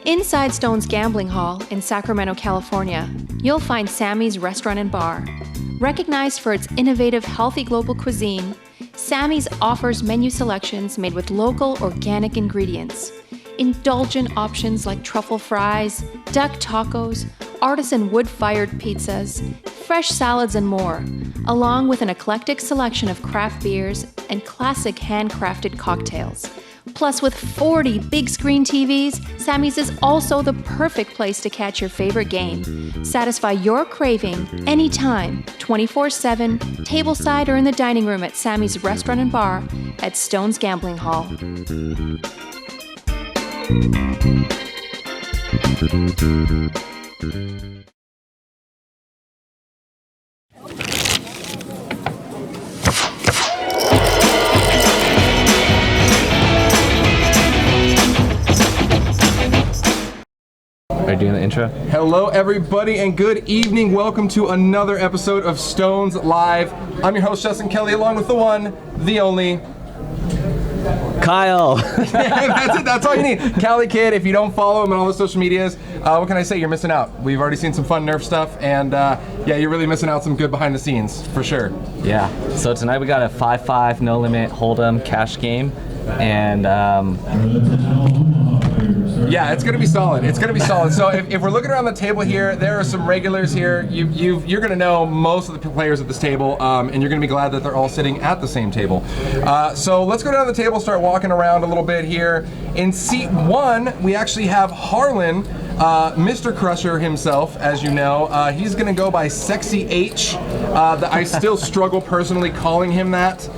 Inside Stone's Gambling Hall in Sacramento, California, you'll find Sammy's Restaurant and Bar. Recognized for its innovative, healthy global cuisine, Sammy's offers menu selections made with local, organic ingredients. Indulgent options like truffle fries, duck tacos, artisan wood-fired pizzas, fresh salads, and more, along with an eclectic selection of craft beers and classic handcrafted cocktails. Plus, with 40 big screen TVs, Sammy's is also the perfect place to catch your favorite game. Satisfy your craving anytime, 24/7, tableside or in the dining room at Sammy's Restaurant and Bar at Stone's Gambling Hall. Are you doing the intro? Hello everybody and good evening. Welcome to another episode of Stones Live. I'm your host Justin Kelly along with the one, the only Kyle! That's it, that's all you need. Cali Kid, if you don't follow him on all the social medias, what can I say? You're missing out. We've already seen some fun Nerf stuff and yeah, you're really missing out some good behind the scenes, for sure. Yeah, so tonight we got a 5-5 no limit hold'em cash game and yeah, it's gonna be solid. It's gonna be solid. So if we're looking around the table here, there are some regulars here. You're gonna know most of the players at this table, and you're gonna be glad that they're all sitting at the same table. So let's go down the table, start walking around a little bit here. In seat 1, we actually have Harlan, Mr. Crusher himself, as you know. He's gonna go by Sexy H. I still struggle personally calling him that.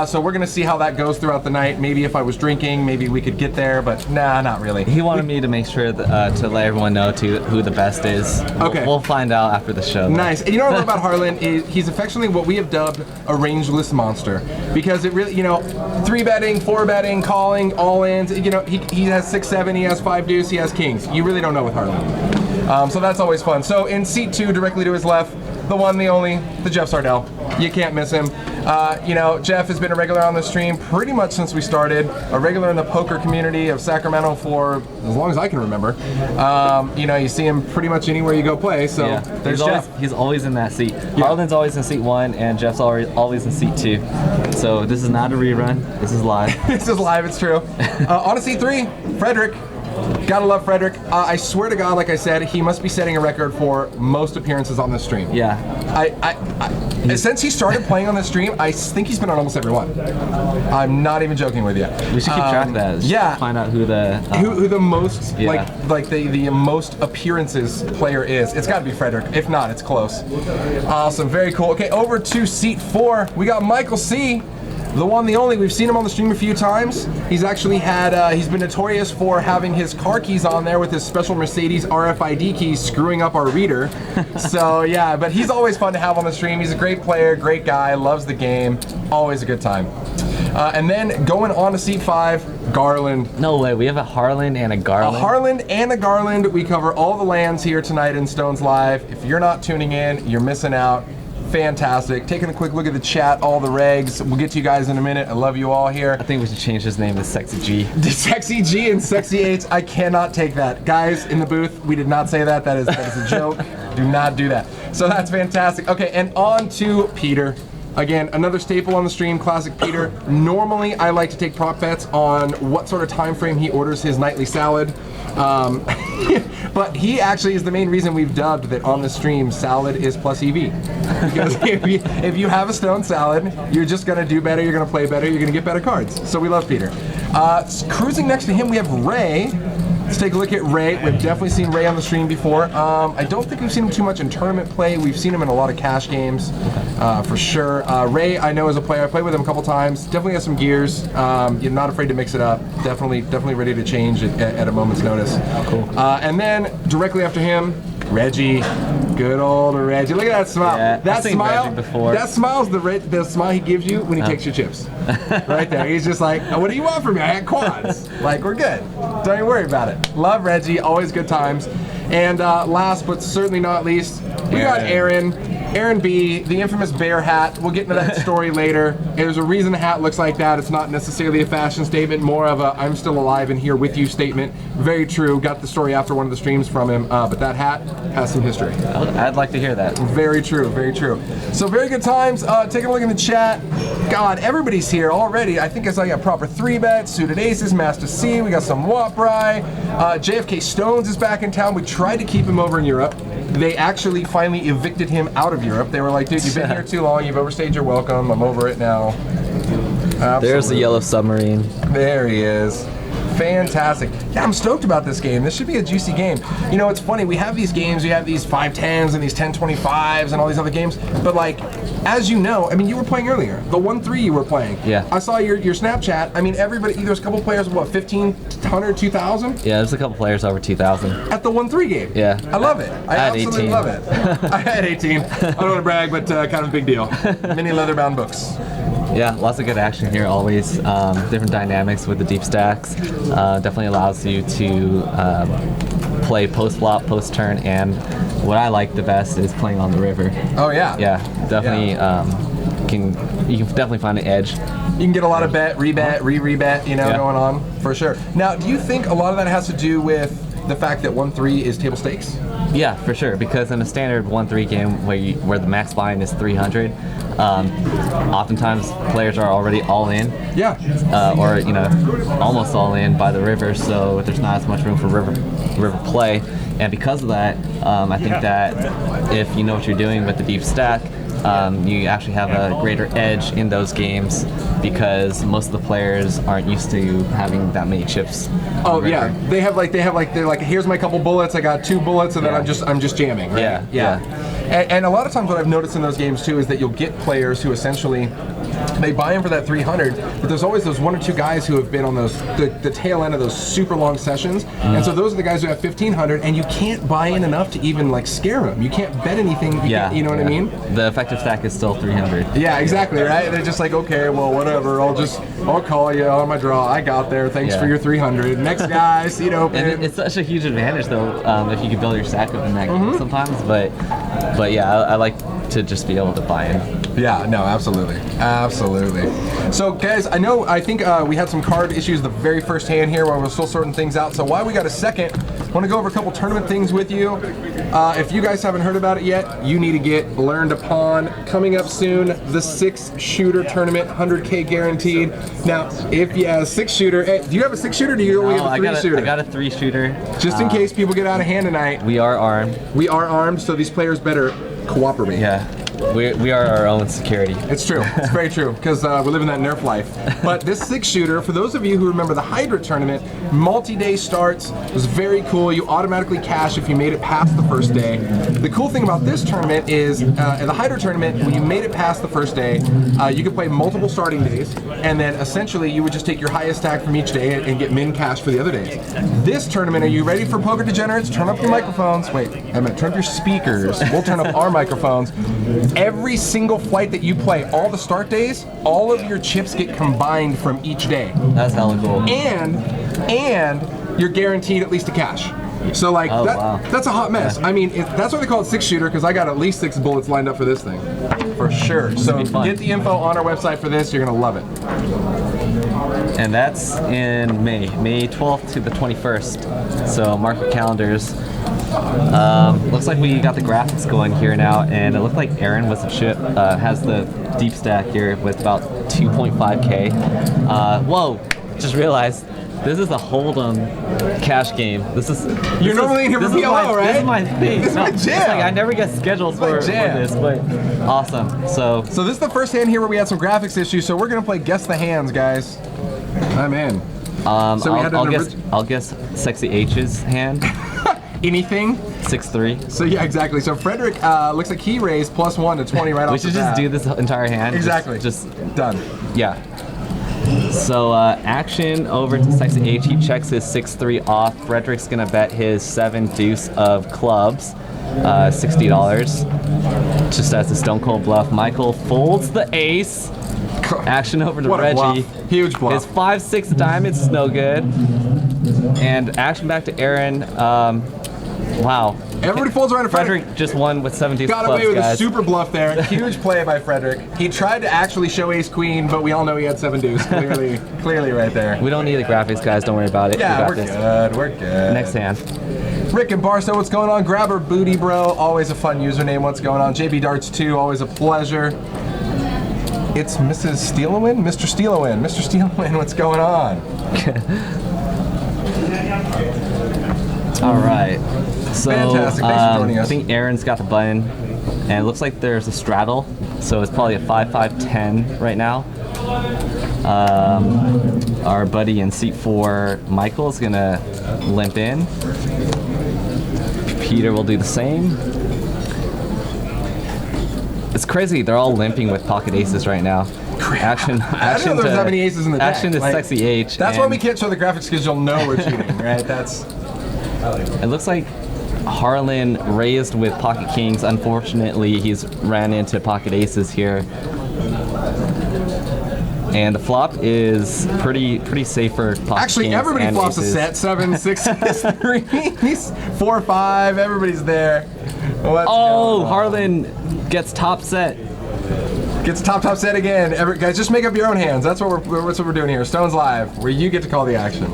So we're gonna see how that goes throughout the night. Maybe if I was drinking, maybe we could get there, but nah, not really. he wanted me to make sure that, to let everyone know who the best is. Okay. We'll find out after the show. Nice. And you know what I love about Harlan is he's affectionately what we have dubbed a rangeless monster, because it really, 3-betting, 4-betting, calling, all-ins. He has 6-7, he has 5 deuce, he has kings. You really don't know with Harlan. So that's always fun. So in seat 2, directly to his left, the one, the only, the Jeff Sardell. You can't miss him. Jeff has been a regular on the stream pretty much since we started, a regular in the poker community of Sacramento for as long as I can remember. You see him pretty much anywhere you go play, so Yeah. there's Jeff. He's always in that seat. Harlan's always in seat 1 and Jeff's always in seat 2. So this is not a rerun, this is live. This is live, it's true. On to seat 3, Frederick. Gotta love Frederick. I swear to God, like I said, he must be setting a record for most appearances on this stream. Yeah. Since he started playing on this stream, I think he's been on almost every one. I'm not even joking with you. We should keep track of that. Yeah. Find out who the who the most Yeah. the most appearances player is. It's got to be Frederick. If not, it's close. Awesome, very cool. Okay, over to seat 4. We got Michael C. The one, the only. We've seen him on the stream a few times. He's actually had, he's been notorious for having his car keys on there with his special Mercedes RFID keys screwing up our reader. So yeah, but he's always fun to have on the stream. He's a great player, great guy, loves the game. Always a good time. And then going on to seat 5, Garland. No way, we have a Harlan and a Garland. A Harlan and a Garland. We cover all the lands here tonight in Stones Live. If you're not tuning in, you're missing out. Fantastic. Taking a quick look at the chat, all the regs. We'll get to you guys in a minute. I love you all here. I think we should change his name to Sexy G. Sexy G and Sexy H. I cannot take that. Guys in the booth, we did not say that. That is a joke. Do not do that. So that's fantastic. Okay, and on to Peter. Again, another staple on the stream, classic Peter. Normally, I like to take prop bets on what sort of time frame he orders his nightly salad. But he actually is the main reason we've dubbed that on the stream, salad is plus EV. Because if you have a stone salad, you're just gonna do better, you're gonna play better, you're gonna get better cards. So we love Peter. Cruising next to him, we have Ray. Let's take a look at Ray. We've definitely seen Ray on the stream before. I don't think we've seen him too much in tournament play. We've seen him in a lot of cash games, for sure. Ray, I know as a player, I played with him a couple times. Definitely has some gears. You're not afraid to mix it up. Definitely ready to change at a moment's notice. Cool. And then directly after him, Reggie. Good old Reggie. Look at that smile. Yeah, that I've seen smile. Reggie before. That smile's the smile he gives you when he takes your chips. Right there. He's just like, what do you want from me? I had quads. Like, we're good. Don't even worry about it. Love Reggie. Always good times. And last but certainly not least, we got Aaron. Aaron B, the infamous bear hat. We'll get into that story later. There's a reason the hat looks like that. It's not necessarily a fashion statement, more of a I'm still alive and here with you statement. Very true. Got the story after one of the streams from him, but that hat has some history. I'd like to hear that. Very true, very true. So very good times. Taking a look in the chat. God, everybody's here already. I think I saw you got proper 3-bet, suited aces, Master C. We got some Waprai. JFK Stones is back in town. We tried to keep him over in Europe. They actually finally evicted him out of Europe. They were like, dude, you've been here too long. You've overstayed your welcome. I'm over it now. Absolutely. There's the yellow submarine. There he is. Fantastic. Yeah, I'm stoked about this game. This should be a juicy game. You know, it's funny. We have these games. We have these 5-10s and these 10-25s and all these other games. But like, as you know, I mean, you were playing earlier. The 1-3 you were playing. Yeah. I saw your Snapchat. I mean, everybody, there's a couple players of what, 1,500, 2,000? Yeah, there's a couple players over 2,000. At the 1-3 game. Yeah. I love it. I had absolutely 18. love it. I had 18. I don't want to brag, but kind of a big deal. Mini leather-bound books. Yeah, lots of good action here always. Different dynamics with the deep stacks. Definitely allows you to play post-flop, post-turn, and what I like the best is playing on the river. Oh, yeah. Yeah, definitely you can definitely find an edge. You can get a lot of bet, rebet, re-rebet, you know, Yeah. going on, for sure. Now, do you think a lot of that has to do with the fact that 1-3 is table stakes? Yeah, for sure. Because in a standard 1-3 game where the max buy-in is 300, oftentimes players are already all in. Yeah. Or almost all in by the river, so there's not as much room for river play. And because of that, I think that if you know what you're doing with the deep stack, you actually have a greater edge in those games because most of the players aren't used to having that many chips. Oh yeah, they're like, here's my couple bullets. I got 2 bullets, and then I'm just jamming. Right? Yeah. And a lot of times, what I've noticed in those games too is that you'll get players who essentially they buy in for that 300, but there's always those 1 or 2 guys who have been on those the tail end of those super long sessions, and so those are the guys who have 1,500, and you can't buy in enough to even like scare them. You can't bet anything. You know what I mean? The effective stack is still 300. Yeah, exactly, right? They're just like, okay, well, whatever. I'll call you on my draw. I got there. Thanks for your 300. Next guy, seat open. And it's such a huge advantage though, if you can build your stack up in that game sometimes. But yeah, I like to just be able to buy in. Yeah, no, absolutely. So guys, I think we had some card issues the very first hand here where we're still sorting things out. So while we got a second, I want to go over a couple tournament things with you. If you guys haven't heard about it yet, you need to get learned upon. Coming up soon, the 6-shooter tournament, 100K guaranteed. Now, if you have a 6-shooter, hey, do you have a 6-shooter or do you only have a 3-shooter? I got a 3-shooter. Just in case people get out of hand tonight. We are armed. We are armed, so these players better cooperate. Yeah. We are our own security. It's true. It's very true because we're living that Nerf life. But this 6-shooter, for those of you who remember the Hydra tournament, multi-day starts, was very cool. You automatically cash if you made it past the first day. The cool thing about this tournament is, in the Hydra tournament, when you made it past the first day, you could play multiple starting days, and then essentially you would just take your highest stack from each day and get min cash for the other days. This tournament, are you ready for Poker Degenerates? Turn up your microphones. Wait, I'm gonna turn up your speakers. We'll turn up our microphones. Every single flight that you play, all the start days, all of your chips get combined from each day. That's hella cool. And you're guaranteed at least a cash. So like, that's a hot mess. I mean, that's why they call it 6-shooter, because I got at least 6 bullets lined up for this thing. For sure. So get the info on our website for this, you're gonna love it. And that's in May 12th to the 21st. So mark your calendars. Looks like we got the graphics going here now, and it looked like Aaron was the chip, has the deep stack here with about 2.5K. Whoa, just realized this is a Hold'em cash game. You're normally in here for PLO, right? This is my thing. This is my jam. It's like I never get scheduled for this, but awesome. So this is the first hand here where we had some graphics issues, so we're gonna play Guess the Hands, guys. I'm in. So I'll guess Sexy H's hand. Anything? 6-3. So yeah, exactly. So Frederick looks like he raised +1 to 20 right off the bat. We should just do this entire hand. Exactly. Just done. Yeah. So action over to Sexy H. He checks his 6-3 off. Frederick's gonna bet his 7 deuce of clubs, $60. Just as a stone cold bluff. Michael folds the ace. Action over to What a Reggie. bluff. Huge bluff. His 5-6 diamonds is no good. And action back to Aaron. Wow, Everybody folds around to Frederick. Frederick just won with 7 deuce Got clubs, away with guys. a super bluff there. Huge play by Frederick. He tried to actually show ace queen, but we all know he had 7 deuce. Clearly right there. We don't need the graphics, guys. Don't worry about it. Yeah, we we're got this. good. We're good. Next hand. Rick and Barstow, what's going on? Grabber Booty Bro, always a fun username. What's going on? JB Darts 2, always a pleasure. It's Mrs. Steelowin? Mr. Steelowin. Mr. Steelowin, what's going on? All right. So Fantastic. Thanks for joining us. I think Aaron's got the button, and it looks like there's a straddle, so it's probably a 5-5-10 right now. Our buddy in seat 4, Michael's gonna limp in. Peter will do the same. It's crazy. They're all limping with pocket aces right now. Action. I didn't know there was that many aces in the deck. Action to Like, Sexy H. That's why and we can't show the graphics, because you'll know we're cheating, right? That's. It looks like Harlan raised with pocket kings. Unfortunately, he's ran into pocket aces here. And the flop is pretty safe for pocket Actually, kings everybody and flops aces. a set. 7, 6, 3, 4, 5. Everybody's there. What's Oh, going on? Harlan gets top set. Gets top set again. Guys, just make up your own hands. That's what we're doing here. Stones Live, where you get to call the action.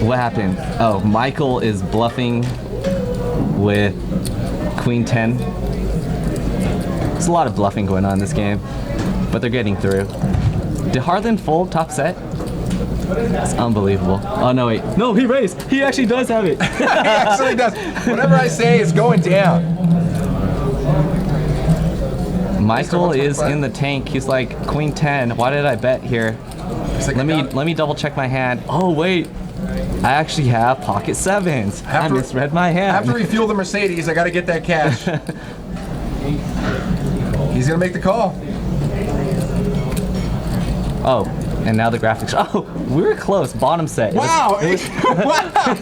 What happened? Oh, Michael is bluffing with Queen 10. There's a lot of bluffing going on in this game, but they're getting through. Did Harlan fold top set? It's unbelievable. Oh, no, wait. No, he raised. He actually does have it. He actually does. Whatever I say is going down. Michael what's my is plan? in the tank. He's like, Queen 10. Why did I bet here? He's like, Let me double check my hand. Oh, wait. I actually have pocket 7s. I to- misread my hand. I have to refuel the Mercedes. I got to get that cash. He's gonna make the call. Oh, and now the graphics. Oh, we were close. Bottom set. It was- Wow!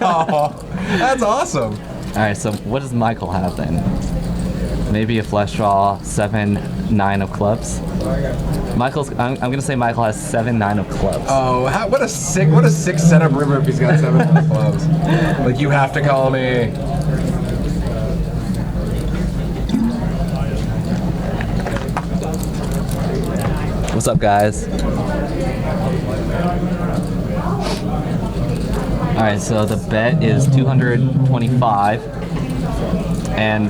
Wow! That's awesome. All right, so what does Michael have then? Maybe a flush draw, 7-9 of clubs. I'm gonna say Michael has 7-9 of clubs. Oh, what a sick setup river if he's got 7 clubs. Like, you have to call me. What's up, guys? All right, so the bet is 225, and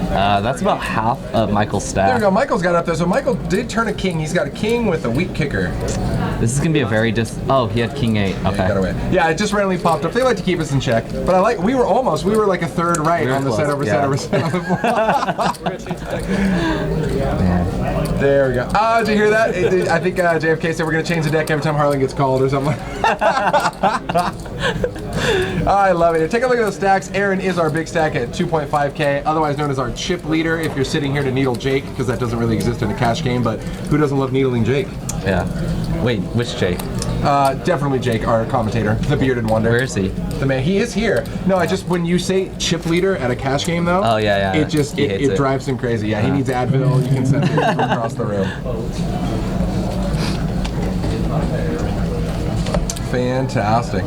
that's about half of Michael's There we stack. go. Michael's got it up there. So Michael did turn a king. He's got a king with a weak kicker. This is gonna be a very oh, he had King 8. Yeah, Okay. he got away. Yeah, it just randomly popped up. They like to keep us in check. But we were like a third right We were on the set close, over yeah. set over set on the floor. There we go. Did you hear that? I think JFK said we're going to change the deck every time Harlan gets called or something. I love it. Take a look at the stacks. Aaron is our big stack at 2.5K, otherwise known as our chip leader if you're sitting here to needle Jake, because that doesn't really exist in a cash game, but who doesn't love needling Jake? Yeah. Wait, which Jake? Definitely Jake, our commentator, the bearded wonder. Where is he? The man, he is here. No, when you say chip leader at a cash game though, Oh, yeah. it just He hates it it. drives him crazy. Yeah, he needs Advil. You can send it from across the room. Fantastic.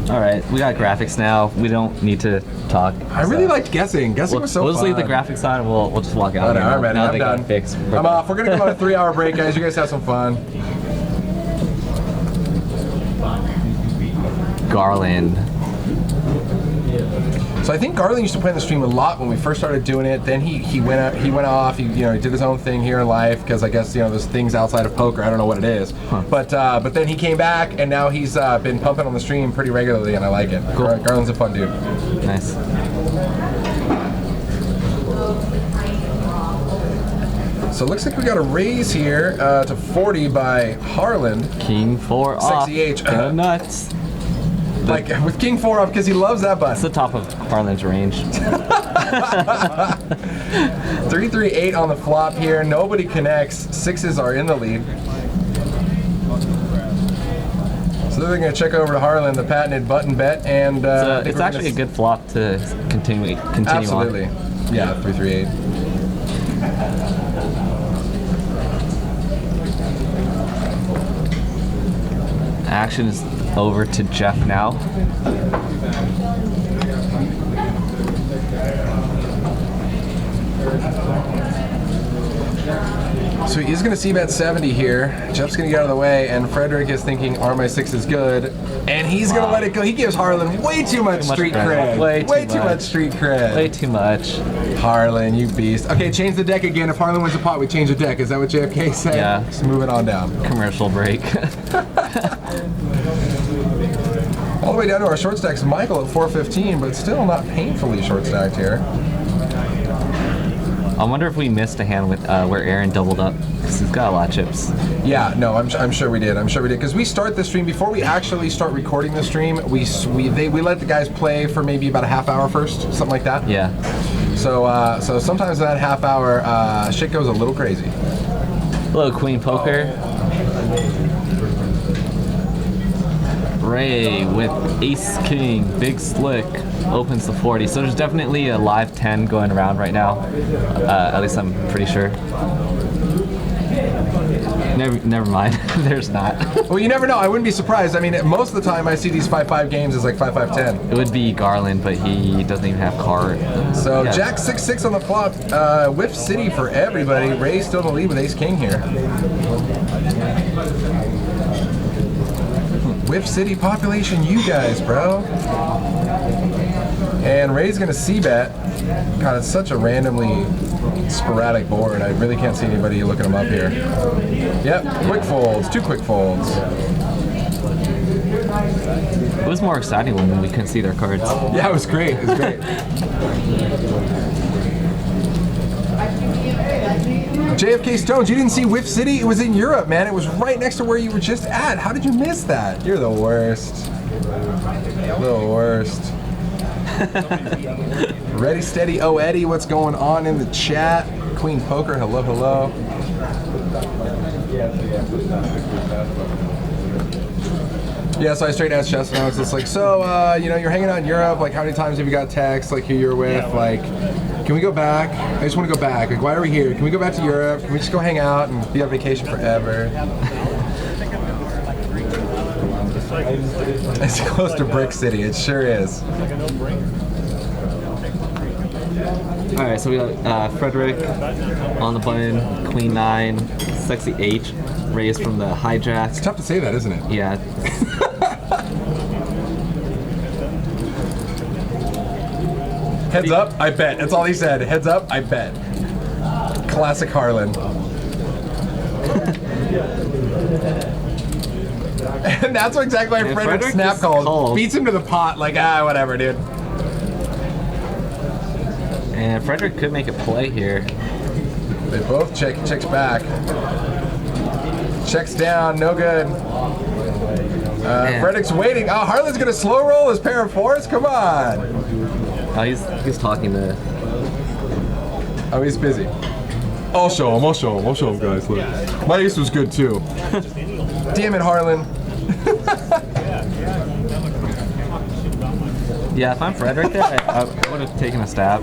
All right, we got graphics now. We don't need to talk. I really liked guessing. Guessing was so We'll just fun. leave the graphics on and we'll just walk out. All right, here I'm ready. now I'm they got done. fixed. I'm off. We're gonna go on a 3-hour break, guys. You guys have some fun. Garland. So I think Garland used to play on the stream a lot when we first started doing it. Then he went off. He did his own thing here in life because I guess there's things outside of poker. I don't know what it is. But then he came back and now he's been pumping on the stream pretty regularly and I like it. Cool. Garland's a fun dude. Nice. So it looks like we got a raise here to 40 by Harland. King 4 off. Sexy H. Go nuts. Like with King 4 up because he loves that That's button. the top of Harlan's range. 3-3-8 on the flop here. Nobody connects. Sixes are in the lead. So they're going to check over to Harlan, the patented button bet, and So it's actually a good flop to continue Absolutely. on. Yeah, 3-3-8. Action is over to Jeff now. So he is going to c-bet 70 here. Jeff's going to get out of the way, and Frederick is thinking R-6 is good, and he's going to let it go. He gives Harlan way too much street cred. Way too much street cred. Way too much. Harlan, you beast. Okay, change the deck again. If Harlan wins the pot, we change the deck. Is that what JFK said? Yeah. Just move it on down. Commercial break. All the way down to our short stacks, Michael at 415, but still not painfully short stacked here. I wonder if we missed a hand with where Aaron doubled up, because he's got a lot of chips. Yeah, no, I'm sure we did. I'm sure we did, because we start the stream before we actually start recording the stream. We let the guys play for maybe about a half hour first, something like that. Yeah. So sometimes in that half hour, shit goes a little crazy. Hello, Queen Poker. Ray with Ace King, Big Slick, opens the 40. So there's definitely a live 10 going around right now. At least I'm pretty sure. Never mind. There's not. Well, you never know. I wouldn't be surprised. I mean, most of the time I see these 5-5 games as like 5-5-10. It would be Garland, but he doesn't even have card. So Yeah. Jack 6-6 on the flop. Whiff City for everybody. Ray's still in the lead with Ace King here. Whiff City population, you guys, bro. And Ray's gonna c-bet. God, it's such a randomly sporadic board. I really can't see anybody looking them up here. Yep, quick folds, 2 quick folds. It was more exciting when we couldn't see their cards. Yeah, it was great. It was great. JFK Stones, you didn't see Whiff City? It was in Europe, man. It was right next to where you were just at. How did you miss that? You're the worst. The worst. Ready, steady, oh Eddie, what's going on in the chat? Queen Poker, hello, hello. Yeah, so I straight asked Chester, and I was just like, so, you know, you're hanging out in Europe, like, how many times have you got texts, like, who you're with, like, can we go back? I just want to go back. Like, why are we here? Can we go back to Europe? Can we just go hang out and be on vacation forever? It's close to Brick City. It sure is. All right, so we got Frederick on the button, Queen 9, Sexy H, raised from the hijack. It's tough to say that, isn't it? Yeah. Heads up, I bet. That's all he said. Heads up, I bet. Classic Harlan. And that's exactly why Frederick snap is called. cold. Beats him to the pot, like, whatever, dude. And Frederick could make a play here. They both checks back. Checks down, no good. Frederick's waiting. Oh, Harlan's gonna slow roll his pair of fours? Come on. Oh, he's talking to... Oh, he's busy. I'll show him, guys. Look. My ace was good too. Damn it, Harlan. Yeah, if I'm Frederick there, I would have taken a stab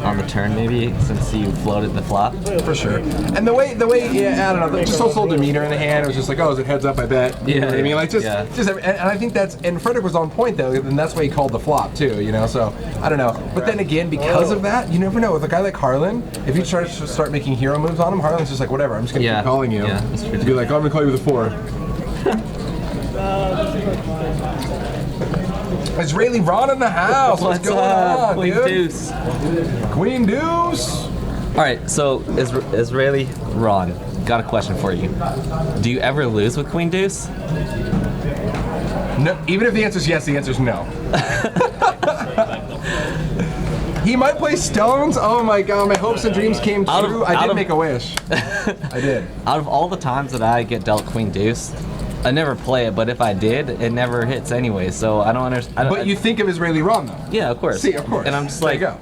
on the turn maybe, since you floated the flop. For sure. And the way, yeah, I don't know, just whole demeanor in the hand, it was just like, oh, is it heads up, I bet. You know what I mean? Like, just, and I think that's, and Frederick was on point though, and that's why he called the flop too, you know, so, I don't know. But then again, because of that, you never know, with a guy like Harlan, if you try to start making hero moves on him, Harlan's just like, whatever, I'm just gonna keep calling you. Yeah, that's true. Be like, oh, I'm gonna call you with a 4. Israeli Ron in the house. What's going on, Queen dude? Deuce. Queen Deuce. All right, so Israeli Ron, got a question for you. Do you ever lose with Queen Deuce? No. Even if the answer is yes, the answer is no. He might play stones. Oh my god, my hopes and dreams came true. I did make a wish. I did. Out of all the times that I get dealt Queen Deuce, I never play it, but if I did, it never hits anyway, so I don't understand. But you think of Israeli Ron though? Yeah, of course. See, of course. And I'm just There like, you go.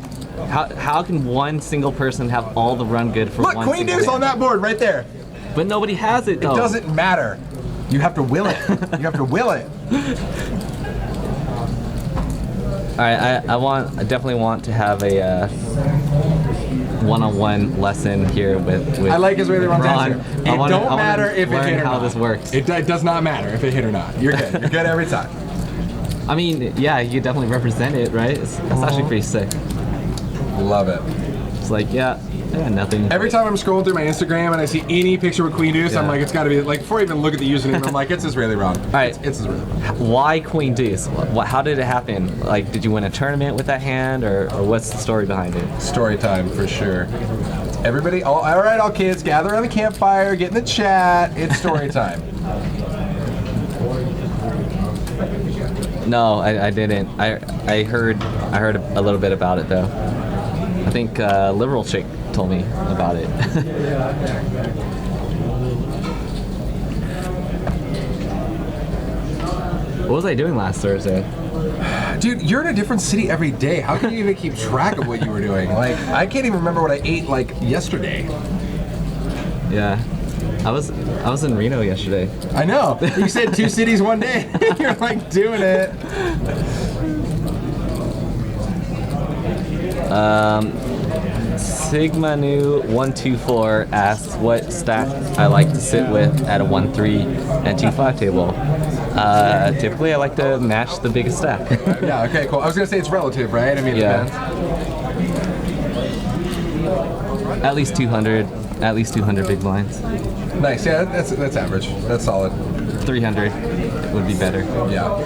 how can one single person have all the run good for Look, one Queen single Deuce hand? on that board right there. But nobody has it though. It doesn't matter. You have to will it. You have to will it. All right, I definitely want to have a one-on-one lesson here with I like Israeli Ron's Ron. answer. I It wanna- don't I wanna matter if it learn hit or how not. this works. It does not matter if it hit or not. You're good. You're good every time. I mean, yeah, you definitely represent it, right? It's actually pretty sick. Love it. It's like, yeah, I got nothing. Every time I'm scrolling through my Instagram and I see any picture with Queen Deuce, I'm Yeah. like, it's got to be like before I even look at the username, I'm like, it's Israeli Ron. All right. it's Israeli Ron. Why Queen Deuce? How did it happen? Like, did you win a tournament with that hand, or what's the story behind it? Story time for sure. Everybody, all right, all kids, gather around the campfire, get in the chat. It's story time. No, I didn't. I heard a little bit about it though. I think Liberal Chick told me about it. What was I doing last Thursday? Dude, you're in a different city every day. How can you even keep track of what you were doing? Like, I can't even remember what I ate like yesterday. Yeah, I was in Reno yesterday. I know. You said 2 cities one day. You're like doing it. Sigma New 124 asks what stack I like to sit with at a 1-3 and 2-5 table. Typically, I like to match the biggest stack. Yeah, okay, cool. I was gonna say it's relative, right? I mean, it Yeah. depends. At least 200 big blinds. Nice, yeah, that's average. That's solid. 300 would be better. Yeah.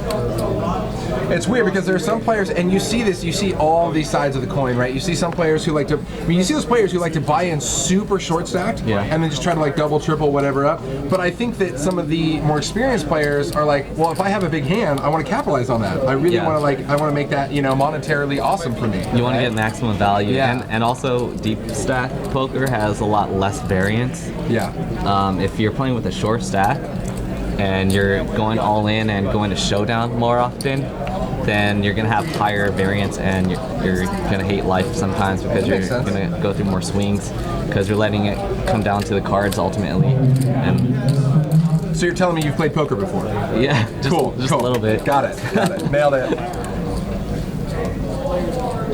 It's weird because there are some players, and you see this, you see all these sides of the coin, right? You see some players who like to, I mean, you see those players who like to buy in super short stacked, Yeah. and then just try to like double, triple, whatever up. But I think that some of the more experienced players are like, well, if I have a big hand, I want to capitalize on that. I really Yeah. want to I want to make that, monetarily awesome for me. You want to get maximum value, Yeah. and also deep stack poker has a lot less variance. Yeah. If you're playing with a short stack and you're going all in and going to showdown more often, then you're gonna have higher variance and you're gonna hate life sometimes because you're Makes sense. gonna go through more swings because you're letting it come down to the cards ultimately. And So you're telling me you've played poker before? yeah, just Cool. a cool. little bit. Got it. Nailed it.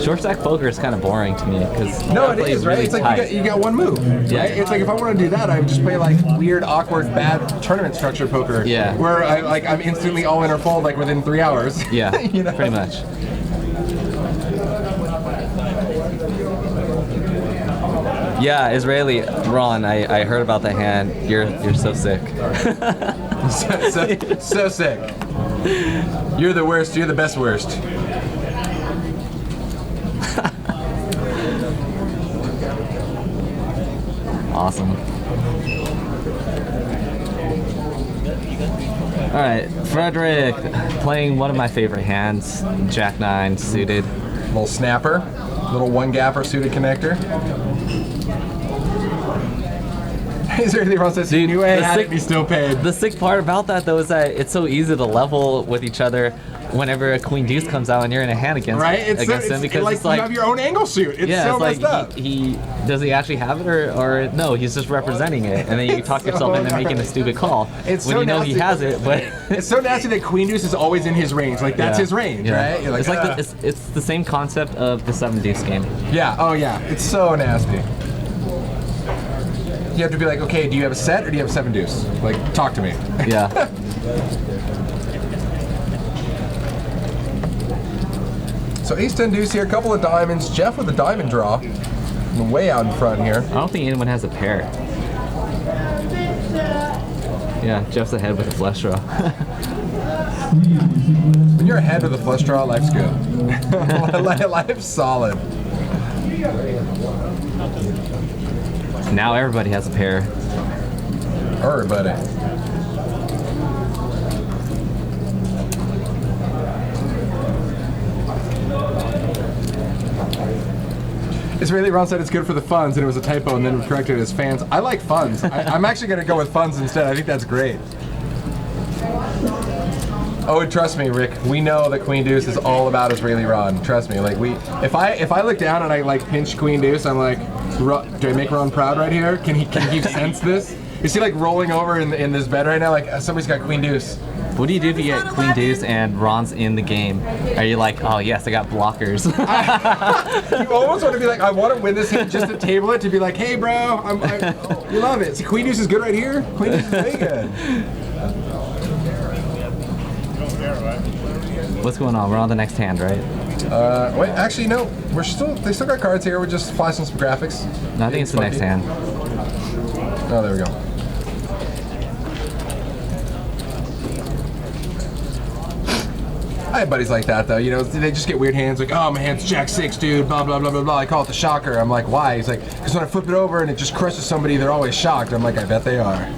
Short stack poker is kind of boring to me because No, it is, right? It's like you got one move, Yeah. right? It's like if I want to do that, I would just play like weird, awkward, bad tournament structure poker. Yeah. Where I'm instantly all in or fold like within 3 hours. Yeah, You know? pretty much. Yeah, Israeli Ron, I heard about the hand. You're so sick. so sick. You're the worst. You're the best worst. Awesome. All right, Frederick playing one of my favorite hands, Jack 9 suited. Little snapper, little one gapper suited connector. Is there anything wrong? Says he Dude, knew I the had sick- it and he still paid. The sick part about that though is that it's so easy to level with each other whenever a Queen Deuce comes out and you're in a hand against Right? It's him because like it's like you have your own angle suit. It's yeah, so it's like messed up. he does he actually have it or no? He's just representing it, and then you talk yourself into making a stupid call It's when so you know he nasty. has it. But It's so nasty that Queen Deuce is always in his range. Like that's Yeah. his range, Yeah. right? You're it's like "Ugh." it's the same concept of the 7 Deuce game. Yeah, oh yeah, it's so nasty. You have to be like, okay, do you have a set or do you have 7 deuce? Like, talk to me. Yeah. So ace 10 deuce here, a couple of diamonds. Jeff with a diamond draw. Way out in front here. I don't think anyone has a pair. Yeah, Jeff's ahead with a flush draw. When you're ahead with a flush draw, life's good. Life's solid. Now everybody has a pair. Everybody. Israeli Ron said it's good for the funds, and it was a typo, and then corrected it as fans. I like funds. I'm actually going to go with funds instead. I think that's great. Oh, trust me, Rick. We know that Queen Deuce is all about Israeli Ron. Trust me. Like if I look down and I like pinch Queen Deuce, I'm like, do I make Ron proud right here? Can he sense this? Is he like rolling over in this bed right now? Like somebody's got Queen Deuce. What do you do if you get Queen Deuce and Ron's in the game? Are you like, oh yes, I got blockers? You almost want to be like, I want to win this hand just to table it, to be like, hey bro, you love it. See, Queen Deuce is good right here. Queen Deuce is way good. What's going on? We're on the next hand, right? Wait, actually no. They still got cards here. We're just flashing some graphics. No, I think it's the next hand. Oh, there we go. I have buddies like that though, you know, they just get weird hands like, oh, my hand's Jack 6, dude, blah, blah, blah, blah, blah. I call it the shocker. I'm like, why? He's like, because when I flip it over and it just crushes somebody, they're always shocked. I'm like, I bet they are.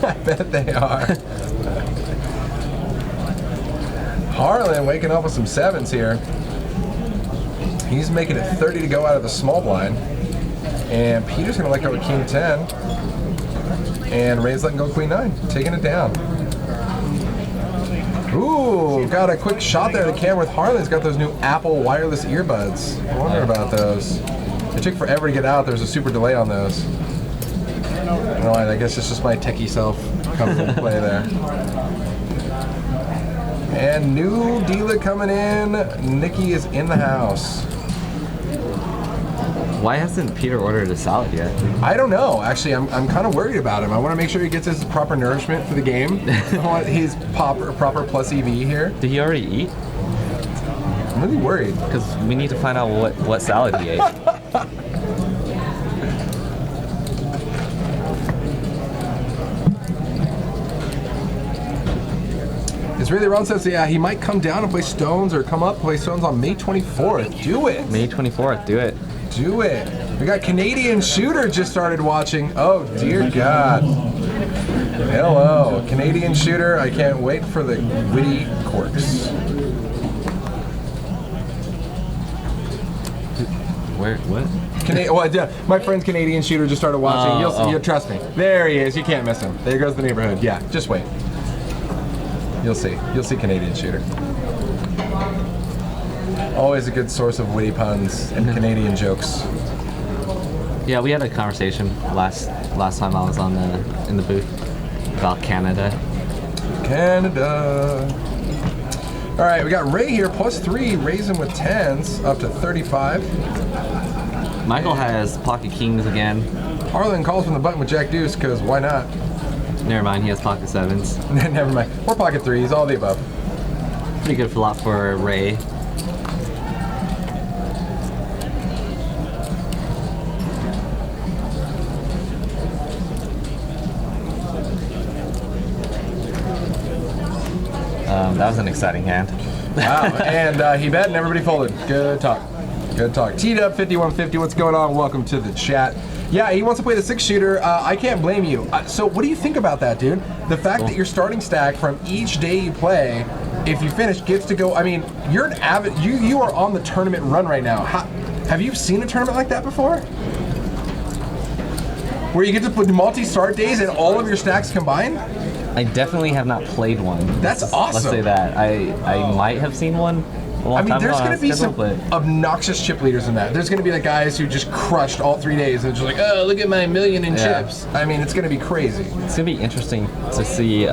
I bet they are. Harlan waking up with some 7s here. He's making it 30 to go out of the small blind. And Peter's gonna let go with King 10. And Ray's letting go Queen 9, taking it down. Ooh, got a quick shot there at the camera with Harlan's got those new Apple wireless earbuds. I wonder about those. It took forever to get out. There's a super delay on those. I don't know, I guess it's just my techie self coming into play there. And new dealer coming in. Nikki is in the house. Why hasn't Peter ordered a salad yet? I don't know. Actually, I'm kind of worried about him. I want to make sure he gets his proper nourishment for the game. I want his proper plus EV here. Did he already eat? I'm really worried. Because we need to find out what salad he ate. Israeli Ron says, yeah, he might come down and play Stones or come up and play Stones on May 24th. Do it. May 24th, do it. Do it. We got Canadian Shooter just started watching. Oh, dear God. Hello. Canadian Shooter. I can't wait for the witty quirks. Where? What? My friend's Canadian Shooter just started watching. You'll trust me. There he is. You can't miss him. There goes the neighborhood. Yeah, just wait. You'll see. You'll see Canadian Shooter. Always a good source of witty puns and Canadian jokes. Yeah, we had a conversation last time I was in the booth about Canada. Canada. All right, we got Ray here, +3, raising with 10s, up to 35. Michael has pocket kings again. Harlan calls from the button with Jack Deuce, because why not? Never mind, he has pocket 7s. Never mind. Or pocket 3s, all the above. Pretty good flop for Ray. That was an exciting hand. Wow, and he bet and everybody folded. Good talk. Good talk. Teed up 5150, what's going on? Welcome to the chat. Yeah, he wants to play the 6-shooter. I can't blame you. So what do you think about that, dude? The fact that your starting stack from each day you play, if you finish, gets to go. I mean, you're an avid. You are on the tournament run right now. Have you seen a tournament like that before? Where you get to put multi-start days and all of your stacks combined? I definitely have not played one. That's awesome. Let's say that. I might have seen one a long time ago. There's going to be some but obnoxious chip leaders in that. There's going to be the guys who just crushed all 3 days and just like, oh, look at my million in chips. I mean, it's going to be crazy. It's going to be interesting to see,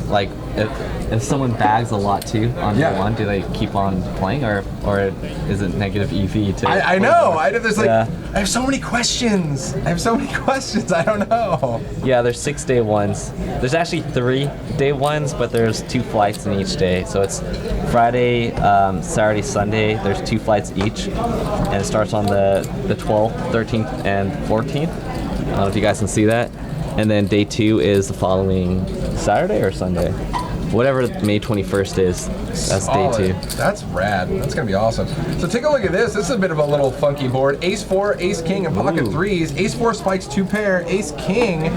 like, if someone bags a lot too on day one, do they keep on playing or is it negative EV too? I know. I have so many questions. I don't know. Yeah, there's 6 day ones. There's actually 3 day ones, but there's 2 flights in each day. So it's Friday, Saturday, Sunday. There's 2 flights each, and it starts on the 12th, 13th, and 14th. I don't know if you guys can see that. And then day 2 is the following Saturday or Sunday. Whatever May 21st is, that's Solid. day 2. That's rad. That's going to be awesome. So take a look at this. This is a bit of a little funky board. Ace-4, Ace-King, and pocket 3s. Ace-4 spikes 2 pair. Ace-King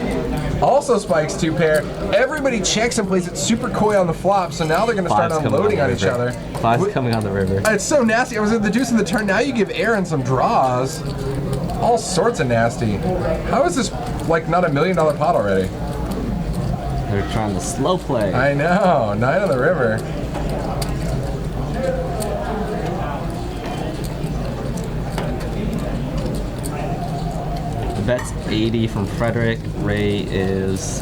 also spikes 2 pair. Everybody checks and plays it super coy on the flop, so now they're going to start unloading on each other. 5's coming on the river. It's so nasty. I was at the deuce in the turn. Now you give Aaron some draws. All sorts of nasty. How is this, like, not $1 million pot already? They're trying to slow play. I know. 9 on the river. The bet's 80 from Frederick. Ray is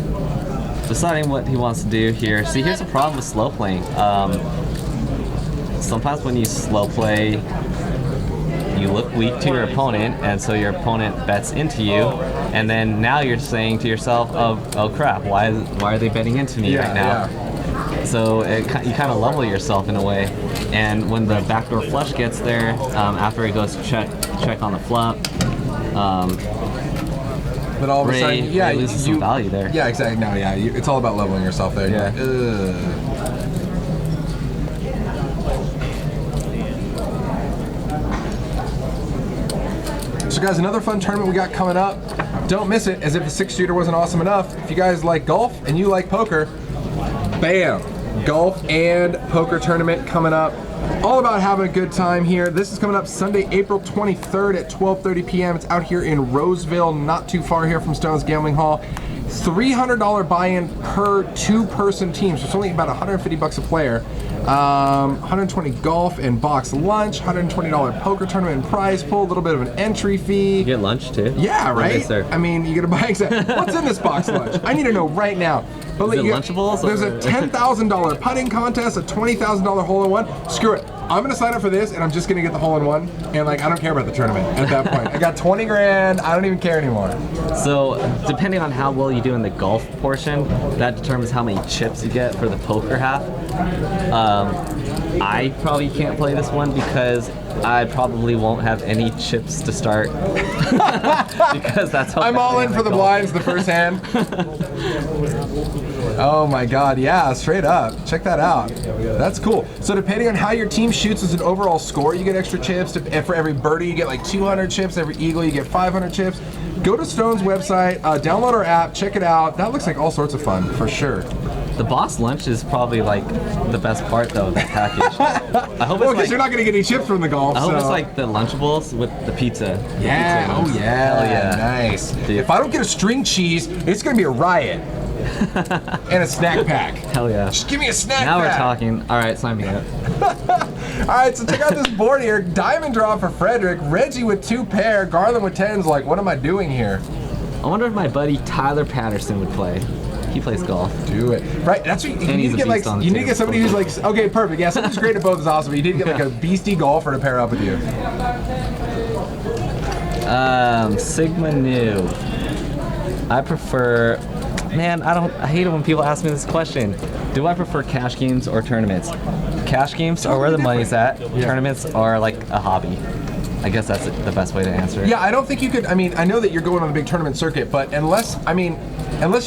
deciding what he wants to do here. See, here's the problem with slow playing. Sometimes when you slow play, you look weak to your opponent, and so your opponent bets into you, and then now you're saying to yourself, oh crap, why are they betting into me right now? So you kind of level yourself in a way, and when the backdoor flush gets there, after he goes check on the flop, but all of a sudden, yeah, Ray loses some value there. Yeah, exactly. No, yeah, it's all about leveling yourself there. Yeah. So guys, another fun tournament we got coming up. Don't miss it, as if the 6-shooter wasn't awesome enough. If you guys like golf and you like poker, bam! Golf and poker tournament coming up. All about having a good time here. This is coming up Sunday, April 23rd at 12:30 p.m. It's out here in Roseville, not too far here from Stone's Gambling Hall. $300 buy-in per two-person team, so it's only about $150 a player. 120 golf and box lunch, $120 poker tournament and prize pool, a little bit of an entry fee. You get lunch too? Yeah, What right? is there? I mean, you gotta buy what's in this box lunch? I need to know right now. But Is it Lunchables? There's a or- $10,000 putting contest, a $20,000 hole-in-one. Screw it. I'm gonna sign up for this, and I'm just gonna get the hole-in-one. And like, I don't care about the tournament at that point. I got 20 grand. I don't even care anymore. So, depending on how well you do in the golf portion, that determines how many chips you get for the poker half. I probably can't play this one because I probably won't have any chips to start. Because that's how I'm bad all I in am for the at golf. blinds the first hand. Oh my God, yeah, straight up. Check that out. That's cool. So depending on how your team shoots as an overall score, you get extra chips. And for every birdie, you get like 200 chips. Every eagle, you get 500 chips. Go to Stone's website, download our app, check it out. That looks like all sorts of fun, for sure. The boss lunch is probably like the best part though of the package. I hope Well, it's because you're like, not going to get any chips from the golf. I hope so. it's like the Lunchables with the pizza. The Yeah, pizza oh ones. yeah, Hell yeah. nice. Dude. If I don't get a string cheese, it's going to be a riot. And a snack pack. Hell yeah. Just give me a snack Now pack. we're talking. All right, sign me up. All right, so check out this board here. Diamond draw for Frederick. Reggie with 2 pair. Garland with 10s. Like, what am I doing here? I wonder if my buddy Tyler Patterson would play. He plays golf. Do it. Right, that's what you And need he's to a get. Like, beast on the you need to table. get somebody who's like, okay, perfect. Yeah, somebody who's great at both is awesome. But you need to get like a beastie golfer to pair up with you. Sigma Nu. I prefer. Man, I hate it when people ask me this question. Do I prefer cash games or tournaments? Cash games are where the money's at. Tournaments are like a hobby. I guess that's the best way to answer it. Yeah, I don't think you could. I mean, I know that you're going on the big tournament circuit, but unless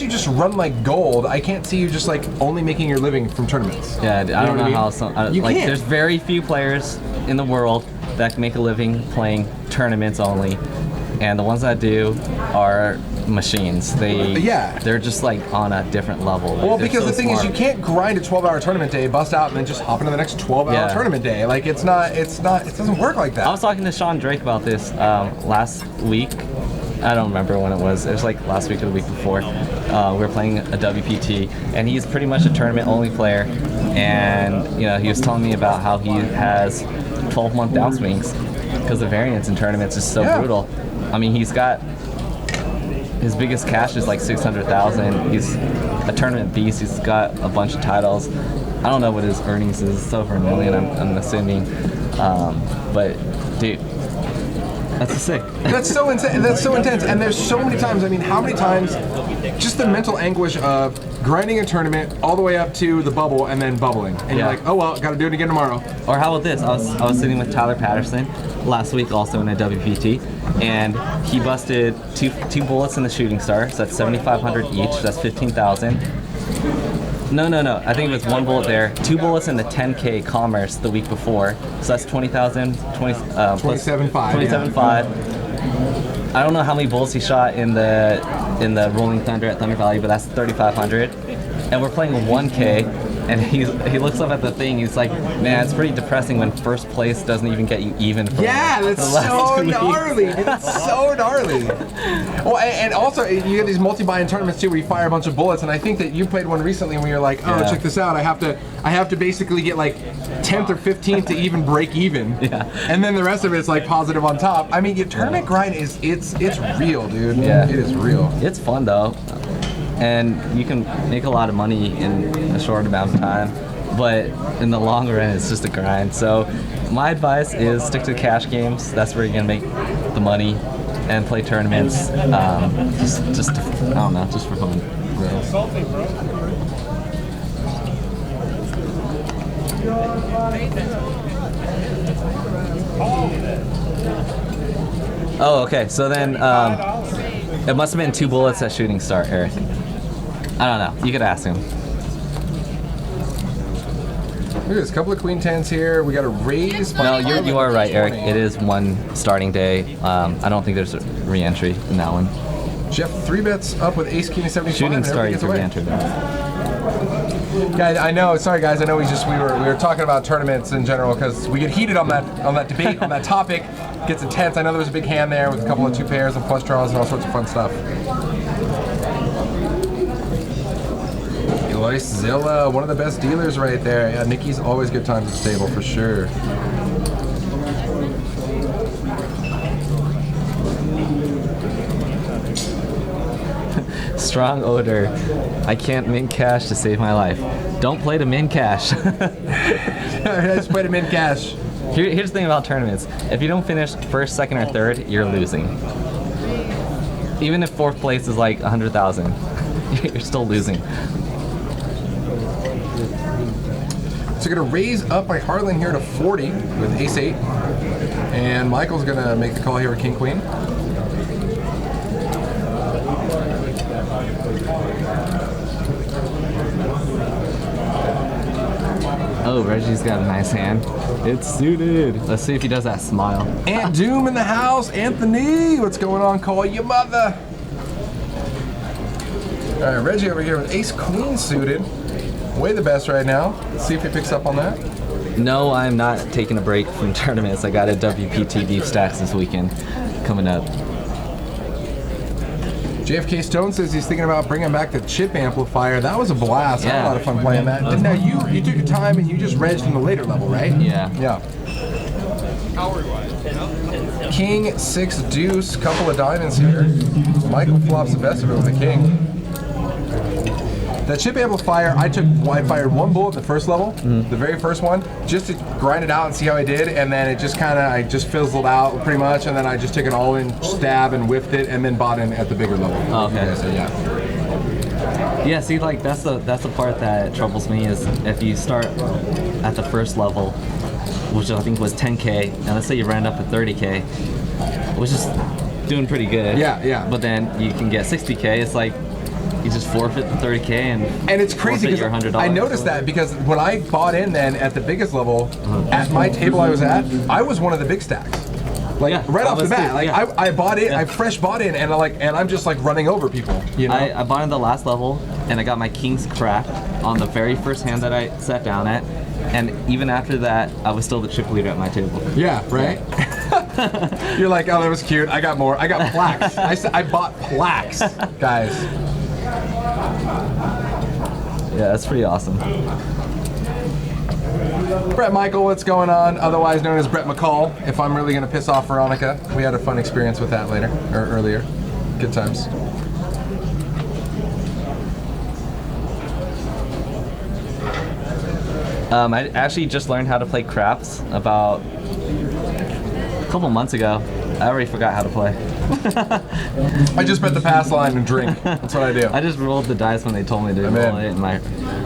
you just run like gold, I can't see you just like only making your living from tournaments. Yeah, I don't what know I how mean? some. You Like, can't. there's very few players in the world that can make a living playing tournaments only, and the ones that do are machines. They're just like on a different level. Like, Well, they're because so the thing is, smart. you can't grind a 12-hour tournament day, bust out, and then just hop into the next 12-hour Yeah. tournament day. Like, it doesn't work like that. I was talking to Sean Drake about this last week. I don't remember when it was. It was like last week or the week before. We were playing a WPT, and he's pretty much a tournament-only player. And he was telling me about how he has 12-month downswings because the variance in tournaments is so Yeah. brutal. I mean, he's got his biggest cash is like 600,000. He's a tournament beast. He's got a bunch of titles. I don't know what his earnings is. It's over $1 million, I'm assuming. But dude, that's sick. That's so insane. That's so intense. And there's so many times. I mean, how many times? Just the mental anguish of grinding a tournament all the way up to the bubble and then bubbling, and you're Yeah. like, oh well, got to do it again tomorrow. Or how about this? I was sitting with Tyler Patterson last week, also in a WPT, and he busted two bullets in the Shooting Star. So that's 7,500 each. That's 15,000. No. I think it was one bullet there. 2 bullets in the 10K Commerce the week before. So that's 20,000. 27.5, 27.5. I don't know how many bullets he shot in the Rolling Thunder at Thunder Valley, but that's 3,500. And we're playing a 1K, and he looks up at the thing. He's like, "Man, it's pretty depressing when first place doesn't even get you even." For Yeah, that's the last so 2 weeks." gnarly. It's so gnarly. Well, and also you get these multi-buy-in tournaments too, where you fire a bunch of bullets. And I think that you played one recently where you're like, oh, Yeah. check this out. I have to basically get like 10th or 15th to even break even. Yeah. And then the rest of it's like positive on top. I mean, your tournament grind it's real, dude. Yeah. It is real. It's fun though. and you can make a lot of money in a short amount of time, but in the long run, it's just a grind. So my advice is stick to cash games. That's where you're gonna make the money, and play tournaments. Just I don't know, just for fun. Really. Oh, okay. So then, it must have been 2 bullets at shooting start, Eric. I don't know. You could ask him. Look at this, couple of queen tens here. We got a raise. No, you are right, Eric. It is 1 starting day. I don't think there's a re-entry in that one. Jeff 3-bets up with ace king 75. Shooting and start, everybody you gets can away. re-enter. Guys, I know. Sorry, guys. I know we were talking about tournaments in general because we get heated on that debate on that topic. Gets intense. I know there was a big hand there with a couple of 2 pairs and flush draws and all sorts of fun stuff. Eloise Zilla, one of the best dealers right there. Yeah, Nikki's always good times at the table for sure. Strong odor. I can't min cash to save my life. Don't play to min cash. I just played him in cash. Here's the thing about tournaments. If you don't finish first, second, or third, you're losing. Even if 4th place is like 100,000, you're still losing. So gonna raise up by Harlan here to 40 with ace 8. And Michael's gonna make the call here with king queen. Oh, Reggie's got a nice hand. It's suited. Let's see if he does that smile. Aunt Doom in the house. Anthony, what's going on? Call your mother. All right, Reggie over here with ace queen suited. Way the best right now. Let's see if he picks up on that. No, I'm not taking a break from tournaments. I got a WPT Beef Stacks this weekend coming up. JFK Stone says he's thinking about bringing back the chip amplifier. That was a blast. I had a lot of fun playing that. And now you took your time and you just regged from the later level, right? Yeah. Yeah. King 6 deuce, couple of diamonds here. Michael flops the best of it with a king. That chip amplifier, I fired 1 bullet the first level, the very first one, just to grind it out and see how I did, and then it just I just fizzled out pretty much, and then I just took an all-in stab and whiffed it, and then bought in at the bigger level. Oh, okay. So, yeah. Yeah, see, like that's the part that troubles me is if you start at the first level, which I think was 10K, and let's say you round up to 30K, which is doing pretty good. Yeah, yeah. But then you can get 60K. It's like you just forfeit the 30K and it's crazy because because I noticed that because when I bought in then at the biggest level, at my table I was at, I was one of the big stacks. Like Yeah, right off the bat, too, like yeah. I bought it, Yeah. I fresh bought in, and I'm just like running over people. You know. I bought in the last level, and I got my kings cracked on the very first hand that I sat down at, and even after that, I was still the chip leader at my table. Yeah, right? You're like, oh, that was cute. I got more. I got plaques. I bought plaques, guys. Yeah, that's pretty awesome. Brett Michael, what's going on? Otherwise known as Brett McCall. If I'm really going to piss off Veronica, we had a fun experience with that earlier. Good times. I actually just learned how to play craps about a couple months ago. I already forgot how to play. I just bet the pass line and drink. That's what I do. I just rolled the dice when they told me to roll it, and my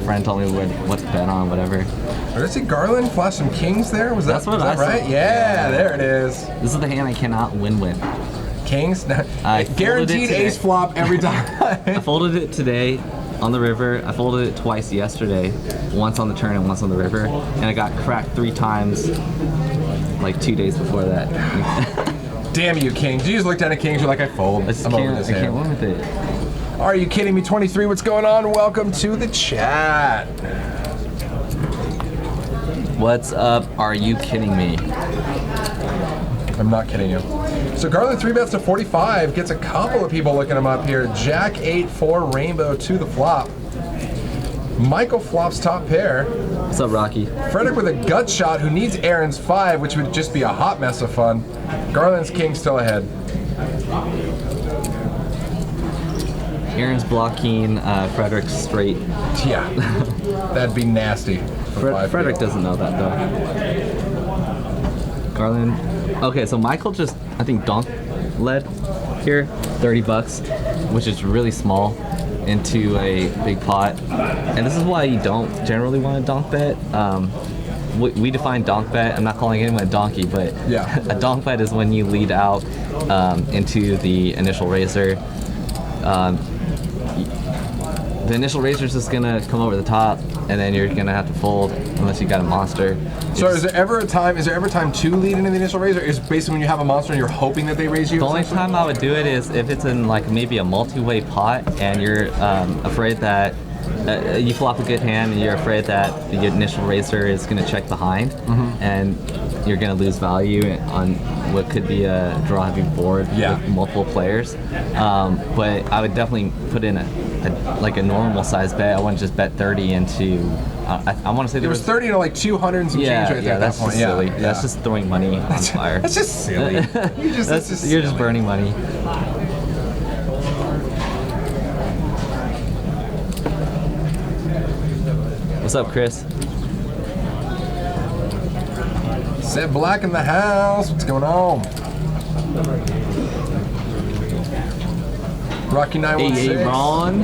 friend told me what to bet on, whatever. Did I see Garland flash some kings there? Was That's that, what was that I saw. right? Yeah, there it is. This is the hand I cannot win with. Kings? I folded Guaranteed it ace today. flop every I time. folded it today on the river. I folded it twice yesterday, once on the turn and once on the river, and I got cracked 3 times like 2 days before that. Damn you, Kings. You just looked at a Kings, you're like, I fold. I just I'm over can't, this I can't hand. win with it. Are you kidding me? 23, what's going on? Welcome to the chat. What's up? Are you kidding me? I'm not kidding you. So Garland 3-bets to 45, gets a couple of people looking him up here. Jack 8-4 rainbow to the flop. Michael flops top pair. What's up, Rocky? Frederick with a gut shot who needs Aaron's 5, which would just be a hot mess of fun. Garland's king still ahead. Aaron's blocking Frederick's straight. Yeah, that'd be nasty. Frederick doesn't know that though. Garland. Okay, so Michael just, I think, donk led here, $30, which is really small, into a big pot. And this is why you don't generally want to donk bet. We define donk bet. I'm not calling anyone a donkey, but yeah. A donk bet is when you lead out into the initial raiser. The initial raiser is just gonna come over the top, and then you're gonna have to fold unless you got a monster. So is there ever a time to lead into the initial raiser? Is basically when you have a monster and you're hoping that they raise you? The only time I would do it is if it's in like maybe a multi-way pot and you're afraid that you flop a good hand and you're afraid that the initial raiser is going to check behind and you're going to lose value on what could be a draw-heavy board with multiple players. But I would definitely put in a normal size bet. I wouldn't just bet 30 into. I want to say there was 30 to like 200 and some change right there at that point. Just silly. That's just throwing money on fire. That's just silly. You're just burning money. What's up, Chris? Set Black in the house. What's going on? Rocky 916. Hey, Ron.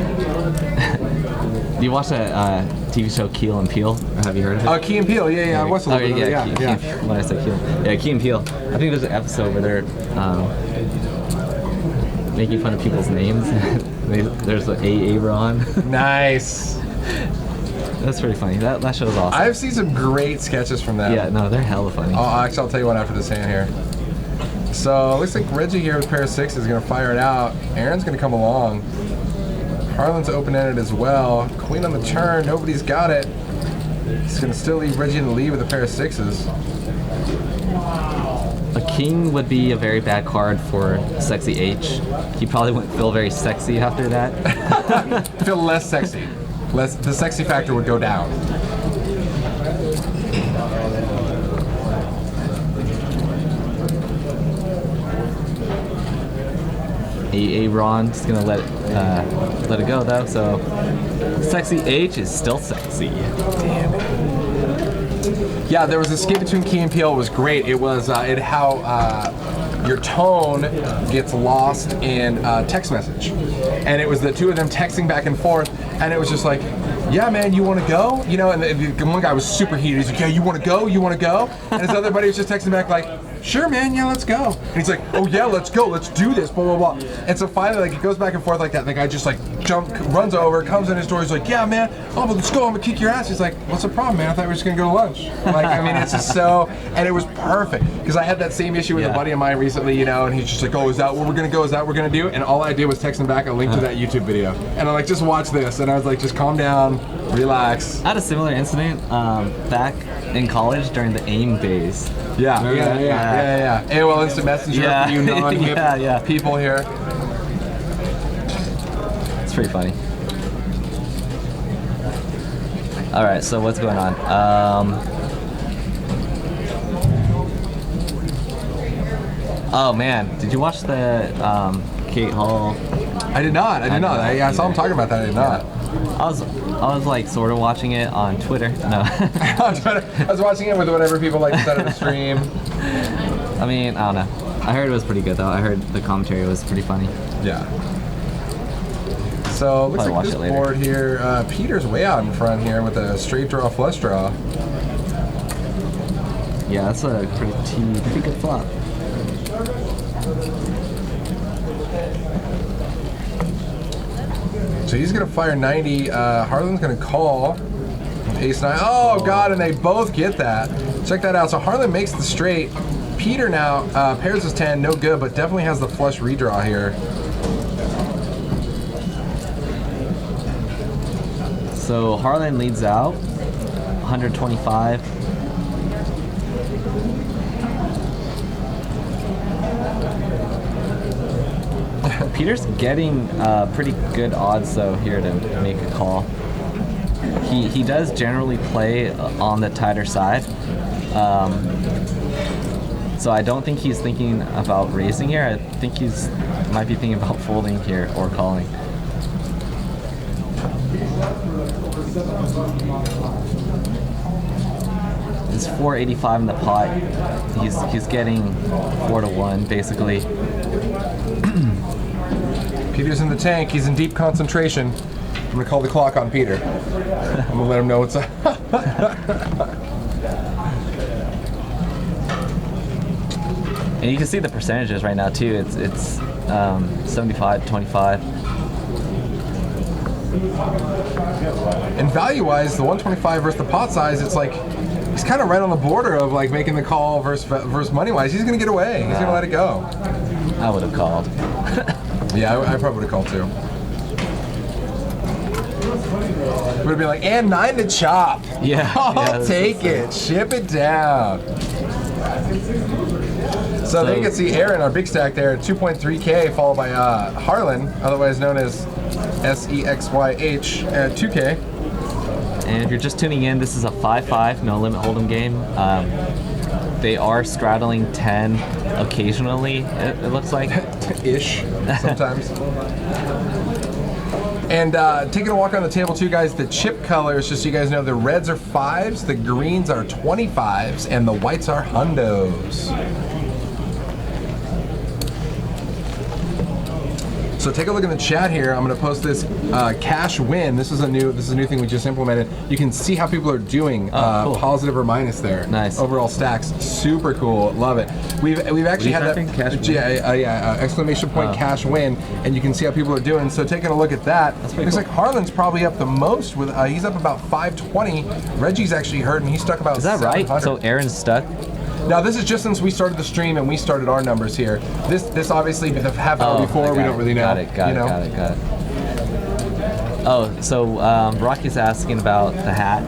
Do you watch that TV show Keel and Peele? Or have you heard of it? Key and Peele. Yeah. I watched a little bit of it. Yeah. When I said Keel. Yeah, Key and Peele. I think there's an episode where they're making fun of people's names. There's the A. Ron. Nice. That's pretty funny. That show is awesome. I've seen some great sketches from that. Yeah, no, they're hella funny. I'll tell you one after this hand here. So it looks like Reggie here with a pair of sixes is going to fire it out. Aaron's going to come along. Harlan's open-ended as well. Queen on the turn. Nobody's got it. He's going to still leave Reggie in the lead with a pair of sixes. A king would be a very bad card for Sexy H. He probably wouldn't feel very sexy after that. Feel less sexy. The sexy factor would go down. A. Ron's gonna let it go though. So Sexy H is still sexy. Damn it. Yeah, there was a skip between Key and Peele. It was great. It was how your tone gets lost in text message, and it was the two of them texting back and forth, and it was just like, yeah, man, you want to go? You know, and the one guy was super heated. He's like, yeah, you want to go? You want to go? And his other buddy was just texting back like, sure, man, yeah, let's go. And he's like, oh yeah, let's go, let's do this, blah, blah, blah. And so finally, like, it goes back and forth like that. The guy just like runs over, comes in his door, he's like, yeah, man, oh, but let's go, I'm gonna kick your ass. He's like, what's the problem, man? I thought we were just gonna go to lunch. Like, I mean, it's just so, and it was perfect. Because I had that same issue with a buddy of mine recently, you know, and he's just like, oh, is that what we're gonna go? Is that what we're gonna do? And all I did was text him back a link to that YouTube video. And I'm like, just watch this. And I was like, just calm down, relax. I had a similar incident back in college during the AIM days. Yeah. AOL Instant Messenger for you non-hip people here. It's pretty funny. All right, so what's going on? Oh man, did you watch the Kate Hall? I did not. I saw him talking about that. I did not. I was like sort of watching it on Twitter. No. On Twitter. I was watching it with whatever people like to set up the stream. I mean, I don't know. I heard it was pretty good though. I heard the commentary was pretty funny. Yeah. So looks like this board here, Peter's way out in front here with a straight draw, flush draw. Yeah, that's a pretty good flop. So he's gonna fire 90. Harlan's gonna call. Ace 9. Oh god, and they both get that. Check that out. So Harlan makes the straight. Peter now pairs his 10, no good, but definitely has the flush redraw here. So Harlan leads out, 125. Peter's getting pretty good odds though here to make a call. He does generally play on the tighter side. So I don't think he's thinking about raising here. I think might be thinking about folding here or calling. It's 485 in the pot. He's getting 4-1 basically. Peter's in the tank. He's in deep concentration. I'm gonna call the clock on Peter. I'm gonna let him know what's up. And you can see the percentages right now too. It's 75-25. And value-wise, the 125 versus the pot size, it's like he's kind of right on the border of like making the call versus money-wise. He's gonna get away. He's gonna let it go. I would have called. Yeah, I probably would have called too. Would have been like, and 9 to chop. Yeah. I'll take it. Ship it down. So there you can see Aaron, our big stack there, at 2.3K, followed by Harlan, otherwise known as SEXYH at 2K. And if you're just tuning in, this is a 5-5 no limit hold'em game. They are straddling 10 occasionally, it looks like. Ish, sometimes. And taking a walk on the table too, guys, the chip colors, just so you guys know, the reds are 5s, the greens are 25s, and the whites are hundos. So take a look in the chat here. I'm going to post this cash win. This is a new thing we just implemented. You can see how people are doing, cool. positive or minus there. Nice. Overall stacks, super cool. Love it. We've actually had that Cash win? exclamation point cash win, and you can see how people are doing. So taking a look at that, pretty looks cool. like Harlan's probably up the most with he's up about 520. Reggie's actually hurt and he's stuck about. Is that right? 700. So Aaron's stuck? Now this is just since we started the stream and we started our numbers here. This obviously the half hour before we don't really know. Got it. Oh, so Rocky's asking about the hat.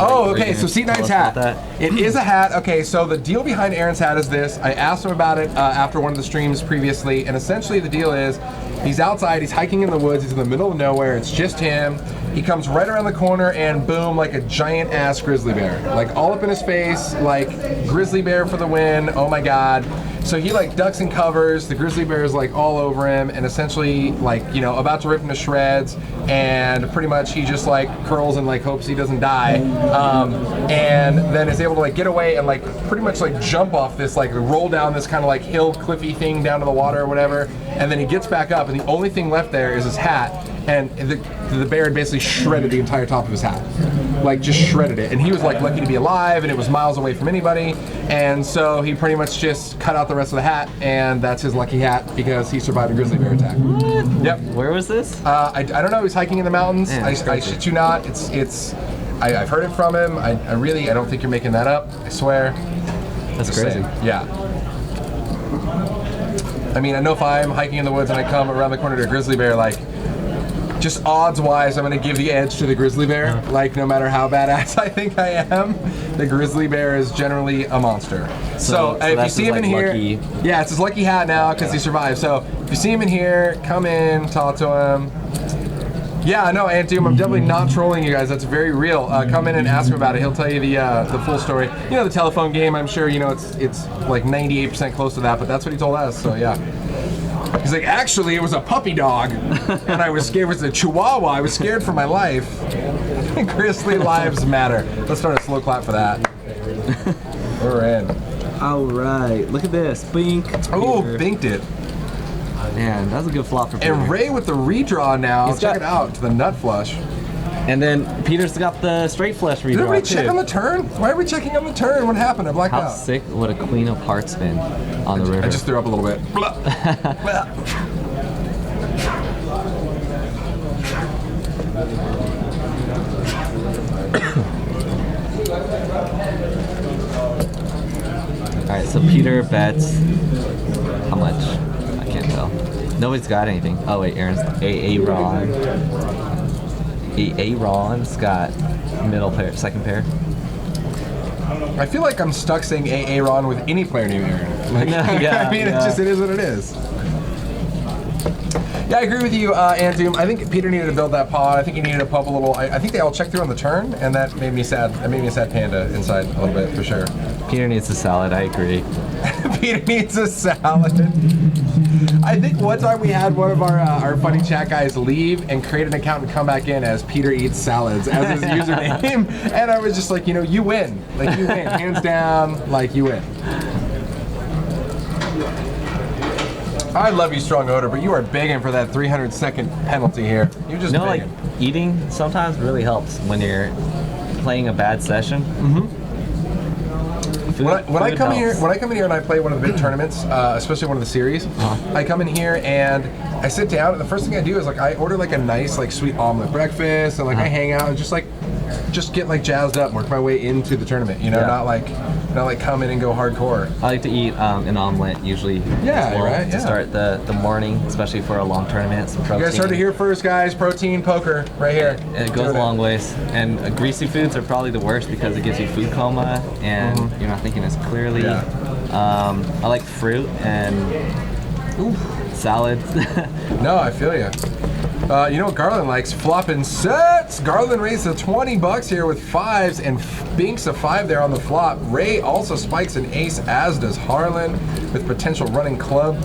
Oh, Were you okay, so gonna C9's tell us hat. about that? It is a hat. Okay, so the deal behind Aaron's hat is this. I asked him about it after one of the streams previously, and essentially the deal is he's outside, he's hiking in the woods, he's in the middle of nowhere, it's just him. He comes right around the corner and boom, like a giant ass grizzly bear. Like all up in his face, like grizzly bear for the win, oh my God. So he like ducks and covers, the grizzly bear is like all over him and essentially like, you know, about to rip him to shreds, and pretty much he just like curls and like hopes he doesn't die. And then is able to like get away and like pretty much like jump off this, like roll down this kind of like hill cliffy thing down to the water or whatever. And then he gets back up and the only thing left there is his hat. And the bear had basically shredded the entire top of his hat. Like just shredded it. And he was like lucky to be alive and it was miles away from anybody. And so he pretty much just cut out the rest of the hat and that's his lucky hat because he survived a grizzly bear attack. What? Yep. Where was this? I don't know, he's hiking in the mountains. Man, I crazy. shit you not. I've heard it from him. I don't think you're making that up. I swear. That's Just crazy. saying. Yeah. I mean, I know if I'm hiking in the woods and I come around the corner to a grizzly bear, like, just odds-wise, I'm gonna give the edge to the grizzly bear. Like, no matter how badass I think I am, the grizzly bear is generally a monster. So if you that's see his, him in like, here, lucky- yeah, it's his lucky hat now because he survived. So if you see him in here, come in, talk to him. Yeah, no, Ant Doom, I'm definitely not trolling you guys. That's very real. Come in and ask him about it. He'll tell you the full story. You know, the telephone game, I'm sure, you know, it's like 98% close to that, but that's what he told us, so yeah. He's like, actually, it was a puppy dog, and I was scared. It was a Chihuahua. I was scared for my life. Grizzly lives matter. Let's start a slow clap for that. We're in. All right, look at this. Bink. Oh, Peter. binked it. Man, that's a good flop for Peter. And Ray with the redraw now. He's Check got- it out, to the nut flush. And then Peter's got the straight flush redraw Did everybody check too. on the turn? Why are we checking on the turn? What happened? I blacked How out. sick would a Queen of Hearts been on the river? I just threw up a little bit. Blah. Blah. All right, so Peter bets how much? I can't tell. Nobody's got anything. Oh wait, Aaron's Aaron. Aaron's got middle pair, second pair. I feel like I'm stuck saying Aaron with any player named Aaron. Like, Yeah, I mean, yeah. it is what it is. Yeah, I agree with you, Antoom. I think Peter needed to build that pod. I think he needed to pump a little. I think they all checked through on the turn, and that made me sad. That made me a sad panda inside a little bit, for sure. Peter needs a salad, I agree. Peter needs a salad. I think one time we had one of our funny chat guys leave and create an account and come back in as Peter Eats Salads as his username. And I was just like, you win. Like, you win. Hands down, like, you win. I love you, Strong Odor, but you are begging for that 300-second penalty here. You're just begging. Like, eating sometimes really helps when you're playing a bad session. When I come here and I play one of the big tournaments, especially one of the series, I come in here and I sit down, and the first thing I do is I order a nice sweet omelet breakfast, and I hang out and just get jazzed up and work my way into the tournament. Not like come in and go hardcore. I like to eat an omelet usually to start the morning, especially for a long tournament. Some protein. You guys heard it here first, guys. Protein poker right here. It goes a long ways. And greasy foods are probably the worst because it gives you food coma and you're not thinking as clearly. I like fruit and salads. No, I feel you. You know what Garland likes? Flopping sets! Garland raised to 20 bucks here with fives and binks a 5 there on the flop. Ray also spikes an ace, as does Harlan, with potential running club.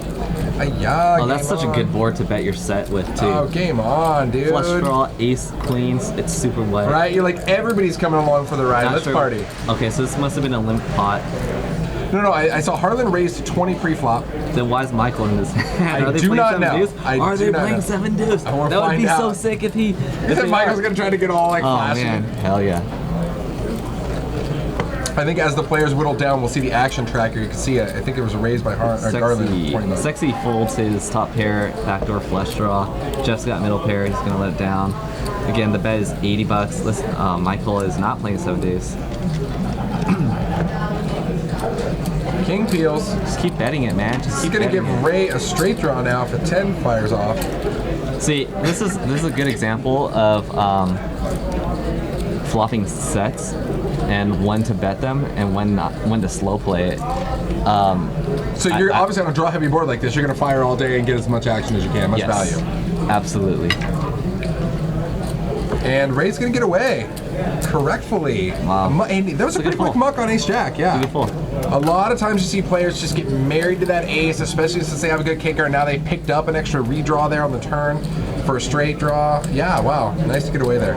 Oh, that's such a good board to bet your set with, too. Oh, game on, dude. Flush draw, ace, queens, it's super wet. Right? You're like, everybody's coming along for the ride. Let's party. Okay, so this must have been a limp pot. No, I saw Harlan raise to 20 pre-flop. Then why is Michael in this hand? I do not know. Are they playing 7 deuce? That would be so sick if he... If Michael's going to try to get all flashy. Oh, man. Hell yeah. I think as the players whittle down, we'll see the action tracker. You can see it. I think it was raised by Garland. Sexy folds his top pair, backdoor flush draw. Jeff's got middle pair. He's going to let it down. Again, the bet is 80 bucks. Listen, Michael is not playing 7 deuce. King peels. Just keep betting it, man. He's gonna give Ray a straight draw now if the 10 fires off. See, this is a good example of flopping sets and when to bet them and when to slow play it. So you're obviously on a draw heavy board like this. You're gonna fire all day and get as much action as you can, much value. Absolutely. And Ray's gonna get away. Correctfully. Wow. And that was a pretty quick muck on ace jack, yeah. Good pull. A lot of times you see players just get married to that ace, especially since they have a good kicker, and now they picked up an extra redraw there on the turn for a straight draw. Yeah, wow. Nice to get away there.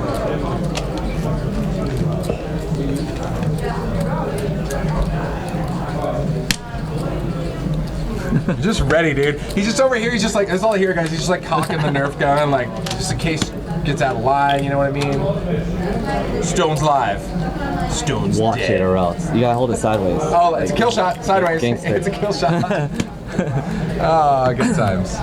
Just ready, dude. He's just over here. He's just that's all I hear, guys. He's just cocking the Nerf gun, just in case gets out of line. You know what I mean? Stone's live. Stone's Watch dead. it or else. You gotta hold it sideways. Oh, it's a kill shot. Sideways. Gangster. It's a kill shot. Oh, good times.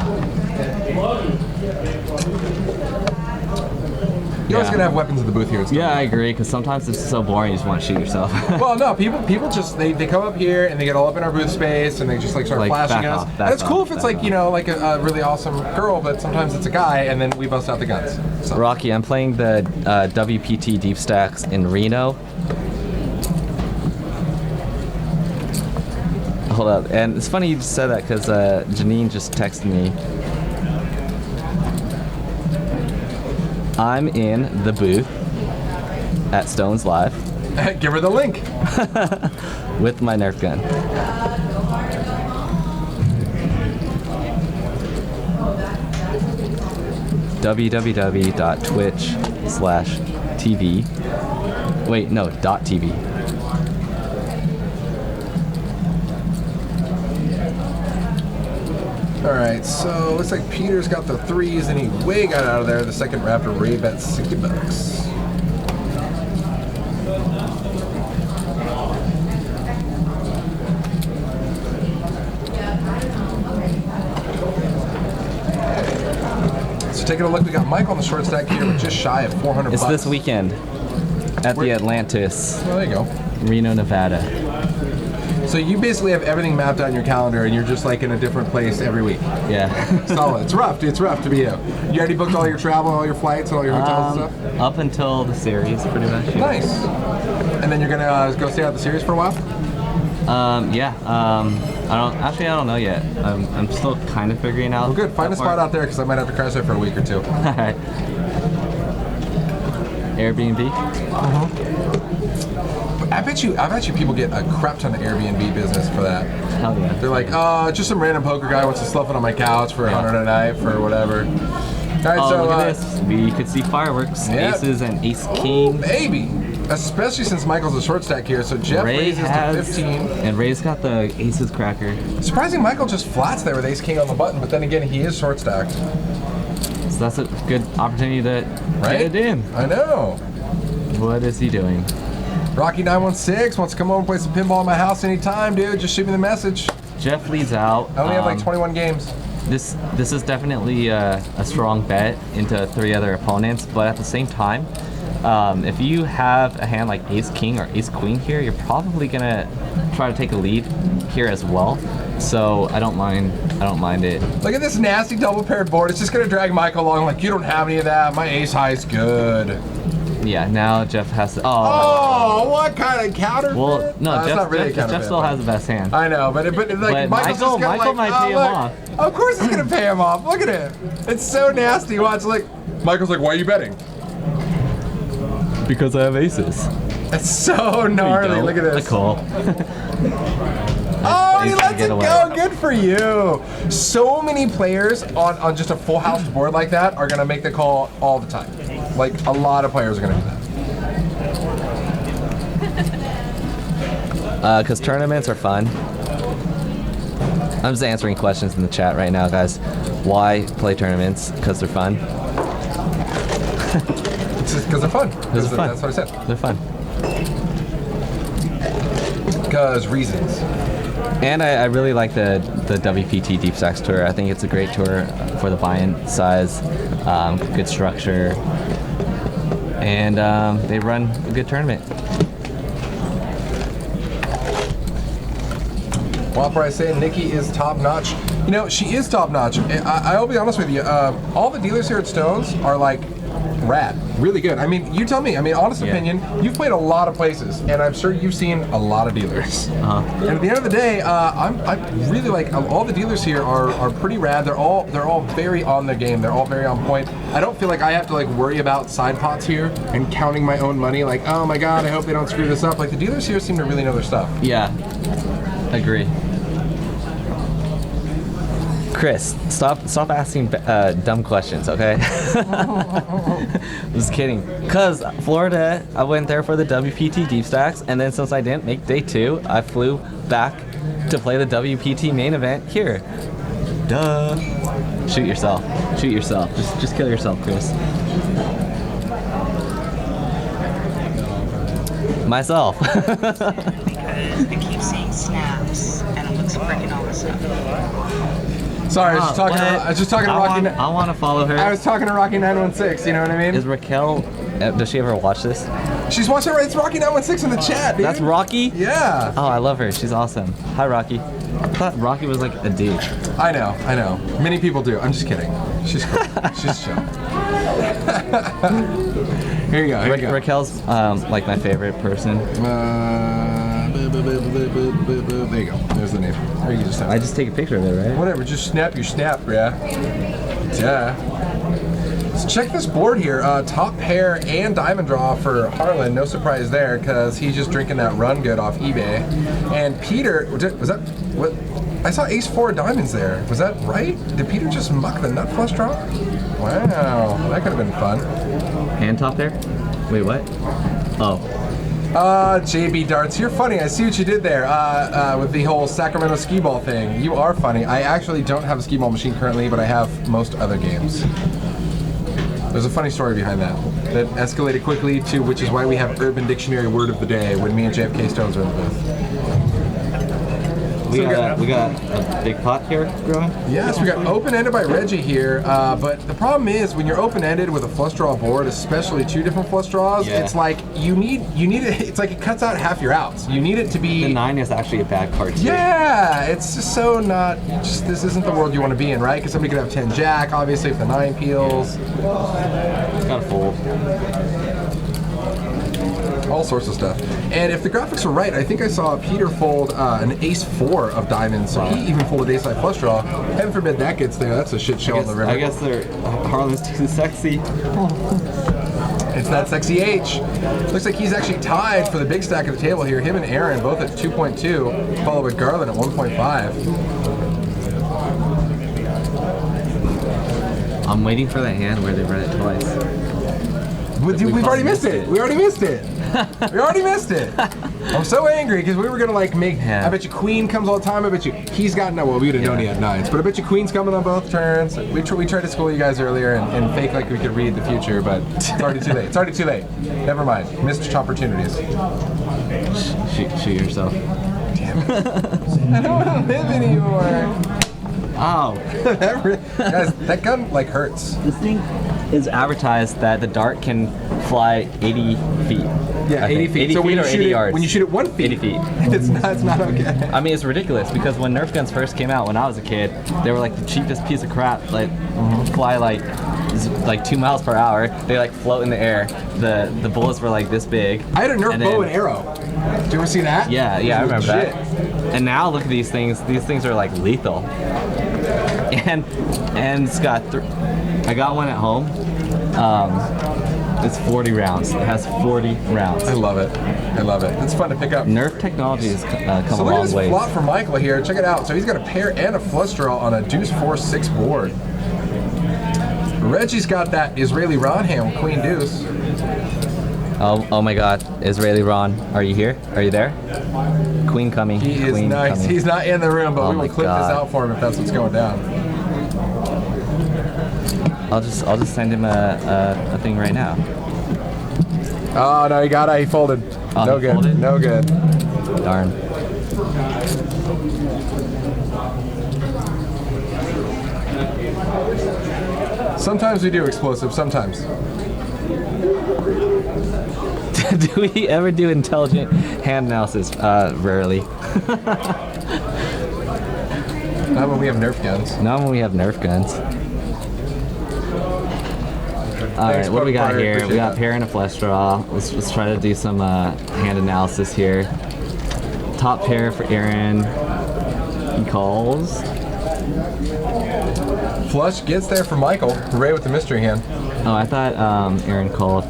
You're always gonna have weapons in the booth here. Yeah, I agree, because sometimes it's so boring you just want to shoot yourself. Well, no, people just they come up here and they get all up in our booth space and they just start flashing us. And it's cool if it's a really awesome girl, but sometimes it's a guy and then we bust out the guns. So. Rocky, I'm playing the WPT Deep Stacks in Reno. Hold up, and it's funny you just said that because Janine just texted me. I'm in the booth at Stones Live. Give her the link. With my Nerf gun. www.twitch/TV. Wait, no, .tv. Alright, so looks like Peter's got the threes and he way got out of there. The second Raptor Ray bet 60 bucks. So taking a look, we got Mike on the short stack here with just shy of 400 bucks. It's this weekend at the Atlantis. Oh, there you go. Reno, Nevada. So you basically have everything mapped out in your calendar and you're just in a different place every week. Yeah. Solid. It's rough, dude. It's rough to be you. You already booked all your travel, all your flights, all your hotels and stuff? Up until the series, pretty much. Nice. And then you're going to go stay out the series for a while? Yeah. I don't know yet. I'm still kind of figuring out. Well, good. Find a that spot part. out there because I might have to crash there for a week or two. Alright. Airbnb. I bet you people get a crap ton of Airbnb business for that. Hell yeah. They're like, just some random poker guy wants to slough it on my couch for $100 a night for whatever. All right, Oh, so look at this. We could see fireworks, yeah. aces, and ace king. Maybe. Especially since Michael's a short stack here, so Jeff Ray raises has, to 15. and Ray's got the aces cracker. Surprising Michael just flats there with ace king on the button, but then again, he is short stacked. So that's a good opportunity to Right? get it in. I know. What is he doing? Rocky916 wants to come over and play some pinball at my house anytime, dude. Just shoot me the message. Jeff leads out. I only have like 21 games. This is definitely a strong bet into 3 other opponents, but at the same time, if you have a hand like ace king or ace queen here, you're probably gonna try to take a lead here as well. So I don't mind it. Look at this nasty double paired board. It's just gonna drag Michael along like, you don't have any of that. My ace high is good. Yeah, now Jeff has to. Oh, what kind of counterfeit? Well, no, It's Jeff, not really a Jeff counterfeit, still but- has the best hand. I know, but like But Michael's just gonna Michael like, might pay him look, off. Of course he's gonna pay him off. Look at it. It's so nasty. Watch, like Michael's like, why are you betting? Because I have aces. It's so gnarly. Look at this. The call. Oh, he Ace lets to get it away. go. Good for you. So many players on just a full house board like that are gonna make the call all the time. Like a lot of players are gonna do that. Because tournaments are fun. I'm just answering questions in the chat right now, guys. Why play tournaments? Because they're fun. It's just because they're fun. Because they're fun. That's what I said. They're fun. Because reasons. And I really like the WPT Deep Stacks tour. I think it's a great tour for the buy-in size, good structure, and they run a good tournament. Whopper, I say Nikki is top notch. You know, she is top notch. I'll be honest with you. All the dealers here at Stones are like rad, really good. I mean, you tell me. I mean, honest opinion. You've played a lot of places, and I'm sure you've seen a lot of dealers. And at the end of the day, I really like all the dealers here are pretty rad. They're all very on their game. They're all very on point. I don't feel like I have to like worry about side pots here and counting my own money. Like, oh my god, I hope they don't screw this up. Like the dealers here seem to really know their stuff. Yeah, agree. Chris, stop asking dumb questions, okay? Just kidding. Cause Florida, I went there for the WPT Deep Stacks, and then since I didn't make day 2, I flew back to play the WPT main event here. Duh. Shoot yourself. Shoot yourself. Just kill yourself, Chris. Myself. Because I keep seeing snaps and it looks freaking awesome. Sorry, I was just talking to Rocky. I want to follow her. I was talking to Rocky 916. You know what I mean? Is Raquel? Does she ever watch this? She's watching. It's Rocky 916 in the chat, dude. That's Rocky? Yeah. Oh, I love her. She's awesome. Hi, Rocky. I thought Rocky was like a dude. I know. Many people do. I'm just kidding. She's cool. She's chill. Here you go. Here you go. Raquel's like my favorite person. There you go. There's the name. Or you can just I just take a picture of it, right? whatever. Just snap your snap, yeah. Yeah. So check this board here. Top pair and diamond draw for Harlan. No surprise there, because he's just drinking that run good off eBay. And Peter, was that what? I saw ace 4 diamonds there. Was that right? Did Peter just muck the nut flush draw? Wow, that could have been fun. Hand top there? Wait, what? Oh. JB Darts, you're funny. I see what you did there with the whole Sacramento skee ball thing. You are funny. I actually don't have a skee ball machine currently, but I have most other games. There's a funny story behind that escalated quickly to, which is why we have Urban Dictionary word of the day when me and JFK Stones are in the booth. We got a big pot here growing. Yes, we got open-ended by Reggie here, but the problem is when you're open-ended with a flush draw board, especially 2 different flush draws, Yeah. it's like you need it. It's like it cuts out half your outs. You need it to be. The 9 is actually a bad card too. Yeah, it's just so not. This isn't the world you want to be in, right? Because somebody could have 10 jack, obviously, if the 9 peels. It's gotta fold. all sorts of stuff. And if the graphics are right, I think I saw Peter fold an ace-4 of diamonds, so he even folded ace-high flush draw. Heaven forbid that gets there. That's a shit show on the river. I guess Harlan's too sexy. It's that sexy H. Looks like he's actually tied for the big stack of the table here. Him and Aaron both at 2.2, followed by Garland at 1.5. I'm waiting for that hand where they read it twice. We've already missed it. We already missed it. We already missed it. I'm so angry because we were gonna like make. Yeah. I bet you Queen comes all the time. I bet you he's got no. Well, we didn't know he had nines, but I bet you Queen's coming on both turns. We tried to school you guys earlier and fake like we could read the future, but it's already too late. It's already too late. Never mind. Missed opportunities. Shoot yourself. Damn it. I don't want to live anymore. Oh. Guys, that gun like hurts. This thing is advertised that the dart can fly 80 feet. Yeah, 80 feet. 80 So feet when or you 80 shoot yards. when you shoot it 1 feet, 80 feet. it's not okay. I mean, it's ridiculous because when Nerf guns first came out when I was a kid, they were like the cheapest piece of crap. Like, fly like 2 miles per hour. They like float in the air. The bullets were like this big. I had a Nerf bow and arrow. Did you ever see that? Yeah, I remember Legit. that. And now look at these things. These things are like lethal. And it's got I got one at home. It's 40 rounds. It has 40 rounds. I love it. I love it. It's fun to pick up. Nerf technology has come So a look at long this way. flop for Michael here. Check it out. So he's got a pair and a flush draw on a deuce 4-6 board. Reggie's got that Israeli Ron hand with Queen Deuce. Oh my God, Israeli Ron, are you here? Are you there? Queen coming. He is Queen nice. coming. He's not in the room, but Oh we will my clip God. this out for him if that's what's going down. I'll just send him a thing right now. Oh no, he folded. Oh, No he good. folded? No good. Darn. Sometimes we do explosive. Sometimes. Do we ever do intelligent hand analysis? Rarely. Not when we have Nerf guns. Not when we have Nerf guns. All Thanks, right, what do we got Parker. here? We Appreciate got that. pair and a flush draw. Let's try to do some hand analysis here. Top pair for Aaron. He calls. Flush gets there for Michael. Ray with the mystery hand. Oh, I thought Aaron called.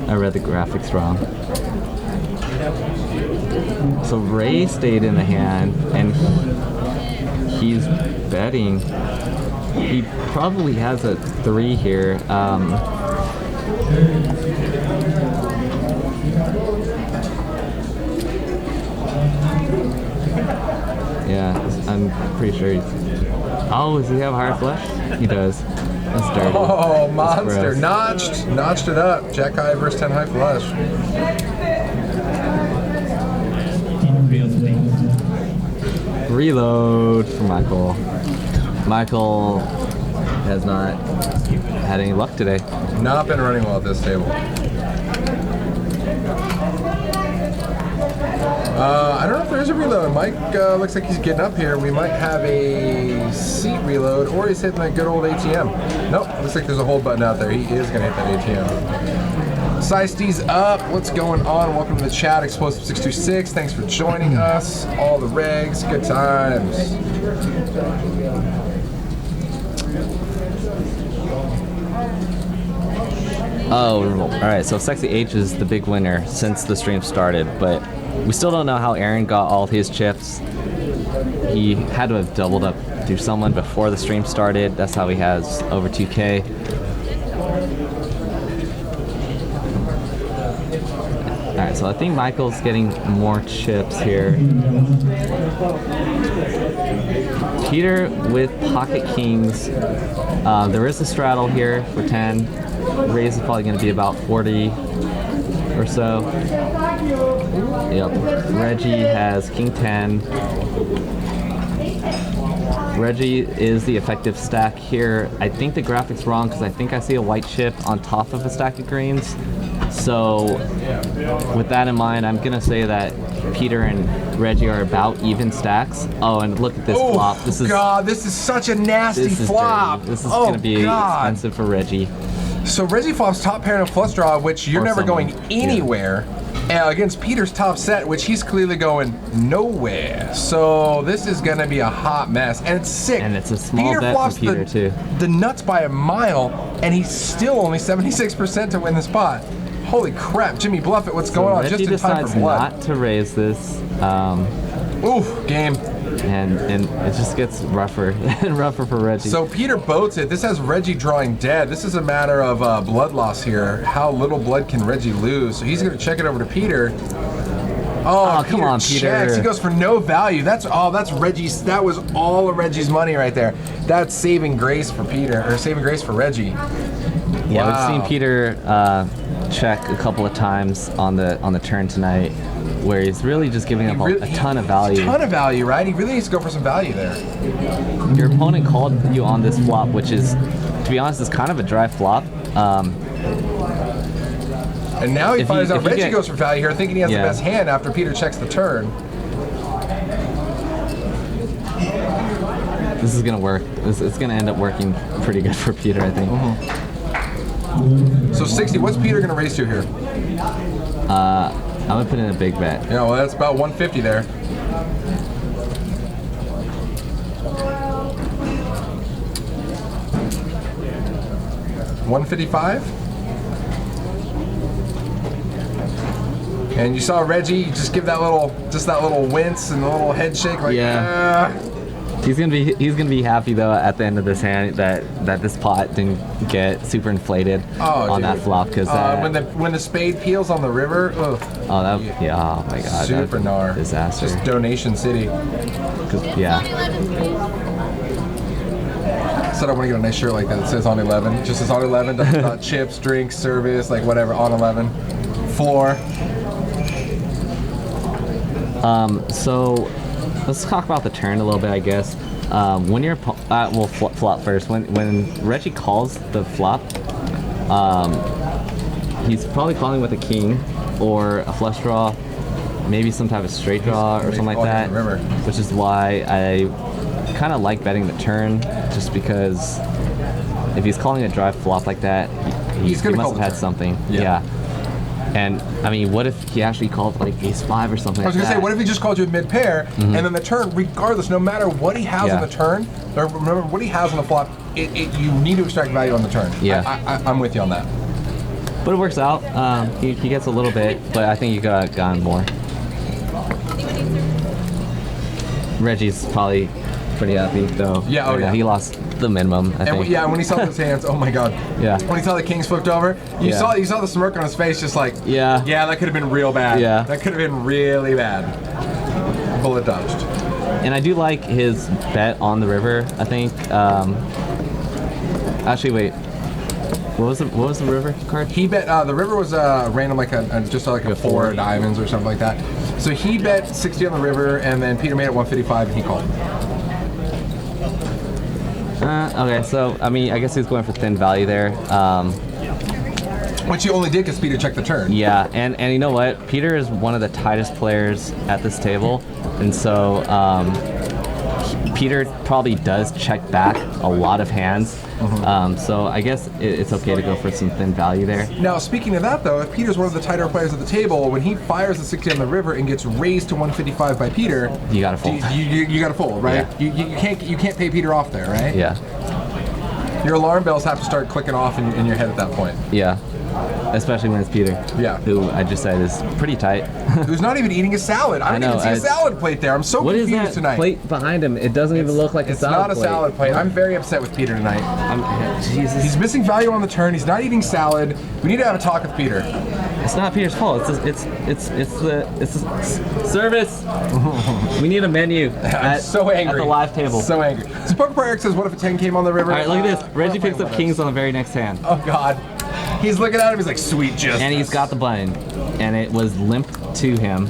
I read the graphics wrong. So Ray stayed in the hand, and he's betting. He probably has a 3 here. Yeah, I'm pretty sure he's. Oh, does he have a higher flush? He does. That's dirty. Oh, That's monster. gross. Notched it up. Jack high versus 10 high flush. Reload for Michael. Michael has not had any luck today. Not been running well at this table. I don't know if there's a reload. Mike looks like he's getting up here. We might have a seat reload, or he's hitting that good old ATM. Nope, looks like there's a hold button out there. He is going to hit that ATM. Sice's up. What's going on? Welcome to the chat. Explosive626. Thanks for joining us. All the regs. Good times. Oh, all right. So Sexy H is the big winner since the stream started, but we still don't know how Aaron got all his chips. He had to have doubled up through someone before the stream started. That's how he has over 2K. All right, so I think Michael's getting more chips here. Peter with pocket kings. There is a straddle here for 10. Raise is probably going to be about 40 or so. Yep. Reggie has king 10. Reggie is the effective stack here. I think the graphic's wrong because I think I see a white chip on top of a stack of greens. So with that in mind, I'm going to say that Peter and Reggie are about even stacks. Oh, and look at this flop. This is God, this is such a nasty this is flop. dirty. This is oh, going to be God. expensive for Reggie. So Reggie flops top pair and a flush draw, which you're Or never someone. going anywhere. Against Peter's top set, which he's clearly going nowhere. So this is gonna be a hot mess, and it's sick. And it's a small Peter bet flops for Peter, too. the nuts by a mile, and he's still only 76% to win the spot. Holy crap, Jimmy Bluffett, what's going on? Reggie Just in time decides for blood. not to raise this, Oof, game. and it just gets rougher and rougher for Reggie. So Peter boats it. This has Reggie drawing dead. This is a matter of blood loss here. How little blood can Reggie lose? So he's going to check it over to Peter. Oh, come on, Peter. Checks. He goes for no value. That's Reggie's. That was all of Reggie's money right there. That's saving grace for Peter, or saving grace for Reggie. yeah, Wow. we've seen Peter check a couple of times on the turn tonight, where he's really just giving up a ton of value. A ton of value, right? He really needs to go for some value there. Your opponent called you on this flop, which is, to be honest, is kind of a dry flop. And now he If finds you- out if you Reggie get- goes for value here, thinking he has Yeah. the best hand after Peter checks the turn. This is gonna work. It's gonna end up working pretty good for Peter, I think. So 60, what's Peter going to raise to here? I'm gonna put in a big bet. Yeah, well, that's about 150 there. $155. And you saw Reggie just give that little wince and a little head shake, like Yeah. He's gonna be happy though at the end of this hand that this pot didn't get super inflated on that dude. flop, because when the spade peels on the river, ugh, oh my god, super gnar. disaster. Just Donation City. 'Cause, yeah, Said I want to get a nice shirt like that. It says on 11. Just says on 11. Not chips, drinks, service, like whatever. On 11. Floor. So let's talk about the turn a little bit, I guess. When you're well, flop first. When Reggie calls the flop, he's probably calling with a king or a flush draw, maybe some type of straight draw or something like calling that. the river. Which is why I kind of like betting the turn, just because if he's calling a dry flop like that, he He's gonna must call have the had turn. something. Yeah. Yeah. And I mean, what if he actually called like ace five or something? I was like gonna say, that? what if he just called you mid pair, and then the turn, regardless, no matter what he has on Yeah. the turn, or remember what he has on the flop, you need to extract value on the turn. Yeah. I'm with you on that. But it works out. He gets a little bit, but I think you could have gotten more. Reggie's probably pretty happy though. Yeah, oh, yeah. He lost the minimum, I think. And when he saw those hands, oh my god. Yeah. When he saw the kings flipped over, you Yeah. saw the smirk on his face, just like, Yeah. yeah, that could have been real bad. Yeah. That could have been really bad. Bullet dodged. And I do like his bet on the river, I think. Actually, wait. What was the river card? He bet the river was random, like just like a four diamonds or something like that. So he bet 60 on the river, and then Peter made it 155, and he called. Okay, so I mean, I guess he's going for thin value there. Which he only did because Peter checked the turn. Yeah, and you know what? Peter is one of the tightest players at this table, and so Peter probably does check back a lot of hands. So I guess it's okay to go for some thin value there. Now, speaking of that, though, if Peter's one of the tighter players at the table, when he fires the 60 on the river and gets raised to 155 by Peter, You gotta fold. You gotta fold, right? Yeah. You can't pay Peter off there, right? Yeah, Your alarm bells have to start clicking off in your head at that point. yeah. Especially when it's Peter. Yeah. Who I just said is pretty tight. Who's not even eating a salad? I don't know, even see a salad plate there. I'm so What is confused that tonight. plate behind him? It doesn't even look like a It's salad not a plate. salad plate. I'm very upset with Peter tonight. Jesus. He's missing value on the turn. He's not eating salad. We need to have a talk with Peter. It's not Peter's fault. It's the service. We need a menu. I'm so angry. At the live table. So angry. So Poker Pro Eric says, what if a 10 came on the river? All right, look at this. Reggie We're picks up playing kings on the very next hand, Oh, God. He's looking at him. He's like, sweet justice. and he's got the button, and it was limp to him.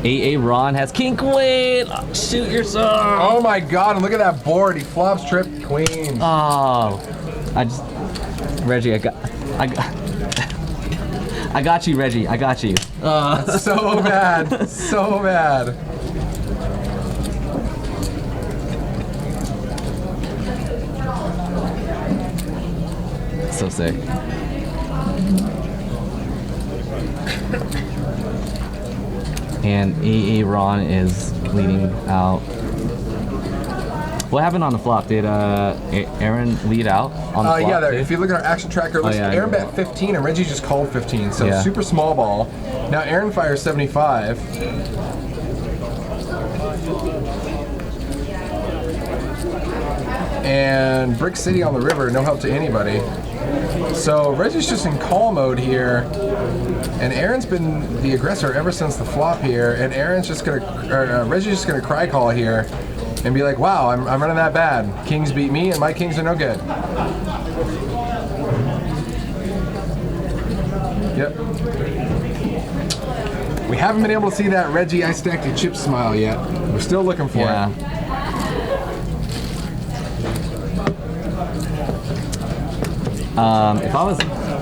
AA Ron has king queen. Shoot yourself. Oh, my God. And look at that board. He flops, trip, queens. Oh, Reggie, I got you, Reggie. I got you. So bad. So bad. So sick. And AA Ron is leading out. What happened on the flop? Did Aaron lead out on the flop? Yeah, there. too? If you look at our action tracker list, yeah, I Aaron know. bet 15 and Reggie just called 15, so Yeah. super small ball. Now Aaron fires 75. And Brick City on the river, no help to anybody. So Reggie's just in call mode here, and Aaron's been the aggressor ever since the flop here. And Aaron's just gonna, Reggie's just gonna cry call here, and be like, "Wow, I'm running that bad. Kings beat me, and my kings are no good." Yep. We haven't been able to see that Reggie I stacked a chip smile yet. We're still looking for Yeah. it. If I was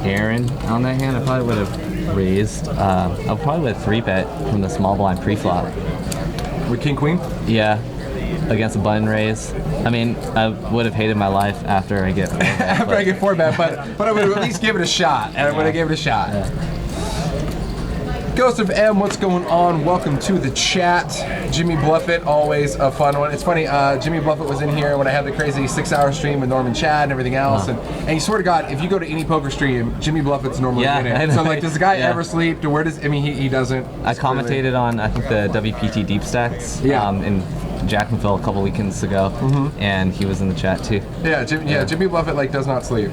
Aaron on that hand, I probably would have raised. I probably would have 3-bet from the small blind pre-flop. With King Queen? Yeah, against a button raise. I mean, I would have hated my life after I get. After I get 4-bet, but I would have at least give it a shot. And I would have given it a shot. Yeah. Ghost of M, what's going on? Welcome to the chat. Jimmy Bluffett, always a fun one. It's funny, Jimmy Bluffett was in here when I had the crazy 6-hour stream with Norman Chad and everything else. And you swear to God, if you go to any poker stream, Jimmy Bluffett's normally Yeah, in I it. know. So like, does the guy Yeah. ever sleep? Or where does, I mean, he doesn't. I It's really- commentated on, I think, the WPT Deep Stacks Yeah. in Jacksonville a couple weekends ago, and he was in the chat too. Yeah, Jimmy Bluffett like does not sleep.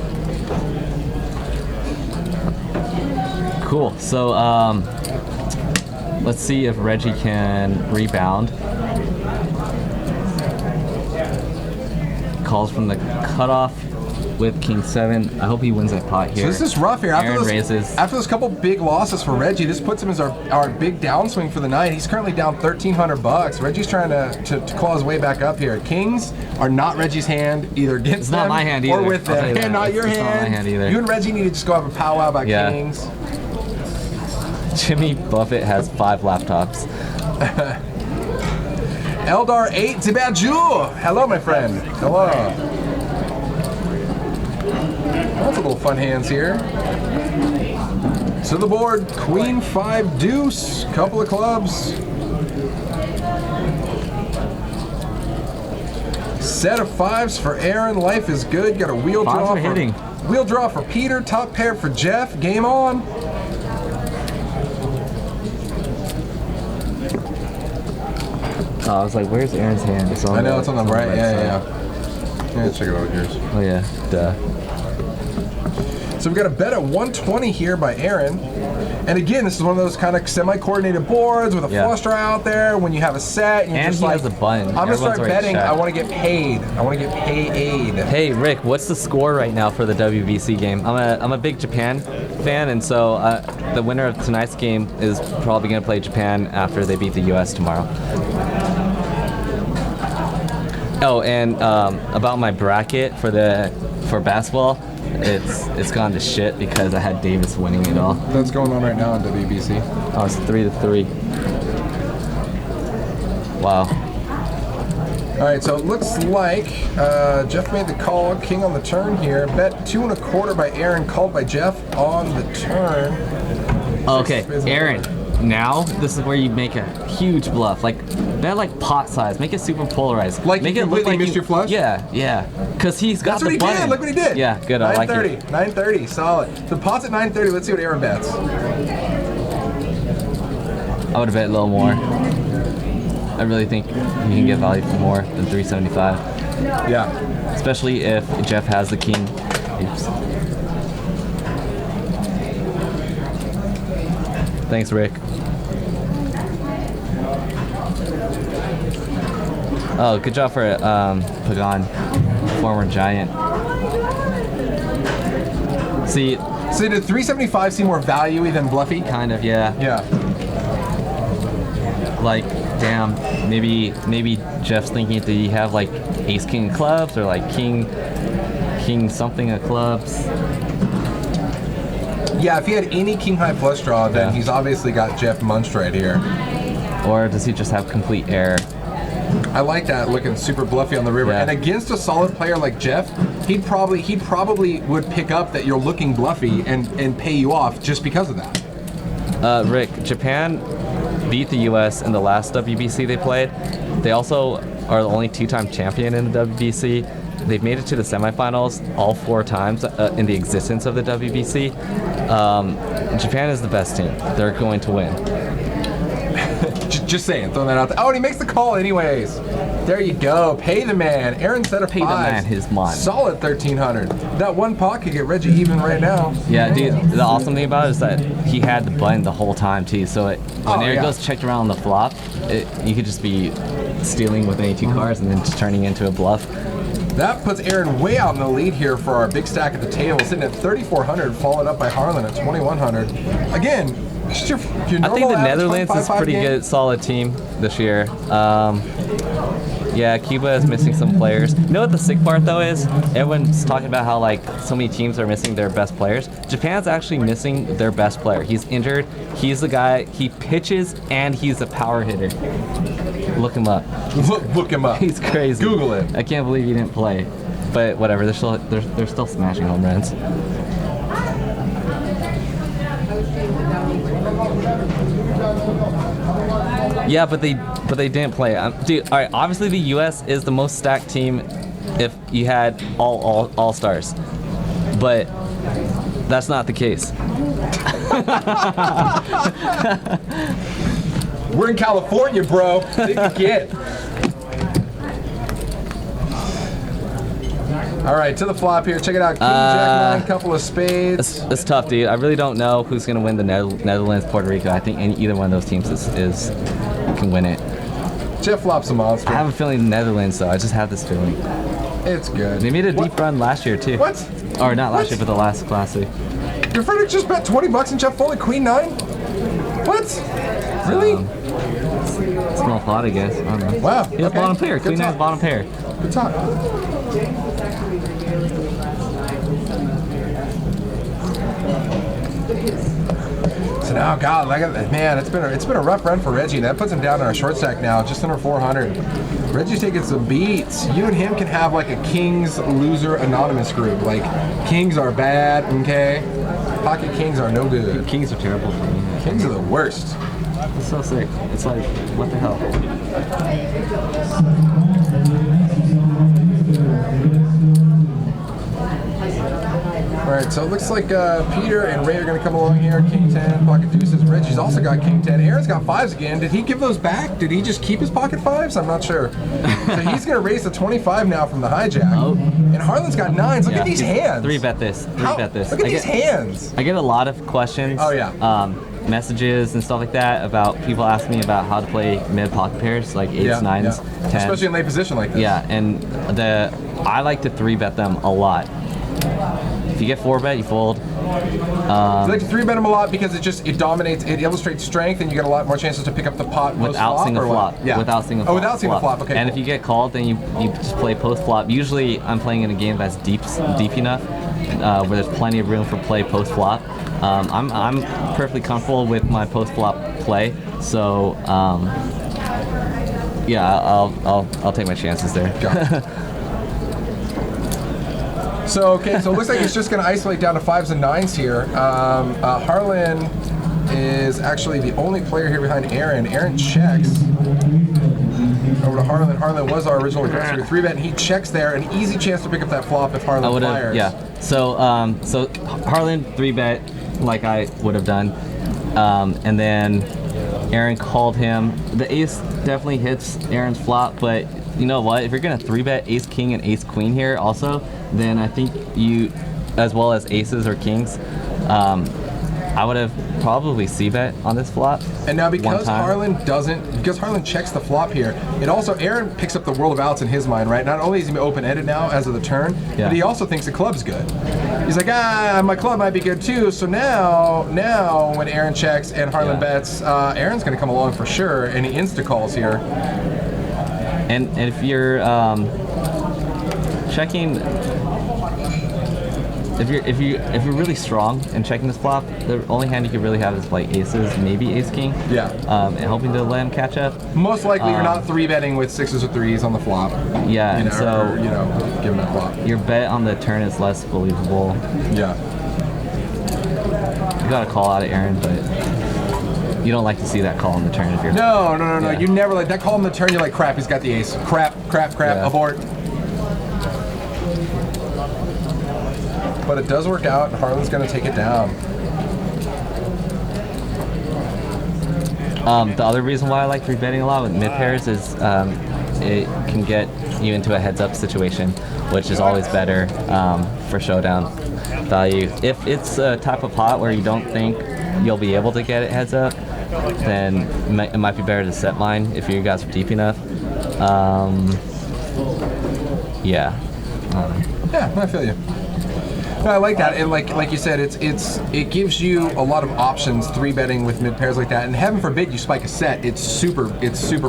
Cool. So let's see if Reggie can rebound. Calls from the cutoff with King 7. I hope he wins that pot here. So this is rough here. Aaron raises. After those couple big losses for Reggie, this puts him as our big downswing for the night. He's currently down $1,300. Reggie's trying to claw his way back up here. Kings are not Reggie's hand, either against It's not them my hand or either. with I'll tell them. you that. And not your It's hand. not my hand either. You and Reggie need to just go have a powwow about Yeah. Kings. Jimmy Buffett has 5 laptops. Eldar 8 Zibadju. Hello, my friend. Hello. That's a little fun hands here. To the board, Queen 5 Deuce. Couple of clubs. Set of 5s for Aaron. Life is good. Got a wheel Fives draw are hitting. Wheel draw for Peter. Top pair for Jeff. Game on. Oh, I was like, where's Aaron's hand? It's on I know it's on the right. Yeah, side. yeah. Yeah, let's check it out with yours. Oh yeah, duh. So we've got a bet at 120 here by Aaron. And again, this is one of those kind of semi-coordinated boards with a Yeah. flush draw out there when you have a set and you're And just he like, has a button. I'm gonna Everyone's start already betting. checked. I want to get paid. I want to get paid. Hey Rick, what's the score right now for the WBC game? I'm a big Japan fan, and so the winner of tonight's game is probably gonna play Japan after they beat the U.S. tomorrow. Oh, and about my bracket for basketball, it's gone to shit because I had Davis winning it all. That's going on right now on WBC. Oh, it's 3-3. Wow. All right, so it looks like Jeff made the call. King on the turn here. Bet 2 1/4 by Aaron. Called by Jeff on the turn. Okay, Aaron. Now this is where you make a huge bluff. Like bet like pot size. Make it super polarized. Like make you it look completely like missed your flush? Yeah, yeah. Cause he's got That's what the he button. did. Look what he did. Yeah, good. I like 9:30. it. 9:30. Solid. The pot's at 9:30. Let's see what Aaron bets. I would have bet a little more. I really think you can get value for more than 375, Yeah. especially if Jeff has the king. Oops. Thanks, Rick. Oh, good job for Pagan, former Giant. See, So did 375 seem more value-y than bluffy? kind of, yeah. Yeah. Like, damn, maybe Jeff's thinking, did he have like ace king of clubs or like king something of clubs? Yeah, if he had any king high flush draw, then Yeah. he's obviously got Jeff munched right here. Or does he just have complete error? I like that, looking super bluffy on the river. Yeah. And against a solid player like Jeff, he'd probably would pick up that you're looking bluffy and pay you off just because of that. Rick, Japan beat the U.S. in the last WBC they played. They also are the only two-time champion in the WBC. They've made it to the semifinals all 4 times in the existence of the WBC. Japan is the best team. They're going to win. Just saying, throwing that out there. Oh, and he makes the call anyways. There you go. Pay the man. Aaron set a Pay the man his money. Solid 1,300. That one pot could get Reggie even right now. Yeah, dude. The awesome thing about it is that he had the button the whole time too. So when Aaron goes checked around the flop, you could just be stealing with any 2 cards and then just turning into a bluff. That puts Aaron way out in the lead here for our big stack at the table, sitting at 3,400, followed up by Harlan at 2,100. Again, just your I normal think the average Netherlands is 5-5 pretty game. good, solid team this year. Yeah, Cuba is missing some players. You know what the sick part though is? Everyone's talking about how like so many teams are missing their best players. Japan's actually missing their best player. He's injured. He's the guy. He pitches and he's a power hitter. Look him up. Look him up. He's crazy. Google it. I can't believe he didn't play. But whatever. They're still smashing home runs. Yeah, but they didn't play. Dude, all right. Obviously, the U.S. is the most stacked team if you had all stars, but that's not the case. We're in California, bro. Think again. All right, to the flop here. Check it out. King, Jack, 9, couple of spades. It's tough, dude. I really don't know who's gonna win the Netherlands, Puerto Rico. I think either one of those teams can win it. Jeff flops a monster. I have a feeling the Netherlands, though. I just have this feeling. It's good. They made a deep run last year too. What? Or not last What? year, but the last Classic. Your Frederick just bet 20 bucks and Jeff folded Queen 9? What? Really? Small pot, I guess. I don't know. Wow. He has okay. bottom pair. Good Queen talk. has bottom pair. Good talk. So now, God, like, man, it's been a rough run for Reggie. That puts him down in our short stack now, just under 400. Reggie's taking some beats. You and him can have like a Kings loser anonymous group. Like, Kings are bad, okay? Pocket Kings are no good. Kings are terrible for me. Kings are the worst. It's so sick. It's like, what the hell? All right, so it looks like Peter and Ray are going to come along here. King 10, pocket deuces. Reggie's also got King 10. Aaron's got 5s again. Did he give those back? Did he just keep his pocket 5s? I'm not sure. So he's going to raise to 25 now from the hijack. Oh. And Harlan's got 9s. Look at these hands. 3-bet this. 3-bet this. Look at these hands. I get a lot of questions. Oh, yeah. Messages and stuff like that about people asking me about how to play mid pocket pairs like 8s, 9s, 10s. Especially in late position like this. Yeah, and I like to 3-bet them a lot. If you get 4-bet, you fold. I like to 3-bet him a lot because it dominates, it illustrates strength, and you get a lot more chances to pick up the pot Without post-flop, seeing the or what? flop. Yeah. Without seeing the flop. Without seeing the flop. Okay. And cool. if you get called, then you just play post flop. Usually, I'm playing in a game that's deep enough, where there's plenty of room for play post flop. I'm perfectly comfortable with my post flop play, so yeah, I'll take my chances there. Got it. So it looks like it's just going to isolate down to 5s and 9s here. Harlan is actually the only player here behind Aaron. Aaron checks over to Harlan. Harlan was our original aggressor to 3-bet, and he checks there. An easy chance to pick up that flop if Harlan fires. Yeah. So Harlan 3-bet like I would have done, and then Aaron called him. The ace definitely hits Aaron's flop, but you know what? If you're gonna 3-bet ace king and ace queen here also, then I think you, as well as aces or kings, I would have probably c-bet on this flop. And now because Harlan Harlan checks the flop here, it also, Aaron picks up the world of outs in his mind, right? Not only is he open-ended now as of the turn, but he also thinks the club's good. He's like, my club might be good too. So now when Aaron checks and Harlan bets, Aaron's gonna come along for sure, and he insta-calls here. And if you're checking, if you're really strong and checking this flop, the only hand you could really have is like aces, maybe ace king. Yeah. And hoping to let him catch up. Most likely, you're not 3-betting with 6s or 3s on the flop. Yeah, You know, and so or, you know, give him that flop. your bet on the turn is less believable. Yeah. You got a call out of Aaron, but you don't like to see that call on the turn if you're. No. Yeah. You never like that call on the turn. You're like, crap, he's got the ace. Crap, Yeah. abort. But it does work out, and Harlan's going to take it down. The other reason why I like 3-betting a lot with mid pairs is it can get you into a heads-up situation, which is always better for showdown value. If it's a type of pot where you don't think you'll be able to get it heads up, then it might be better to set line if you guys are deep enough. Yeah. Yeah, I feel you. No, I like that, and like you said, it gives you a lot of options 3-betting with mid pairs like that. And heaven forbid you spike a set, it's super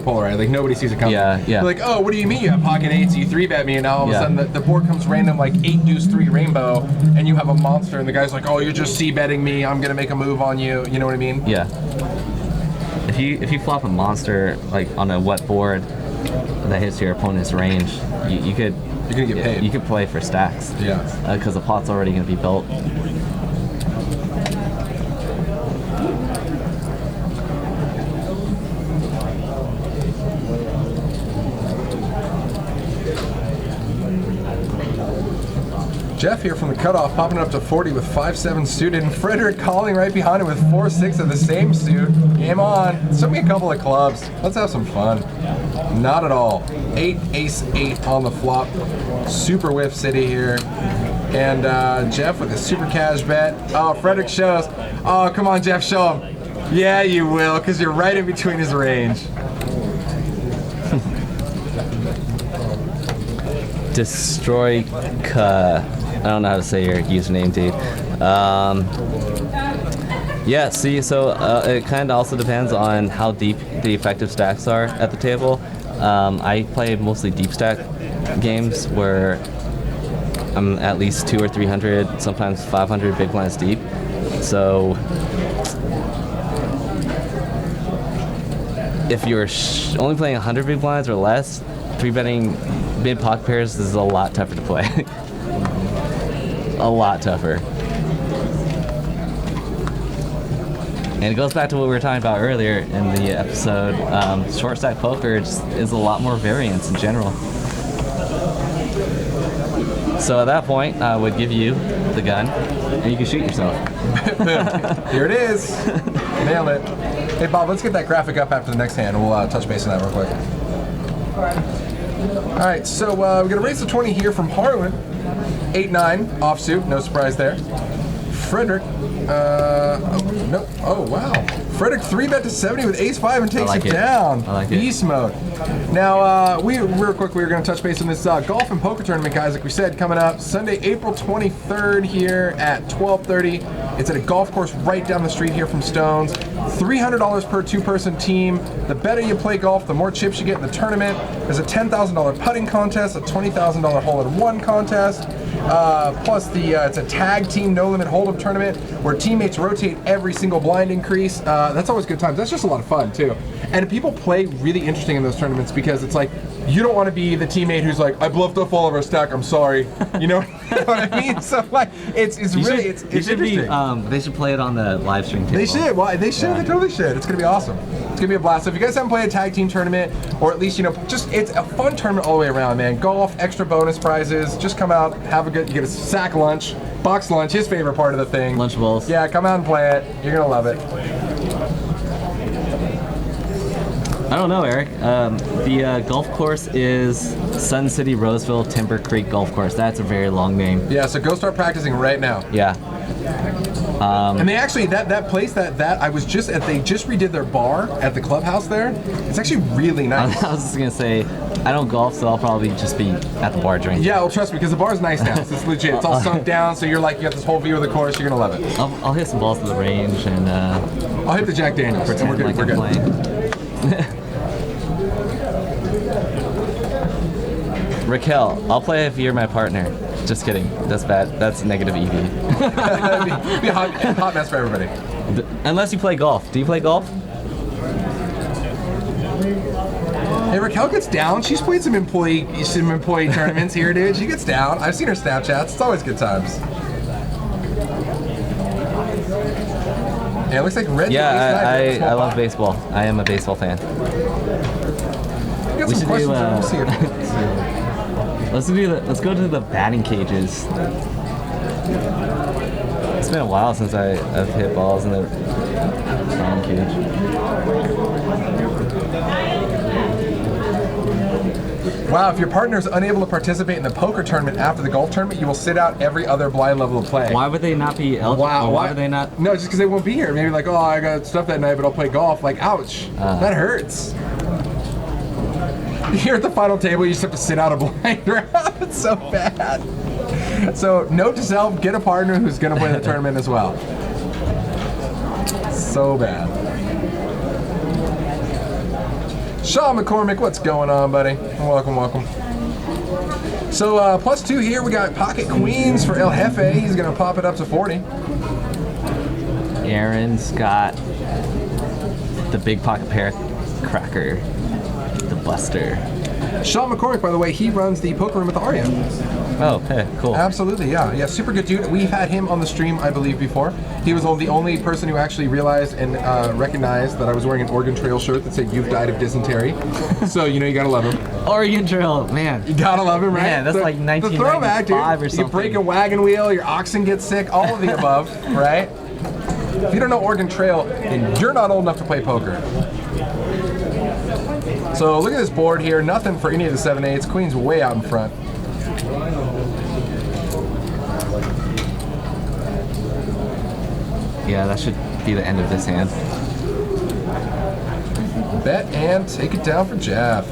polarized. Like nobody sees it coming. Yeah. You're like, oh, what do you mean you have pocket 8s? You 3-bet me, and now all of a Yeah. sudden the board comes random like 8 deuce 3 rainbow, and you have a monster, and the guy's like, oh, you're just c-betting me. I'm gonna make a move on you. You know what I mean? Yeah. If you flop a monster like on a wet board that hits your opponent's range, you could. You're gonna get paid. You could play for stacks. Yeah. Because the pot's already going to be built. Jeff here from the cutoff, popping it up to 40 with 5-7 suited, and Frederick calling right behind him with 4-6 of the same suit. Game on. Show me a couple of clubs. Let's have some fun. Not at all. 8, ace, 8 on the flop. Super whiff city here. And Jeff with a super cash bet. Oh, Frederick shows. Oh, come on, Jeff, show him. Yeah, you will, because you're right in between his range. Destroy I don't know how to say your username, dude. Yeah, see, so it kind of also depends on how deep the effective stacks are at the table. I play mostly deep stack games where I'm at least 200 or 300, sometimes 500 big blinds deep. So if you're only playing 100 big blinds or less, 3-betting mid pocket pairs is a lot tougher to play. A lot tougher. And it goes back to what we were talking about earlier in the episode. Short stack poker is a lot more variance in general. So at that point, I would give you the gun, and you can shoot yourself. Here it is. Nailed it. Hey, Bob, let's get that graphic up after the next hand. We'll touch base on that real quick. All right, so we're going to raise the 20 here from Harlan. 8-9, offsuit, no surprise there. Frederick, no, oh wow. Frederick 3-bet to 70 with ace-5 and takes like it it. down. I like it. Beast mode. Now, real quick, we were going to touch base on this golf and poker tournament, guys, like we said, coming up Sunday, April 23rd here at 12:30. It's at a golf course right down the street here from Stones. $300 per 2-person team. The better you play golf, the more chips you get in the tournament. There's a $10,000 putting contest, a $20,000 hole-in-one contest. Plus it's a tag team no limit hold'em tournament where teammates rotate every single blind increase. That's always good times. That's just a lot of fun too. And people play really interesting in those tournaments because it's like you don't want to be the teammate who's like, I bluffed off all of our stack, I'm sorry. You know what I mean? So like it's really interesting. They should play it on the live stream table. They should. Why? They should. Yeah. They totally should. It's gonna be awesome. It's gonna be a blast. So if you guys haven't played a tag team tournament, or at least it's a fun tournament all the way around, man. Golf, extra bonus prizes. Just come out, have a good. You get a sack lunch, box lunch, his favorite part of the thing. Lunchables. Yeah, come out and play it. You're gonna love it. I don't know, Eric. The golf course is Sun City Roseville Timber Creek Golf Course. That's a very long name. Yeah. So go start practicing right now. Yeah. And they actually that place that I was just at. They just redid their bar at the clubhouse there. It's actually really nice. I was just gonna say, I don't golf, so I'll probably just be at the bar drinking. Yeah, well, trust me, because the bar's nice now. So it's legit. It's all sunk down, so you got this whole view of the course. You're gonna love it. I'll hit some balls to the range and I'll hit the Jack Daniels. And we're pretend good. like We're I'm good. playing. Raquel, I'll play if you're my partner. Just kidding. That's bad. That's negative EV. It'd be a hot mess for everybody. Unless you play golf. Do you play golf? Hey, Raquel gets down. She's played some employee tournaments here, dude. She gets down. I've seen her Snapchats. It's always good times. Yeah, it looks like red. Yeah, I love baseball. I am a baseball fan. We got some questions. We'll see here. Let's go to the batting cages. It's been a while since I've hit balls in the batting cage. Wow, if your partner is unable to participate in the poker tournament after the golf tournament, you will sit out every other blind level of play. Why would they not be eligible? Wow, why would they not? No, just because they won't be here. Maybe like, oh, I got stuff that night, but I'll play golf. Like, ouch, that hurts. Here at the final table, you just have to sit out a blind round. It's so bad. So, note to self, get a partner who's going to play the tournament as well. So bad. Sean McCormick, what's going on, buddy? Welcome, welcome. So, +2 here, we got Pocket Queens for El Jefe. He's going to pop it up to 40. Aaron's got the big pocket pear cracker, the Buster. Sean McCormick, by the way, he runs the poker room with Arya. Oh, okay, cool. Absolutely, yeah, super good dude. We've had him on the stream, I believe, before. He was the only person who actually realized and recognized that I was wearing an Oregon Trail shirt that said "You've died of dysentery." So you know you gotta love him. Oregon Trail, man. You gotta love him, right? Man, that's like 1995 the throwback, dude. or something. You break a wagon wheel, your oxen gets sick, all of the above, right? If you don't know Oregon Trail, then you're not old enough to play poker. So look at this board here. Nothing for any of the 7/8s. Queen's way out in front. Yeah, that should be the end of this hand. Bet and take it down for Jeff.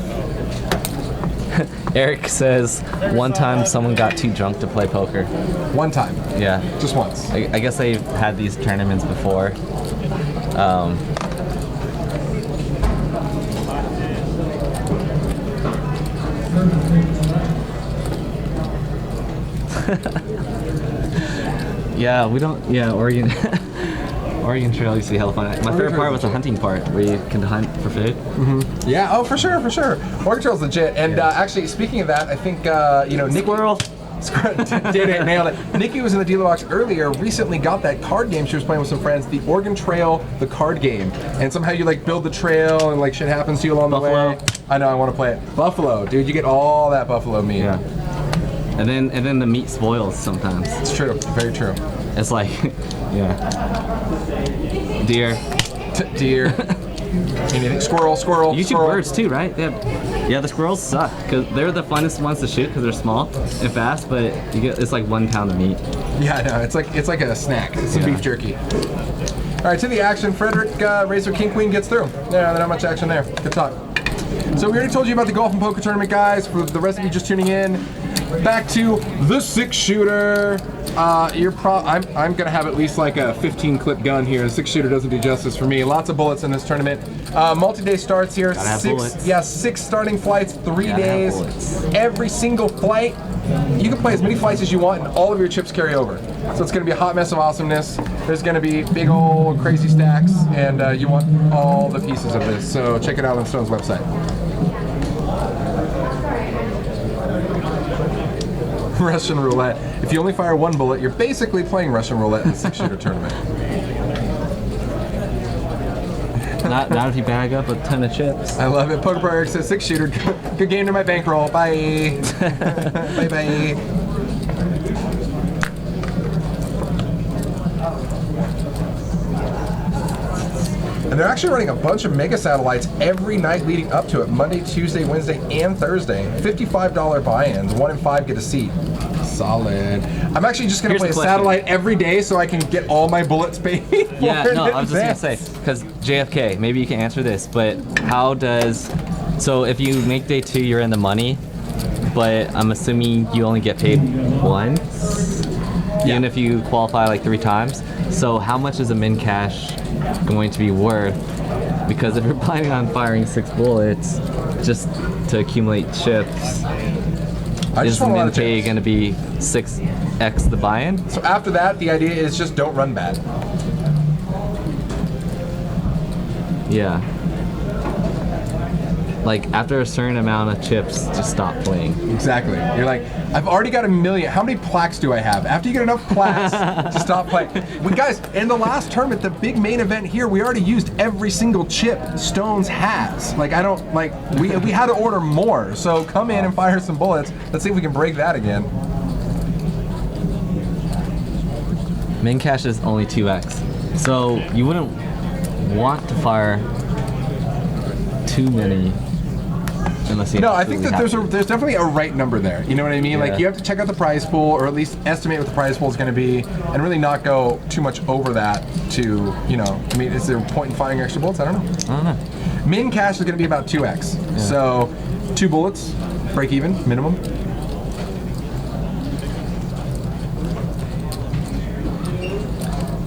Eric says one time someone got too drunk to play poker. One time. Yeah. Just once. I guess they've had these tournaments before. Yeah, we don't. Yeah, Oregon. Oregon Trail used to be hella fun. My favorite part was the hunting part, where you can hunt for food. Yeah. Oh, for sure, for sure. Oregon Trail's legit. And actually, speaking of that, I think Nick Squirrel. Did it, nailed it. Nikki was in the dealer box earlier, recently got that card game she was playing with some friends, the Oregon Trail, the card game. And somehow you like build the trail and like shit happens to you along Buffalo. the way. I know, I want to play it. Buffalo, dude, you get all that buffalo meat. Yeah. And then the meat spoils sometimes. It's true, very true. It's like, yeah. Deer. Deer. Anything. Squirrel. You shoot squirrel. birds too, right? Yeah, the squirrels suck because they're the funnest ones to shoot because they're small and fast, but it's like 1 pound of meat. Yeah, I know. It's like a snack. It's some beef jerky. All right, to the action. Frederick, Razor King Queen gets through. Yeah, not much action there. Good talk. So we already told you about the golf and poker tournament, guys. For the rest of you just tuning in, back to the 6-shooter. I'm gonna have at least like a 15 clip gun here. The 6-shooter doesn't do justice for me. Lots of bullets in this tournament. Multi-day starts here. Gotta have bullets. Yeah, 6 starting flights, 3 Gotta have days. bullets. Every single flight, you can play as many flights as you want, and all of your chips carry over. So it's gonna be a hot mess of awesomeness. There's gonna be big old crazy stacks, and you want all the pieces of this. So check it out on Stone's website. Russian roulette. If you only fire 1 bullet, you're basically playing Russian roulette in the 6-shooter tournament. Not if you bag up a ton of chips. I love it. Poker Pro Eric says 6-shooter. Good game to my bankroll. Bye. Bye. And they're actually running a bunch of mega satellites every night leading up to it. Monday, Tuesday, Wednesday, and Thursday. $55 buy-ins. 1 in 5 get a seat. Solid. I'm actually just going to play a satellite every day so I can get all my bullets paid. Yeah, no, I was just going to say, because JFK, maybe you can answer this, but so if you make day 2, you're in the money, but I'm assuming you only get paid once? Even if you qualify like 3 times. So how much is a min cash going to be worth? Because if you're planning on firing 6 bullets just to accumulate chips, I Is just the want a lot min of pay chips. going to be 6x the buy-in? So after that, the idea is just don't run bad. Yeah. Like after a certain amount of chips, just stop playing. Exactly. You're like, I've already got 1 million. How many plaques do I have? After you get enough plaques to stop playing. We guys, in the last tournament, the big main event here, we already used every single chip Stones has. Like I don't like we had to order more. So come in and fire some bullets. Let's see if we can break that again. Min cash is only 2x. So you wouldn't want to fire too many unless you No, I think that absolutely there's definitely a right number there. You know what I mean? Yeah. Like you have to check out the prize pool, or at least estimate what the prize pool is going to be, and really not go too much over that. To I mean, is there a point in firing extra bullets? I don't know. I don't know. Min cash is going to be about 2x. So 2 bullets, break even minimum.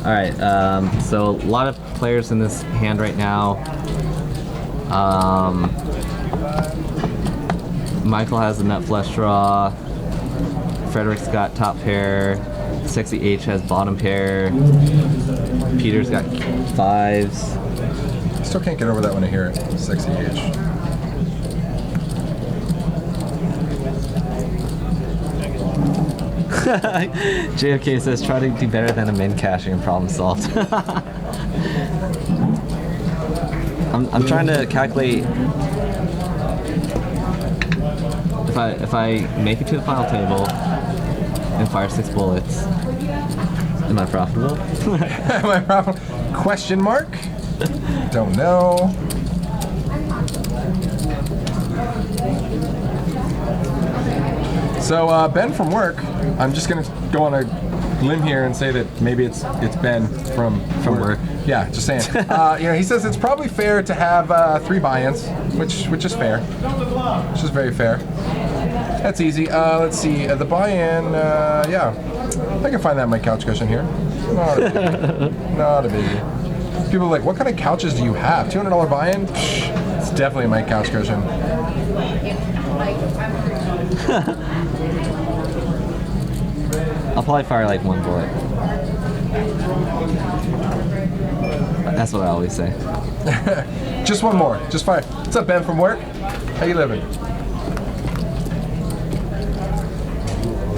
All right, so a lot of players in this hand right now. Michael has the nut flush draw. Frederick's got top pair. Sexy H has bottom pair. Peter's got 5s. Still can't get over that when I hear it. Sexy H. JFK says try to do better than a min caching and problem solved. I'm trying to calculate if I make it to the final table and fire 6 bullets, am I profitable? Am I profitable? Question mark? Don't know. So Ben from work, I'm just gonna go on a limb here and say that maybe it's Ben from work. Yeah, just saying. He says it's probably fair to have 3 buy-ins, which is fair, which is very fair. That's easy. Let's see, the buy-in. Yeah, I can find that in my couch cushion here. Not a biggie. Not a biggie. People are like, what kind of couches do you have? $200 buy-in? It's definitely my couch cushion. I'll probably fire like 1 bullet. That's what I always say. Just 1 more. Just fire. What's up, Ben from work? How you living?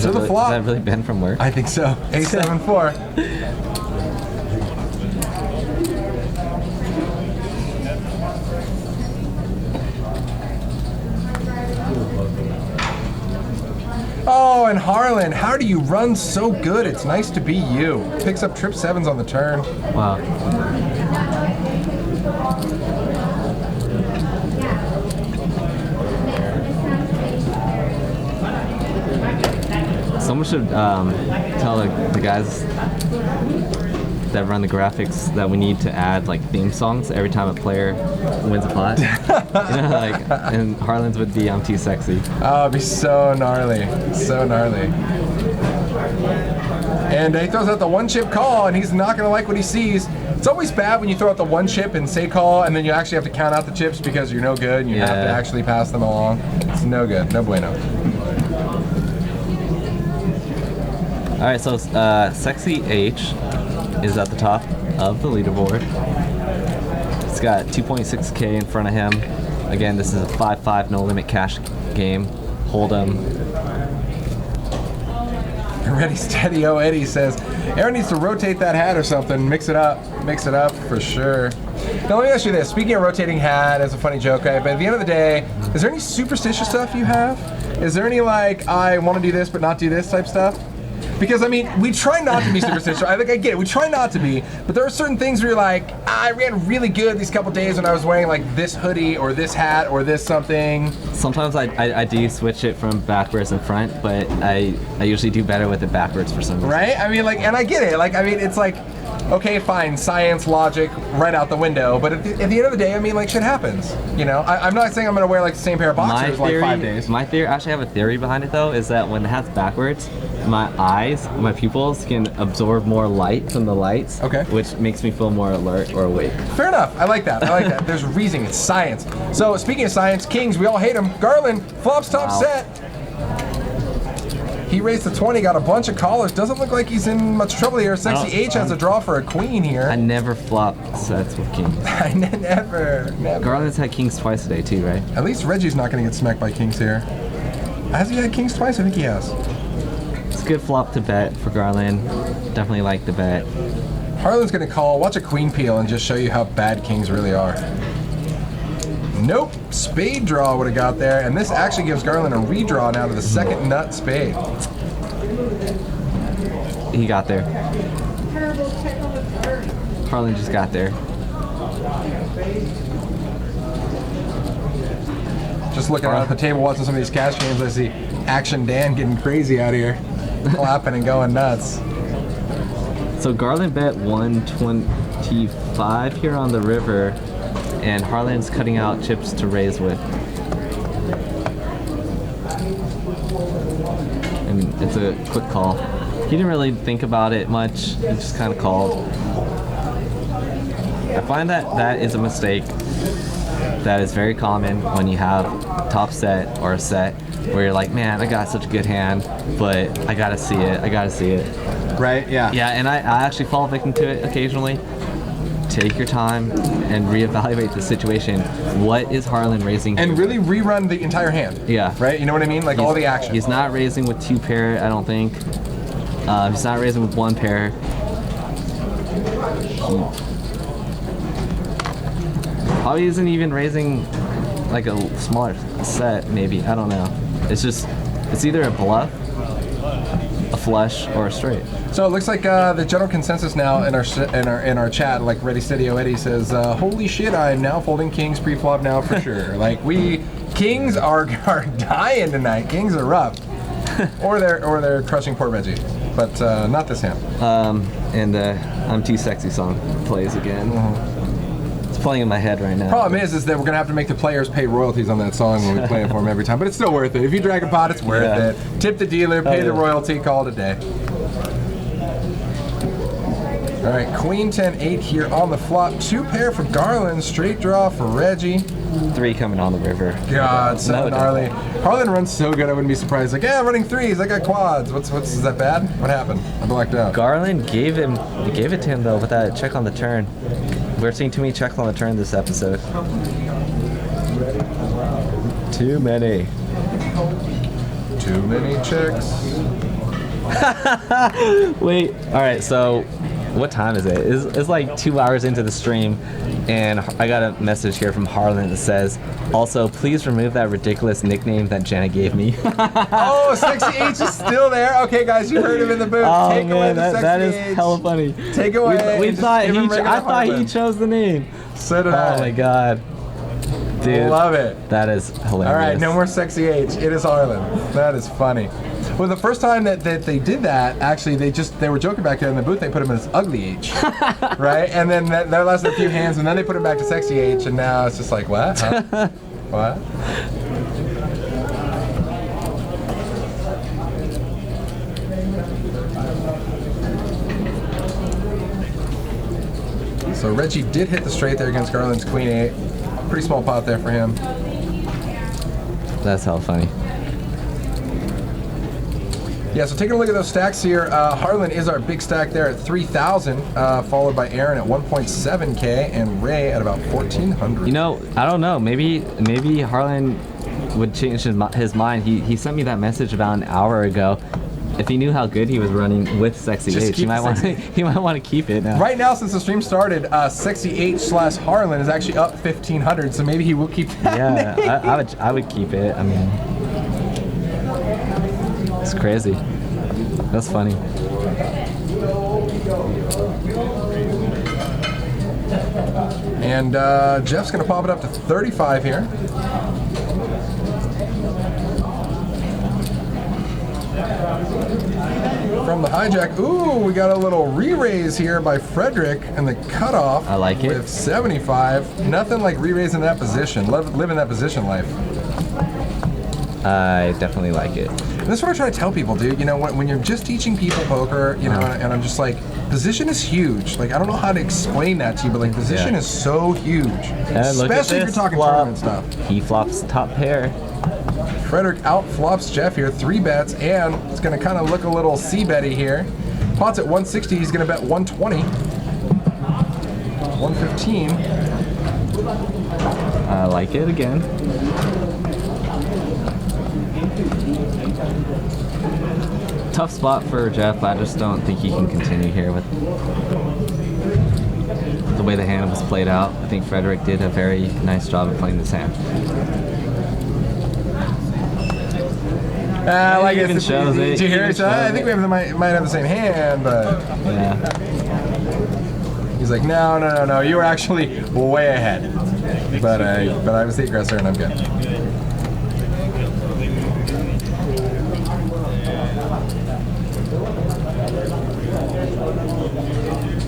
To the flop. Is that really Ben from work? I think so. A7-4. Oh, and Harlan, how do you run so good? It's nice to be you. Picks up trip 7s on the turn. Wow. Someone should tell the guys that run the graphics that we need to add like theme songs every time a player wins a pot. And Harlan's would be "I'm Too Sexy." Oh, it'd be so gnarly. So gnarly. And he throws out the 1-chip call, and he's not going to like what he sees. It's always bad when you throw out the 1 chip and say call, and then you actually have to count out the chips because you're no good, and you have to actually pass them along. It's no good. No bueno. All right, so Sexy H is at the top of the leaderboard. It's got 2.6K in front of him. Again, this is a 5-5 no limit cash game. Hold'em. Ready, steady, oh Eddie says, Aaron needs to rotate that hat or something, mix it up for sure. Now let me ask you this, speaking of rotating hat, as a funny joke, right? But at the end of the day, is there any superstitious stuff you have? Is there any like, I want to do this but not do this type stuff? Because I mean, we try not to be superstitious. I get it, we try not to be, but there are certain things where you're like, I ran really good these couple days when I was wearing like this hoodie or this hat or this something. Sometimes I do switch it from backwards and front, but I usually do better with it backwards for some reason. Right? I mean, like, and I get it. Like, I mean, it's like, okay, fine, science, logic, right out the window. But at the end of the day, I mean, like, shit happens. You know, I'm not saying I'm gonna wear like the same pair of boxers like 5 days. My theory, actually, I have a theory behind it though, is that when the hat's backwards, my eyes, my pupils can absorb more light from the lights, Okay. which makes me feel more alert or awake. Fair enough. I like that. I like that. There's reasoning. It's science. So speaking of science, Kings, we all hate them. Garland, flops top Wow. set. He raised the 20, got a bunch of callers. Doesn't look like he's in much trouble here. Sexy H has a draw for a queen here. I never flop sets with kings. never. Garland's had kings twice today too, right? At least Reggie's not going to get smacked by kings here. Has he had kings twice? I think he has. It's a good flop to bet for Garland. Definitely like the bet. Harlan's going to call. Watch a queen peel and just show you how bad kings really are. Nope. Spade draw would have got there, and this actually gives Garland a redraw now to the second nut spade. He got there. Harlan just got there. Just looking around at the table, watching some of these cash games, I see Action Dan getting crazy out here, clapping and going nuts. So Garland bet 125 here on the river, and Harlan's cutting out chips to raise with. And it's a quick call. He didn't really think about it much. He just kind of called. I find that that is a mistake that is very common when you have top set or a set where you're like, man, I got such a good hand, but I gotta see it. I gotta see it. Right? Yeah. Yeah, and I actually fall victim to it occasionally. Take your time and reevaluate the situation. What is Harlan raising? And really rerun the entire hand. Yeah. Right? You know what I mean? Like all the action. He's not raising with 2 pair, I don't think. He's not raising with 1 pair. Probably isn't even raising like a smaller set, maybe. I don't know. It's either a bluff, a flush, or a straight. So it looks like the general consensus now in our chat, like Ready Steady Eddie says, holy shit, I'm now folding kings pre-flop now for sure. Like kings are dying tonight. Kings are rough, or they're crushing poor Reggie, but not this hand. And I'm Too Sexy song plays again. It's playing in my head right now. Problem is that we're gonna have to make the players pay royalties on that song when we play it for them every time. But it's still worth it. If you drag a pot, it's worth it. Tip the dealer, pay the royalty, call it a day. All right, Queen 10-8 here on the flop. 2 pair for Garland, straight draw for Reggie. 3 coming on the river. God, so No gnarly. Harlan runs so good, I wouldn't be surprised. Like, yeah, I'm running 3s. I got quads. Is that bad? What happened? I blacked out. Garland gave it to him though with that check on the turn. We're seeing too many checks on the turn this episode. Too many. Too many checks. Wait. All right. So, what time is it? It's like 2 hours into the stream, and I got a message here from Harlan that says, "Also, please remove that ridiculous nickname that Jenna gave me." Oh, Sexy H is still there. Okay, guys, you heard him in the booth. Oh Take away man, the Sexy that is H. hella funny. Take away. We and just thought give him regular I thought he Harlan. chose the name. So did Oh I. my god, dude, Love it. that is hilarious. All right, no more Sexy H. It is Harlan. That is funny. Well, the first time that they did that, actually, they were joking back there in the booth. They put him as Ugly H, right? And then that lasted a few hands, and then they put him back to Sexy H, and now it's just like, what? Huh? What? So Reggie did hit the straight there against Garland's Queen 8. Pretty small pot there for him. That's hella funny. Yeah, so taking a look at those stacks here, Harlan is our big stack there at 3,000, followed by Aaron at 1.7K and Ray at about 1,400. You know, I don't know. Maybe Harlan would change his mind. He sent me that message about an hour ago. If he knew how good he was running with Sexy Just H, keep he might want to keep it now. Right now, since the stream started, Sexy H/Harlan is actually up 1,500, so maybe he will keep that name. Yeah, I would keep it. I mean, it's crazy. That's funny. And Jeff's going to pop it up to 35 here. From the hijack, ooh, we got a little re-raise here by Frederick and the cutoff. I like it. With 75. Nothing like re-raising that position. Living that position life. I definitely like it. And that's what I try to tell people, dude. You know, when you're just teaching people poker, you know, and I'm just like, position is huge. Like, I don't know how to explain that to you, but like, position is so huge. And look at Especially if you're this talking flop. tournament stuff. He flops top pair. Frederick out flops Jeff here, 3 bets, and it's going to kind of look a little C-betty here. Pot's at 160, he's going to bet 120. 115. I like it again. Tough spot for Jeff. I just don't think he can continue here with the way the hand was played out. I think Frederick did a very nice job of playing this hand. I like it. Even shows it. Did you hear it? I think we might have the same hand, but Yeah. he's like, no, you were actually way ahead. But I was the aggressor, and I'm good.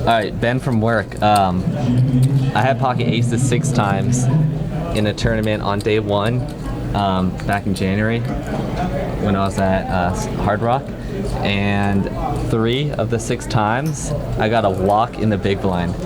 All right, Ben from work. I had pocket aces 6 times in a tournament on day 1 back in January when I was at Hard Rock, and 3 of the 6 times I got a walk in the big blind.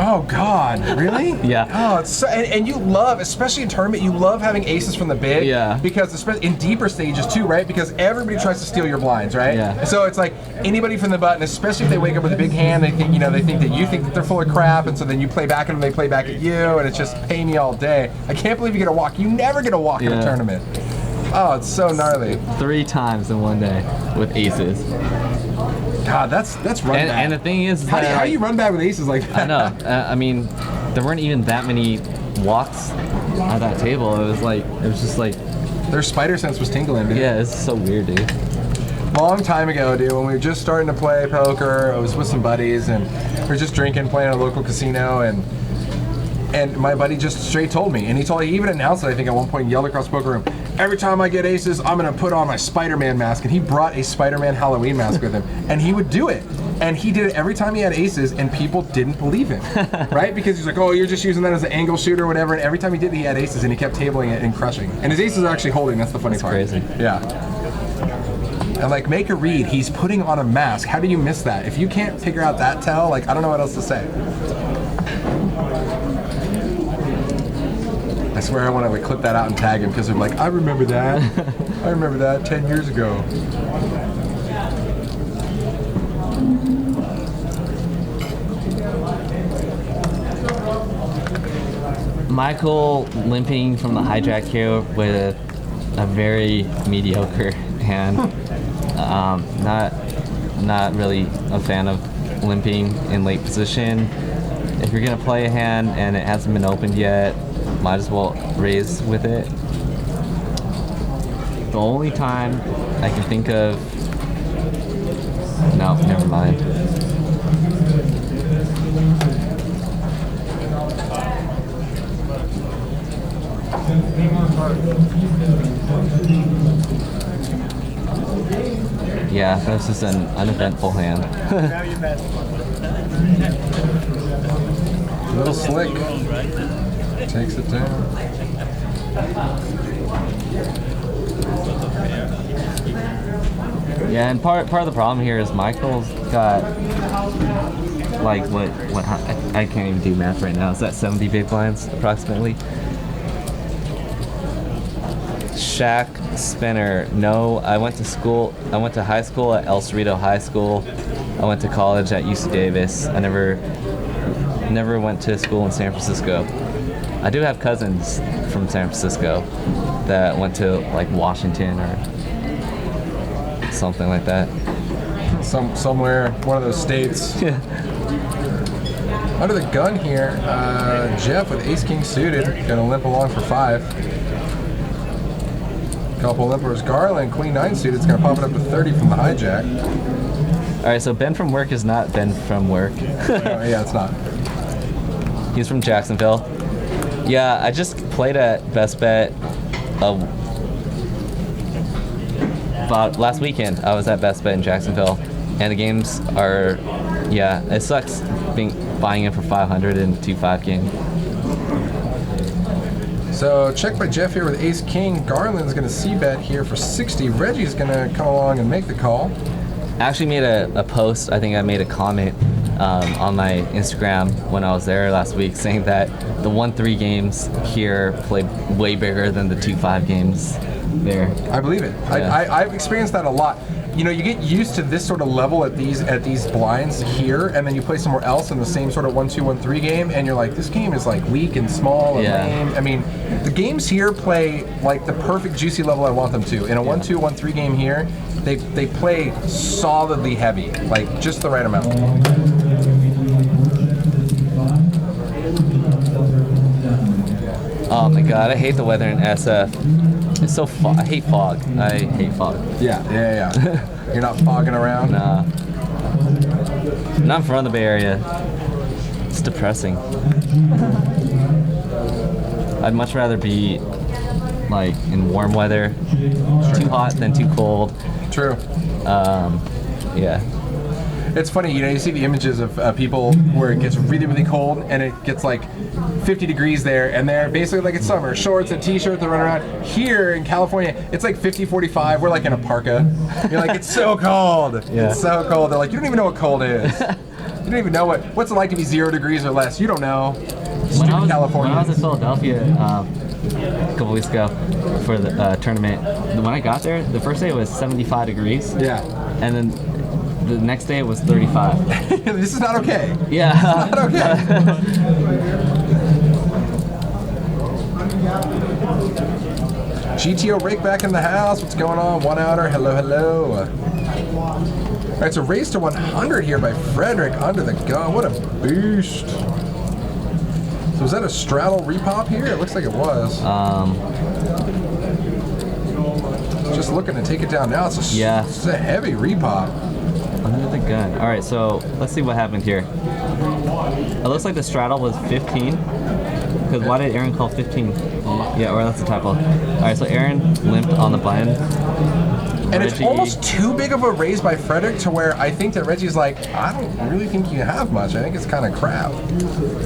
Oh God, really? Yeah. Oh, it's so, and you love, especially in tournament, you love having aces from the big. Yeah. Because especially in deeper stages too, right? Because everybody tries to steal your blinds, right? Yeah. So it's like anybody from the button, especially if they wake up with a big hand, they think they think that you think that they're full of crap, and so then you play back at them, they play back at you, and it's just pay me all day. I can't believe you get a walk. You never get a walk in a tournament. Oh, it's so gnarly. 3 times in one day with aces. God, that's run bad. And the thing is, How do you run bad with aces like that? I know. I mean, there weren't even that many walks at that table. It was just like, Their spider sense was tingling, dude. yeah, it's so weird, dude. Long time ago, dude, when we were just starting to play poker, I was with some buddies, and we were just drinking, playing at a local casino, and my buddy just straight told me, and he even announced it, I think, at one point, and yelled across the poker room, every time I get aces, I'm gonna put on my Spider-Man mask, and he brought a Spider-Man Halloween mask with him, and he would do it. And he did it every time he had aces, and people didn't believe him, right? Because he's like, oh, you're just using that as an angle shooter or whatever, and every time he did it, he had aces, and he kept tabling it and crushing. And his aces are actually holding, that's the funny part. Crazy. Yeah. And like, make a read, he's putting on a mask. How do you miss that? If you can't figure out that tell, like, I don't know what else to say. I swear I want to like clip that out and tag him, because I'm like, I remember that. I remember that 10 years ago. Michael limping from the hijack here with a very mediocre hand. Not really a fan of limping in late position. If you're gonna play a hand and it hasn't been opened yet, might as well raise with it. The only time I can think of, no, never mind. Yeah, that's just an uneventful hand. A little slick. Takes it down. Yeah, and part of the problem here is Michael's got like what I can't even do math right now. Is that 70 big blinds approximately? Shack Spinner. No, I went to high school at El Cerrito High School. I went to college at UC Davis. I never went to school in San Francisco. I do have cousins from San Francisco that went to like Washington or something like that. Somewhere, one of those states. Yeah. Under the gun here, Jeff with ace king suited, gonna limp along for 5. Couple limpers. Garland, queen 9 suited, it's gonna pop it up to 30 from the hijack. All right, so Ben from work is not Ben from work. Yeah, it's not. He's from Jacksonville. Yeah, I just played at Best Bet about last weekend. I was at Best Bet in Jacksonville, and the games are, yeah, it sucks buying in for 500 in a 2-5 game. So check by Jeff here with ace king. Garland's gonna c-bet here for 60. Reggie's gonna come along and make the call. I actually made a post. I think I made a comment on my Instagram when I was there last week, saying that the 1-3 games here play way bigger than the 2-5 games there. I believe it. Yeah. I've experienced that a lot. You know, you get used to this sort of level at these blinds here, and then you play somewhere else in the same sort of 1-2, 1-3 game, and you're like, this game is like weak and small and lame. I mean, the games here play like the perfect juicy level I want them to. In a 1-2, 1-3 game here, they play solidly heavy, like just the right amount. Oh my god, I hate the weather in SF. It's so I hate fog. I hate fog. Yeah. You're not fogging around? Nah. Not from the Bay Area. It's depressing. I'd much rather be like in warm weather. Too hot than too cold. True. Yeah. It's funny, you know, you see the images of people where it gets really, really cold and it gets like 50 degrees there, and they're basically like it's summer, shorts and t-shirt, they run around. Here in California, it's like 50, 45, we're like in a parka. You're like, it's so cold. Yeah. It's so cold. They're like, you don't even know what cold is. You don't even know what's it like to be 0 degrees or less. You don't know. When I was Californians. in Philadelphia a couple weeks ago for the tournament, when I got there, the first day it was 75 degrees. Yeah. And then the next day it was 35. This is not okay. Yeah. Not okay. GTO Rake back in the house. What's going on? 1-outer. Hello, hello. All right, so race to 100 here by Frederick under the gun. What a boost. So was that a straddle repop here? It looks like it was. Just looking to take it down now. It's a heavy repop. Under the gun. All right, so let's see what happened here. It looks like the straddle was 15. Because why did Aaron call 15? Yeah, or that's a typo. All right, so Aaron limped on the button. And it's almost too big of a raise by Frederick to where I think that Reggie's like, I don't really think you have much. I think it's kind of crap.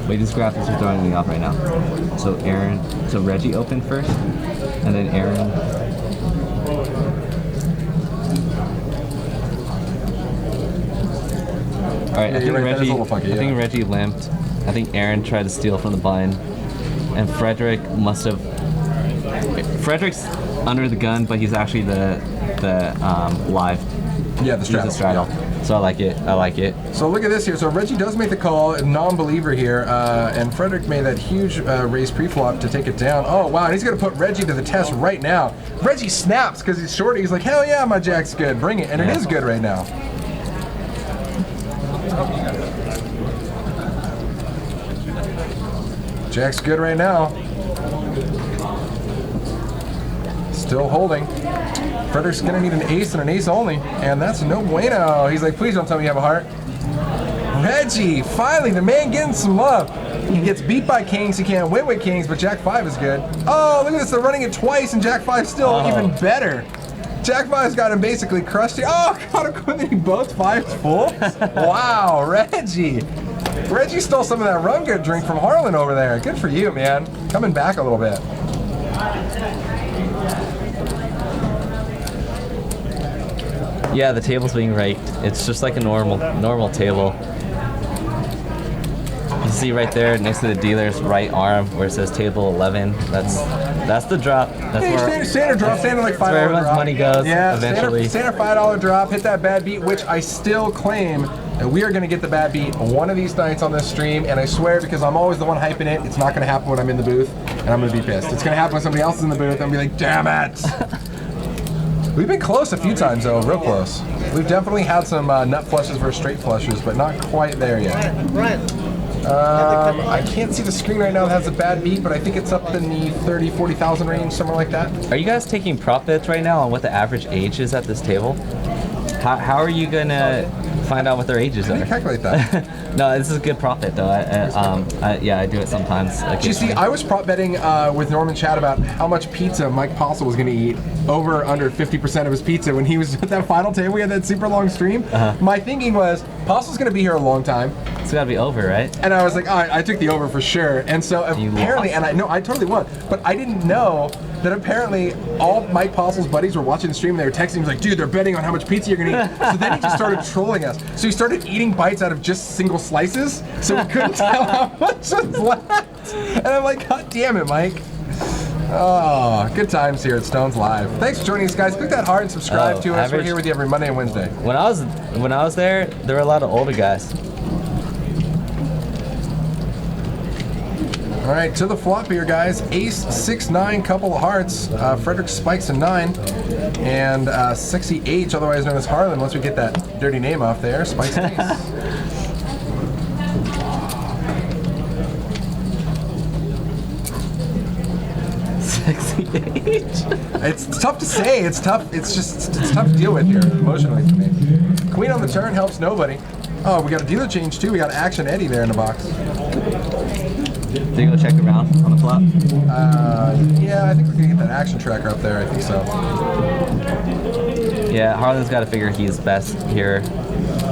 Wait, these graphics are throwing me off right now. So Reggie opened first, and then Aaron. All right, I think Reggie limped. I think Aaron tried to steal from the blind, and Frederick's under the gun, but he's actually the live. Yeah, the straddle. He's the straddle. Yeah. So I like it. So look at this here. So Reggie does make the call, non-believer here, and Frederick made that huge raise pre-flop to take it down. Oh wow, and he's gonna put Reggie to the test right now. Reggie snaps because he's short. He's like, hell yeah, my jack's good. Bring it, and it is good right now. Jack's good right now. Still holding. Frederick's gonna need an ace and an ace only, and that's no bueno. He's like, please don't tell me you have a heart. Reggie, finally, the man getting some love. He gets beat by kings, he can't win with kings, but Jack 5 is good. Oh, look at this, they're running it twice, and Jack 5's still even better. Jack 5's got him basically crushed. Oh, God, equipment, both 5s full? Wow, Reggie. Reggie stole some of that rum good drink from Harlan over there. Good for you, man. Coming back a little bit. Yeah, the table's being raked. It's just like a normal table. You see right there next to the dealer's right arm where it says table 11. That's the drop. That's where standard drop, standard like $5 where everyone's drop. money goes. Yeah, eventually. Standard $5 drop. Hit that bad beat, which I still claim that we are going to get the bad beat one of these nights on this stream. And I swear, because I'm always the one hyping it, it's not going to happen when I'm in the booth, and I'm going to be pissed. It's going to happen when somebody else is in the booth, and I'll be like, damn it. We've been close a few times though, real close. We've definitely had some nut flushes versus straight flushes, but not quite there yet. I can't see the screen right now that has a bad beat, but I think it's up in the 30, 40,000 range, somewhere like that. Are you guys taking prop bets right now on what the average age is at this table? How are you gonna find out what their ages How do are? you calculate that? No, this is a good prop bet though. I do it sometimes. You see, I was prop betting with Norman Chad about how much pizza Mike Postle was going to eat, over or under 50% of his pizza when he was at that final table. We had that super long stream. My thinking was, Postle's going to be here a long time. It's gotta be over, right? And I was like, oh, I took the over for sure. And so You apparently, lost? and I totally won, but I didn't know that apparently all Mike Postle's buddies were watching the stream and they were texting him like, dude, they're betting on how much pizza you're gonna eat. So then he just started trolling us. So he started eating bites out of just single slices, so we couldn't tell how much was left. And I'm like, God damn it, Mike. Oh, good times here at Stones Live. Thanks for joining us, guys. Click that heart and subscribe Oh, to us. We're average- here with you every Monday and Wednesday. When I was there were a lot of older guys. All right, to the flop here, guys. Ace, 6-9, couple of hearts. Frederick spikes a 9. And Sexy H, otherwise known as Harlan, once we get that dirty name off there, spikes an ace. Sexy H. It's tough to say. It's tough. It's tough to deal with here emotionally for me. Queen on the turn helps nobody. Oh, we got a dealer change too. We got Action Eddie there in the box. Did you go check around on the flop? Yeah, I think we're gonna get that action tracker up there. I think so. Yeah, Harlan's got to figure he's best here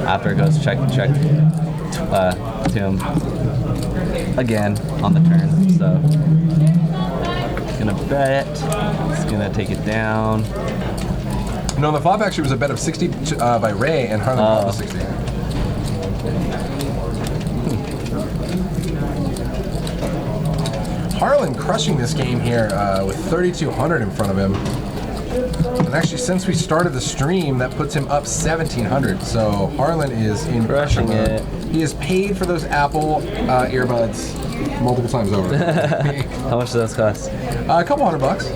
after it goes check to him again on the turn. So gonna bet. He's gonna take it down. No, the flop actually was a bet of 60 by Ray, and Harlan called the 60. Harlan crushing this game here with 3,200 in front of him. And actually, since we started the stream, that puts him up 1,700. So Harlan is in Crushing pressure mode. it. He has paid for those Apple earbuds multiple times over. How much do those cost? A couple $100.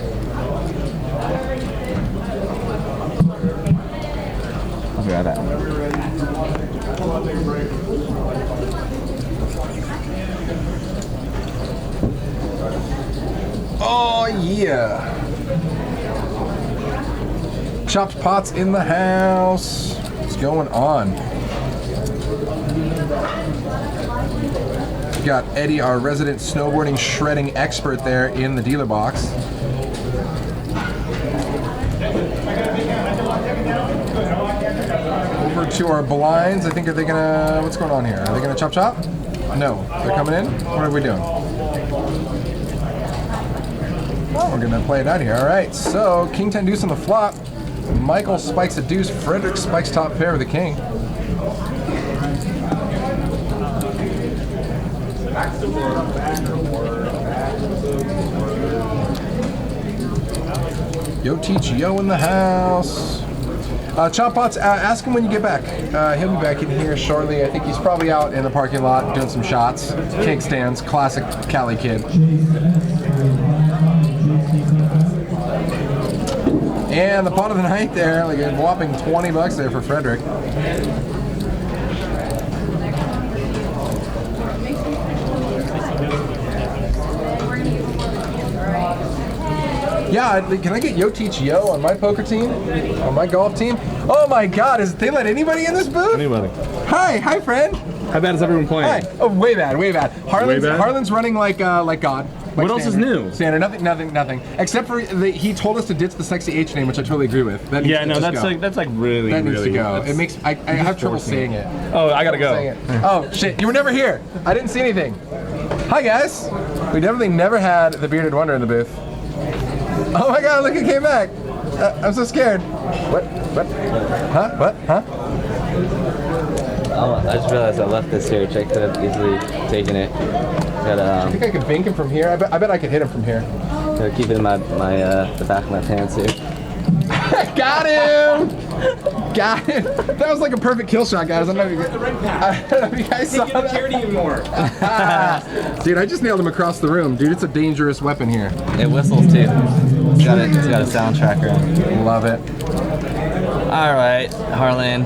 I'll be right back. Oh yeah! Chopped Pots in the house. What's going on? We got Eddie, our resident snowboarding shredding expert, there in the dealer box. Over to our blinds. I think, are they gonna? What's going on here? Are they gonna chop chop? No, they're coming in. What are we doing? Oh, we're gonna play it out here. All right, so King 10 deuce on the flop. Michael spikes a deuce. Frederick spikes top pair with the king. Yo Teach Yo in the house. Chop Pots, ask him when you get back. He'll be back in here shortly. I think he's probably out in the parking lot doing some shots. Cake stands, classic Cali kid. And the pot of the night there, like a whopping $20 there for Frederick. Yeah, can I get Yo Teach Yo on my poker team? On my golf team? Oh my god, they let anybody in this booth? Anybody. Hi friend. How bad is everyone playing? Hi. Oh, way bad. Harlan's, bad? Harlan's running like God. Like What else is standard. new? Standard, nothing. Except for he told us to ditch the Sexy H name, which I totally agree with. That needs Yeah, to no, just that's go. like really, That needs really. to go. that's- It makes I have trouble forcing saying it. it. Oh, I gotta Saying go. it. Oh shit, you were never here. I didn't see anything. Hi guys. We definitely never had the Bearded Wonder in the booth. Oh my god, look, he came back. I'm so scared. What? Huh? What? Huh? Oh, I just realized I left this here. Jake could have easily taken it. I Gotta, think I could bink him from here. I bet I could hit him from here. gotta keep it in the back of my pants here. Got him! Got him! That was like a perfect kill shot, guys. I don't know if you guys saw that. anymore. Dude, I just nailed him across the room. Dude, it's a dangerous weapon here. It whistles too. It's got a sound tracker. Love it. All right, Harlan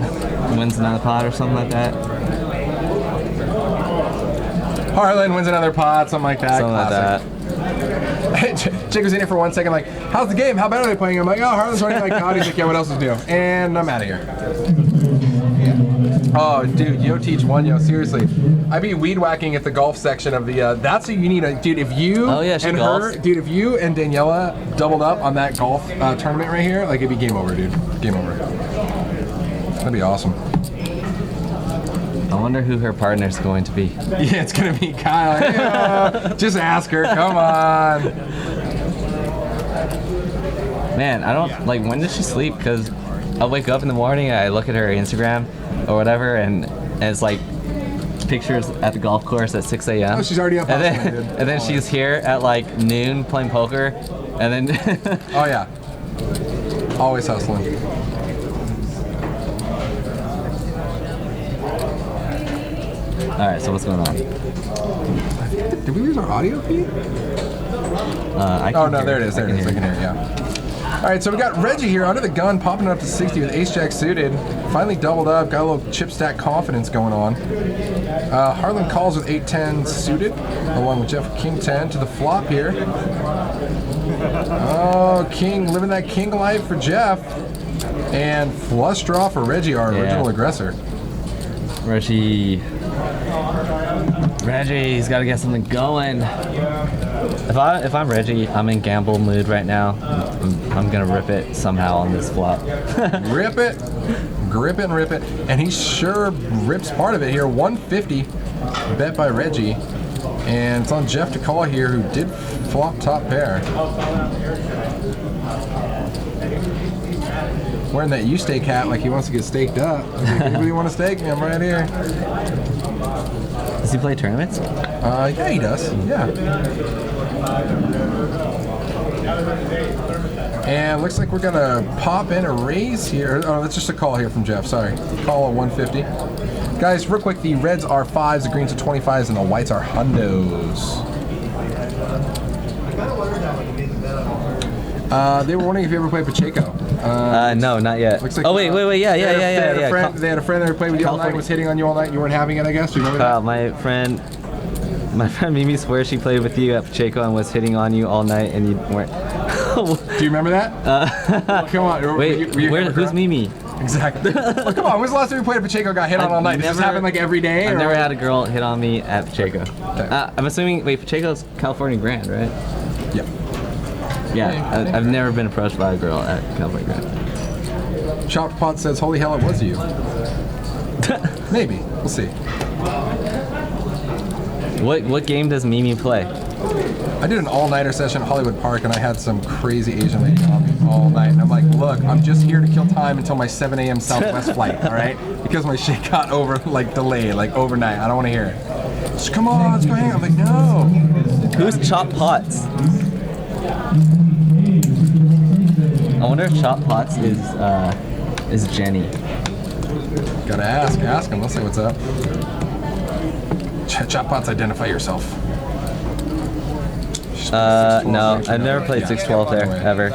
wins another pot or something like that. Harlan wins another pot, something like that. Something like that. Chick was in here for 1 second, like, how's the game? How bad are they playing? I'm like, oh, Harlan's running like God. He's like, yeah, what else is new? And I'm out of here. Oh, dude, Yo Teach won, yo. Seriously, I be weed whacking at the golf section of the. That's what you need, dude. If you Oh, yeah, she and golfs. her, dude, if you and Daniela doubled up on that golf tournament right here, like it'd be game over, dude. Game over. That'd be awesome. I wonder who her partner's going to be. Yeah, it's gonna be Kyle. Yeah, just ask her. Come on. Man, I don't like. When does she sleep? Because I wake up in the morning, I look at her Instagram or whatever, and it's like pictures at the golf course at 6 a.m. Oh, she's already up. And then, hustling, dude. and then she's here at like noon playing poker, and then Oh yeah. Always hustling. all right. So what's going on? Did we lose our audio feed? I Oh can no, hear there it is. There it is. I can hear it. Yeah. All right, so we got Reggie here under the gun, popping it up to 60 with Ace Jack suited. Finally doubled up, got a little chip stack confidence going on. Harlan calls with 8-10 suited, along with Jeff with King 10 to the flop here. Oh, King living that king life for Jeff, and flush draw for Reggie, our original aggressor. Reggie's got to get something going. If I'm Reggie, I'm in gamble mood right now. I'm gonna rip it somehow on this flop. Rip it, grip it, and rip it, and he sure rips part of it here. 150 bet by Reggie, and it's on Jeff to call here, who did flop top pair. Wearing that U-stake hat like he wants to get staked up. Like, anybody want to stake me? I'm right here. Does he play tournaments? Yeah, he does. Yeah. And looks like we're gonna pop in a raise here. Oh, that's just a call here from Jeff. Sorry, call at 150. Guys, real quick, the reds are 5s, the greens are 25s, and the whites are hundos. They were wondering if you ever played Pacheco. No, not yet. Looks like Oh wait, yeah. They had a friend that played with you all night, California. was hitting on you all night. You weren't having it, I guess. Do you remember that? My friend Mimi swears she played with you at Pacheco and was hitting on you all night, and you weren't. Do you remember that? Come on. Wait, were you who's girl? Mimi? Exactly. Well, come on. When's the last time you played a Pacheco got hit on all night? Does this happen like every day? I've or- never had a girl hit on me at Pacheco. Okay. I'm assuming. Wait, Pacheco's California Grand, right? Yep. Yeah, I've never been approached by a girl at California Grand. Chopped Pot says, "Holy hell, it was you." Maybe. We'll see. What game does Mimi play? I did an all-nighter session at Hollywood Park, and I had some crazy Asian lady on me all night. And I'm like, look, I'm just here to kill time until my 7 a.m. Southwest flight, all right? Because my shit got delayed, like overnight. I don't want to hear it. Just come on, let's go hang out. I'm like, no. Who's Chop Potts? I wonder if Chop Potts is Jenny. Gotta ask him. Let's see what's up. Chop Pots, identify yourself. No, I've never played 612 there, ever.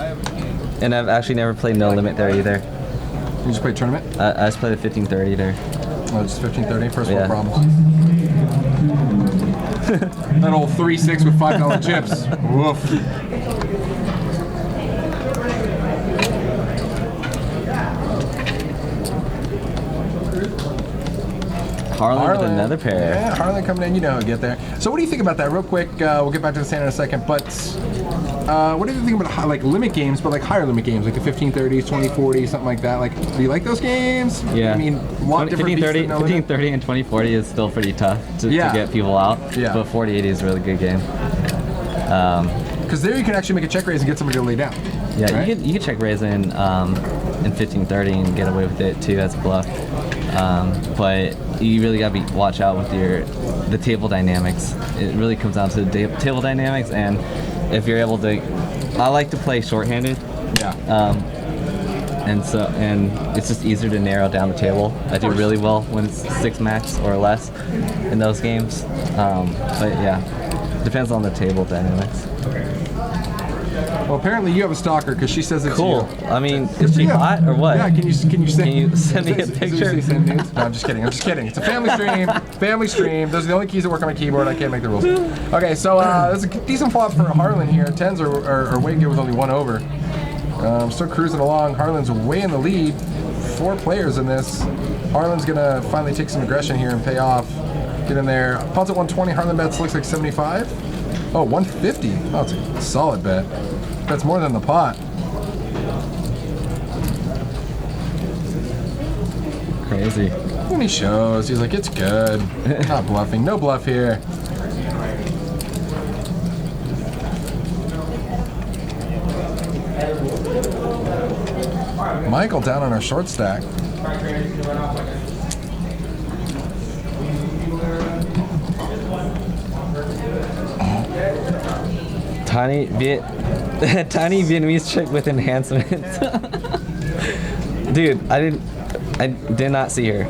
And I've actually never played No Limit there either. You just played tournament? I just played the 1530 there. Oh, just 1530, first Yeah. world problems. That old 3-6 with $5 chips. Woof. Harlan with another pair. Yeah, Harlan coming in, you know how to get there. So what do you think about that? Real quick, we'll get back to the stand in a second, but what do you think about like limit games, but like higher limit games, like the 1530s, 2040, something like that? Like, do you like those games? Yeah. I mean, a lot different beats than No Limit. 1530 and 2040 is still pretty tough to get people out. Yeah. But 4080 is a really good game. Because there you can actually make a check raise and get somebody to lay down. Yeah, right? you can check raise in 1530 and get away with it too as a bluff. But you really gotta watch out with the table dynamics. It really comes down to the table dynamics, and if you're able to, I like to play shorthanded. Yeah. And it's just easier to narrow down the table. I do really well when it's 6 max or less in those games. But yeah, depends on the table dynamics. Well, apparently you have a stalker because she says it's Cool. you. I mean, is she hot or what? Yeah, can you send send me a picture? Send nudes? No, I'm just kidding. It's a family stream. Family stream. Those are the only keys that work on my keyboard. I can't make the rules. Okay, so there's a decent flop for Harlan here. 10s are way good with only 1 over. Still cruising along. Harlan's way in the lead. 4 players in this. Harlan's gonna finally take some aggression here and pay off. Get in there. Pots at 120. Harlan bets looks like 75. Oh, 150. Oh, it's a solid bet. That's more than the pot. Crazy. And he shows. He's like, it's good. Not bluffing. No bluff here. Michael down on our short stack. Tiny tiny Vietnamese chick with enhancements. Dude, I did not see her.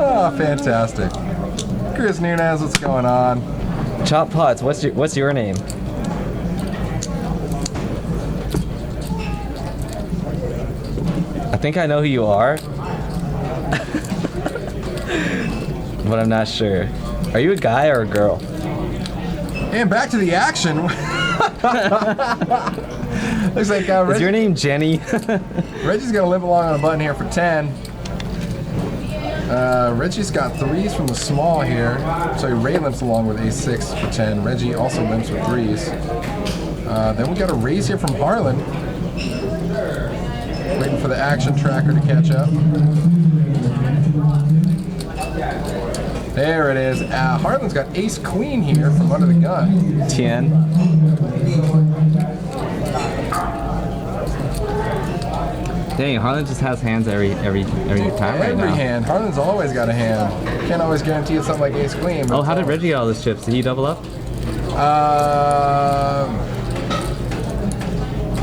Oh, fantastic. Chris Nunez, what's going on? Chop Pots, what's your name? I think I know who you are. But I'm not sure. Are you a guy or a girl? And back to the action. Looks like Is your name Jenny? Reggie's gonna limp along on a button here for 10. Reggie's got threes from the small here. So Ray limps along with ace-6 for 10. Reggie also limps with threes. Then we got a raise here from Harlan. Waiting for the action tracker to catch up. There it is. Harlan's got ace-queen here from under the gun. 10. Dang, Harlan just has hands every time right now. Every hand. Harlan's always got a hand. Can't always guarantee it's something like ace-queen. Oh, how did Reggie get all those chips? Did he double up?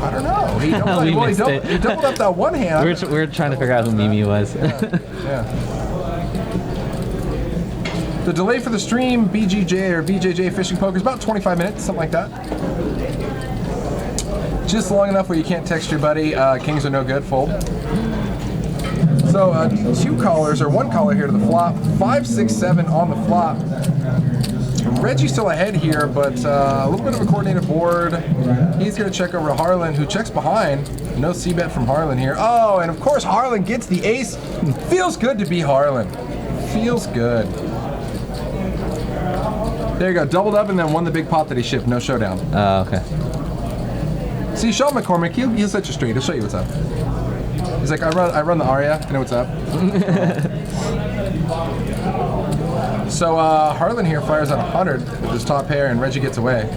I don't know. He doubled, We missed he it. doubled up that one hand. We were trying to figure out who Mimi was. Yeah. The delay for the stream, BGJ or BJJ Fishing Poker, is about 25 minutes, something like that. Just long enough where you can't text your buddy, kings are no good, fold. So two callers, or one caller here to the flop, 5, 6, 7 on the flop. Reggie's still ahead here, but a little bit of a coordinated board. He's going to check over Harlan, who checks behind. No c-bet from Harlan here. Oh, and of course Harlan gets the ace. Feels good to be Harlan. Feels good. There you go, doubled up and then won the big pot that he shipped. No showdown. Oh, okay. See, Sean McCormick, he'll set you straight. He'll show you what's up. He's like, I run the Aria. I know what's up. So Harlan here fires at 100 with his top pair, and Reggie gets away.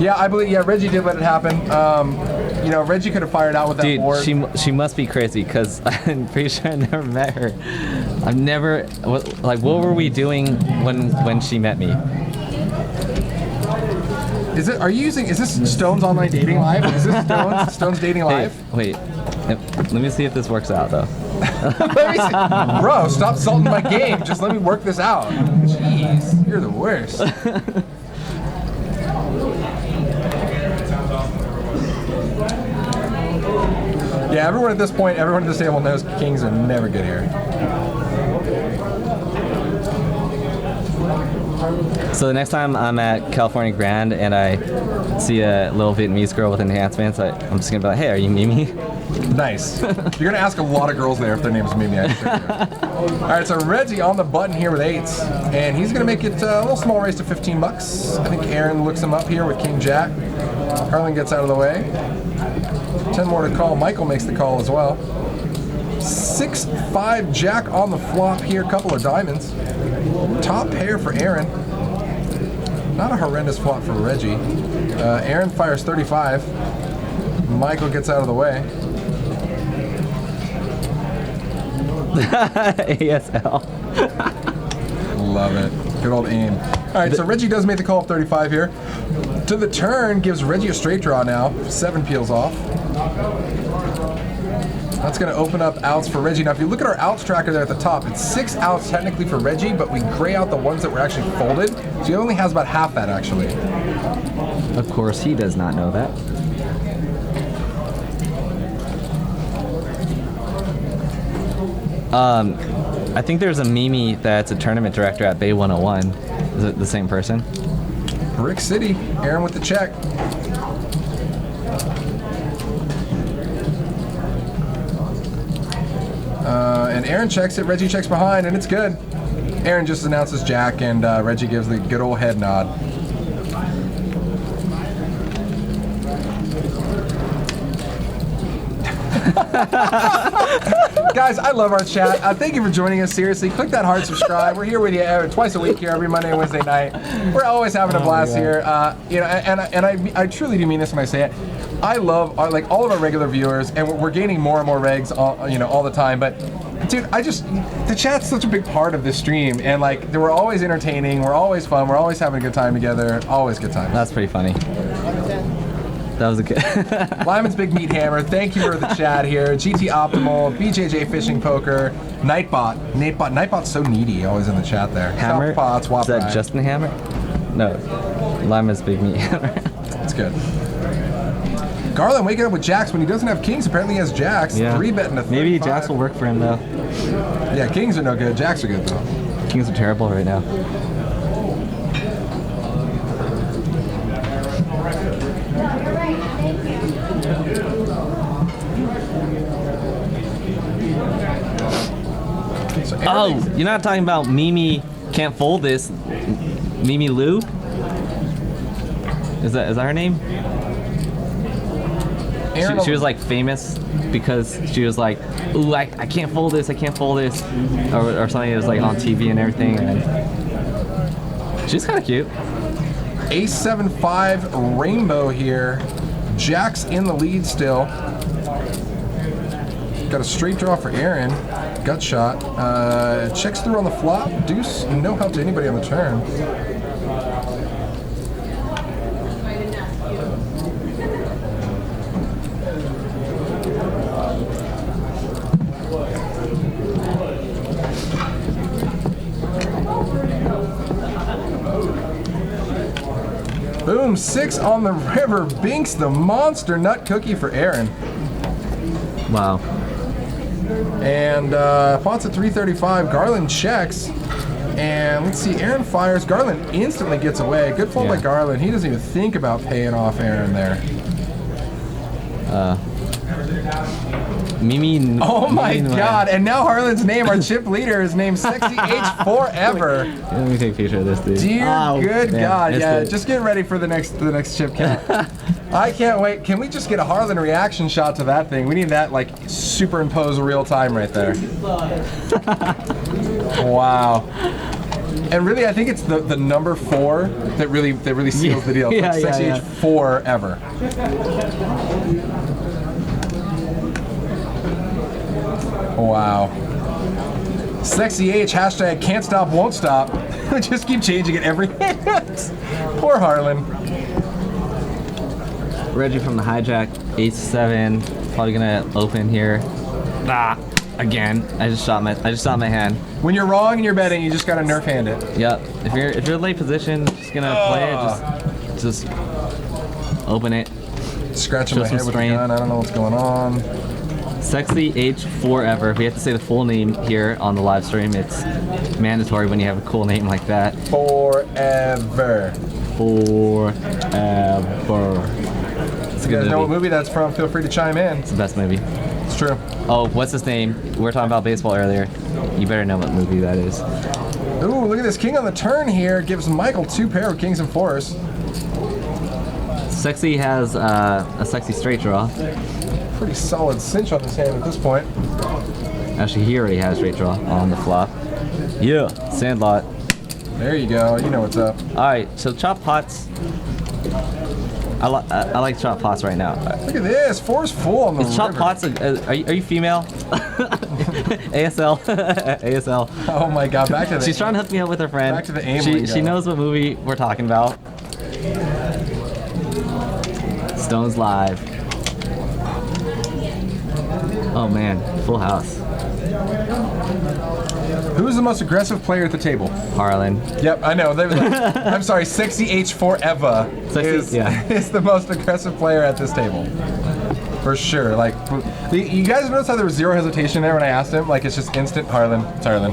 Yeah, I believe. Yeah, Reggie did let it happen. You know, Reggie could have fired out with that board. Dude, she must be crazy because I'm pretty sure I never met her. I've never what were we doing when she met me? Is this Stone's online dating live? Is this Stone's dating live? Wait, let me see if this works out though. Let me see. Bro, stop salting my game. Just let me work this out. Jeez, you're the worst. Yeah, everyone at this point, everyone at this table knows kings are never good here. So the next time I'm at California Grand and I see a little Vietnamese girl with enhancements, I'm just gonna be like, hey, are you Mimi? Nice. You're gonna ask a lot of girls there if their name's Mimi. All right, so Reggie on the button here with 8s, and he's gonna make it a little small raise to 15 bucks. I think Aaron looks him up here with King Jack. Harlan gets out of the way. 10 more to call. Michael makes the call as well. 6, 5 Jack on the flop here. Couple of diamonds. Top pair for Aaron. Not a horrendous flop for Reggie. Aaron fires 35. Michael gets out of the way. ASL. Love it. Good old aim. All right, so Reggie does make the call of 35 here. To the turn, gives Reggie a straight draw now. 7 peels off. That's going to open up outs for Reggie. Now, if you look at our outs tracker there at the top, it's 6 outs technically for Reggie, but we gray out the ones that were actually folded. So he only has about half that, actually. Of course, he does not know that. I think there's a Mimi that's a tournament director at Bay 101. Is it the same person? Brick City. Aaron with the check. And Aaron checks it, Reggie checks behind, and it's good. Aaron just announces Jack, and Reggie gives the good old head nod. Guys, I love our chat. Thank you for joining us. Seriously, click that heart, subscribe. We're here with you twice a week here, every Monday and Wednesday night. We're always having a blast here. You know, and I truly do mean this when I say it. I love like all of our regular viewers, and we're gaining more and more regs, all the time. But dude, the chat's such a big part of this stream, and like we're always entertaining, we're always fun, we're always having a good time together, always good time. That's pretty funny. That was a good. Lyman's Big Meat Hammer, thank you for the chat here. GT Optimal, BJJ Fishing Poker, Nightbot's so needy, always in the chat there. Hammer? Southpaw, Swap Is that Ride. Justin Hammer? No. Lyman's Big Meat Hammer. That's good. Garland waking up with Jacks when he doesn't have Kings. Apparently he has Jacks. Yeah. 3-betting to 35. Maybe Jacks will work for him though. Yeah, Kings are no good. Jacks are good though. Kings are terrible right now. So Oh, you're not talking about Mimi can't fold this. Mimi Lou? Is that her name? She was like famous because she was like, ooh, I can't fold this, I can't fold this, or something that was like on TV and everything. And she's kind of cute. Ace 7-5 Rainbow here. Jack's in the lead still. Got a straight draw for Aaron. Gut shot. Checks through on the flop. Deuce, no help to anybody on the turn. Boom, 6 on the river. Binks the monster nut cookie for Aaron. Wow. And pots at 335. Garland checks. And let's see, Aaron fires. Garland instantly gets away. Good fold by Yeah. Garland. He doesn't even think about paying off Aaron there. Mimi. Oh my Mimi God! And now Harlan's name, our chip leader, is named Sexy H Forever. Let me take a picture of this dude. Dear good man, God! missed Yeah, it. just get ready for the next chip count. I can't wait. Can we just get a Harlan reaction shot to that thing? We need that like superimpose real time right there. Wow. And really, I think it's the number 4 that really seals the deal. Yeah, Like Sexy yeah. H Forever. Wow. Sexy H, hashtag can't stop, won't stop. Just keep changing it every hit. Poor Harlan. Reggie from the hijack, ace 7, probably gonna open here. Again. I just shot my hand. When you're wrong and you're betting, you just gotta nerf hand it. Yep. If you're late position, just gonna play it. Just open it. Scratching Show my some head with the strain. gun. I don't know what's going on. Sexy H Forever. We have to say the full name here on the live stream. It's mandatory when you have a cool name like that. Forever. Forever. It's a You good guys know what movie. movie that's from? Feel free to chime in. It's the best movie. It's true. Oh, what's his name? We were talking about baseball earlier. You better know what movie that is. Ooh, look at this. King on the turn here gives Michael 2 pair of kings and fours. Sexy has a sexy straight draw. Pretty solid cinch on this hand at this point. Actually, he already has straight draw on the flop. Yeah, Sandlot. There you go. You know what's up. All right, so chop pots. I like chop pots right now. Look at this. 4's full on the Is chop river. pots? Are you female? ASL. ASL. Oh my God. Back to the. She's trying to hook me up with her friend. Back to the aim She lingo. knows what movie we're talking about. Stones Live. Oh man, full house. Who's the most aggressive player at the table? Harlan. Yep, I know. I'm sorry. Sexy H Forever Sexy- is the most aggressive player at this table. For sure. Like, you guys notice how there was zero hesitation there when I asked him? Like, it's just instant Harlan. It's Harlan.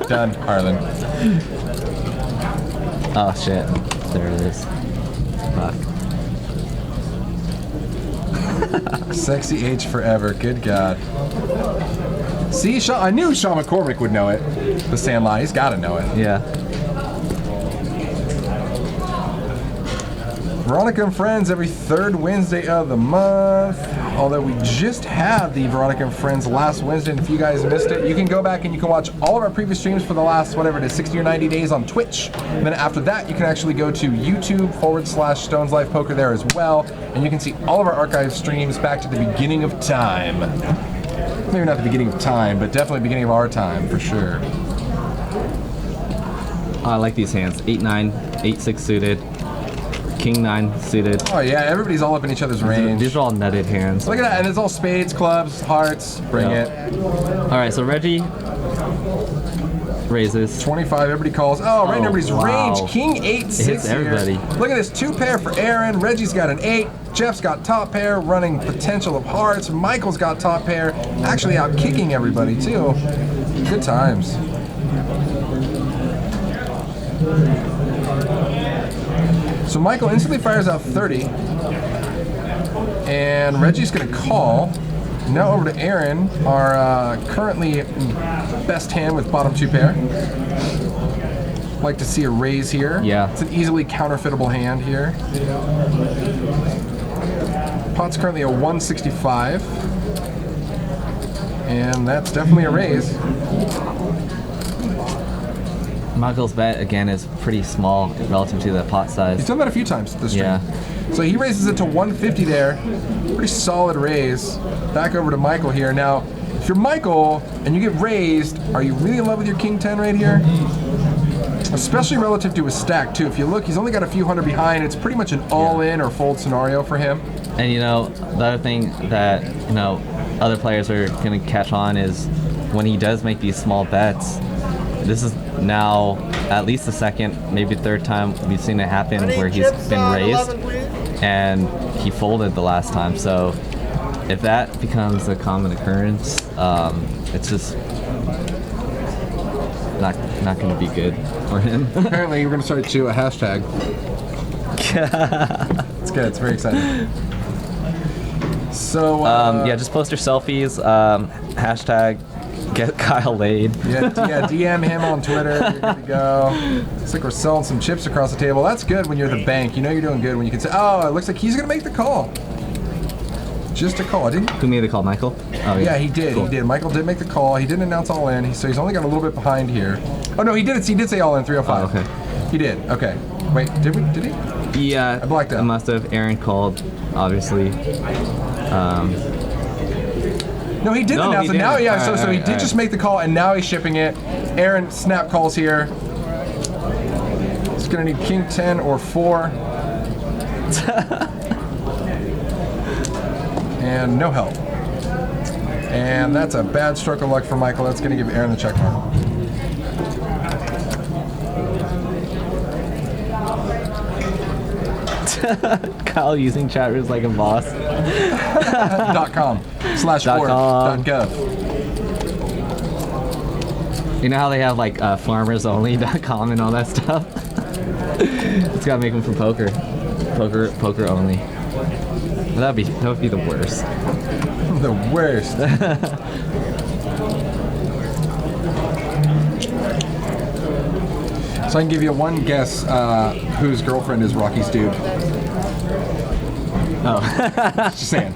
Done. Harlan. Oh shit. There it is. Fuck. Sexy H Forever. Good God. See, I knew Sean McCormick would know it. The Sandlot. He's got to know it. Yeah. Veronica and Friends every third Wednesday of the month. although we just had the Veronica and Friends last Wednesday, and if you guys missed it, you can go back and you can watch all of our previous streams for the last, whatever it is, 60 or 90 days on Twitch. And then after that, you can actually go to YouTube/Stones Life Poker there as well, and you can see all of our archive streams back to the beginning of time. Maybe not the beginning of time, but definitely beginning of our time, for sure. I like these hands. 8-9, 8-6 suited, King 9 suited. Oh yeah, everybody's all up in each other's range. These are all nutted hands. Look at that, and it's all spades, clubs, hearts. Bring Yeah. it. All right, so Reggie raises. 25, everybody calls. Oh, right in everybody's wow. range. King 8, 6 hits everybody. here. Look at this, 2 pair for Aaron. Reggie's got an 8. Jeff's got top pair, running potential of hearts. Michael's got top pair, actually out kicking everybody too. Good times. So Michael instantly fires out 30. And Reggie's gonna call. Now over to Aaron, our currently best hand with bottom 2 pair. Like to see a raise here. Yeah. It's an easily counterfeitable hand here. Pot's currently a 165. And that's definitely a raise. Michael's bet again is pretty small relative to the pot He's size. done that a few times this stream. Yeah. So he raises it to 150 there. Pretty solid raise. Back over to Michael here. Now, if you're Michael and you get raised, are you really in love with your King 10 right here? Especially relative to his stack too. If you look, he's only got a few hundred behind. It's pretty much an all-in or fold scenario for him. And you know, the other thing that, you know, other players are gonna catch on is when he does make these small bets, this is now at least the second, maybe third time we've seen it happen where he's been raised and he folded the last time. So if that becomes a common occurrence, it's just not going to be good for him. Apparently, we're going to start to a hashtag. It's good. It's very exciting. So yeah, just post your selfies. Hashtag get Kyle laid. yeah, DM him on Twitter. You're good to go. Looks like we're selling some chips across the table. That's good when you're the bank. You know you're doing good when you can say, oh, it looks like he's going to make the call. Just a call. Who made the call, Michael? Oh, Yeah, he did. Cool. He did. Michael did make the call. He didn't announce all in. So he's only got a little bit behind here. Oh no, he did. He did say all in 305. Oh, okay. He did. Okay. Wait, did we? Did he? Yeah, I blacked out. I must have. Aaron called, obviously. No, he did No, announce he it. Now, didn't. yeah. All So right, he did all just right. make the call, and now he's shipping it. Aaron snap calls here. He's gonna need King 10 or 4. And no help. And that's a bad stroke of luck for Michael. That's gonna give Aaron the check mark. Kyle using chat rooms like a boss. .com/org.gov. You know how they have like farmersonly.com and all that stuff? It's gotta make them for poker. Poker only. That would be the worst. The worst. So I can give you one guess whose girlfriend is Rocky's dude. Oh. Just saying.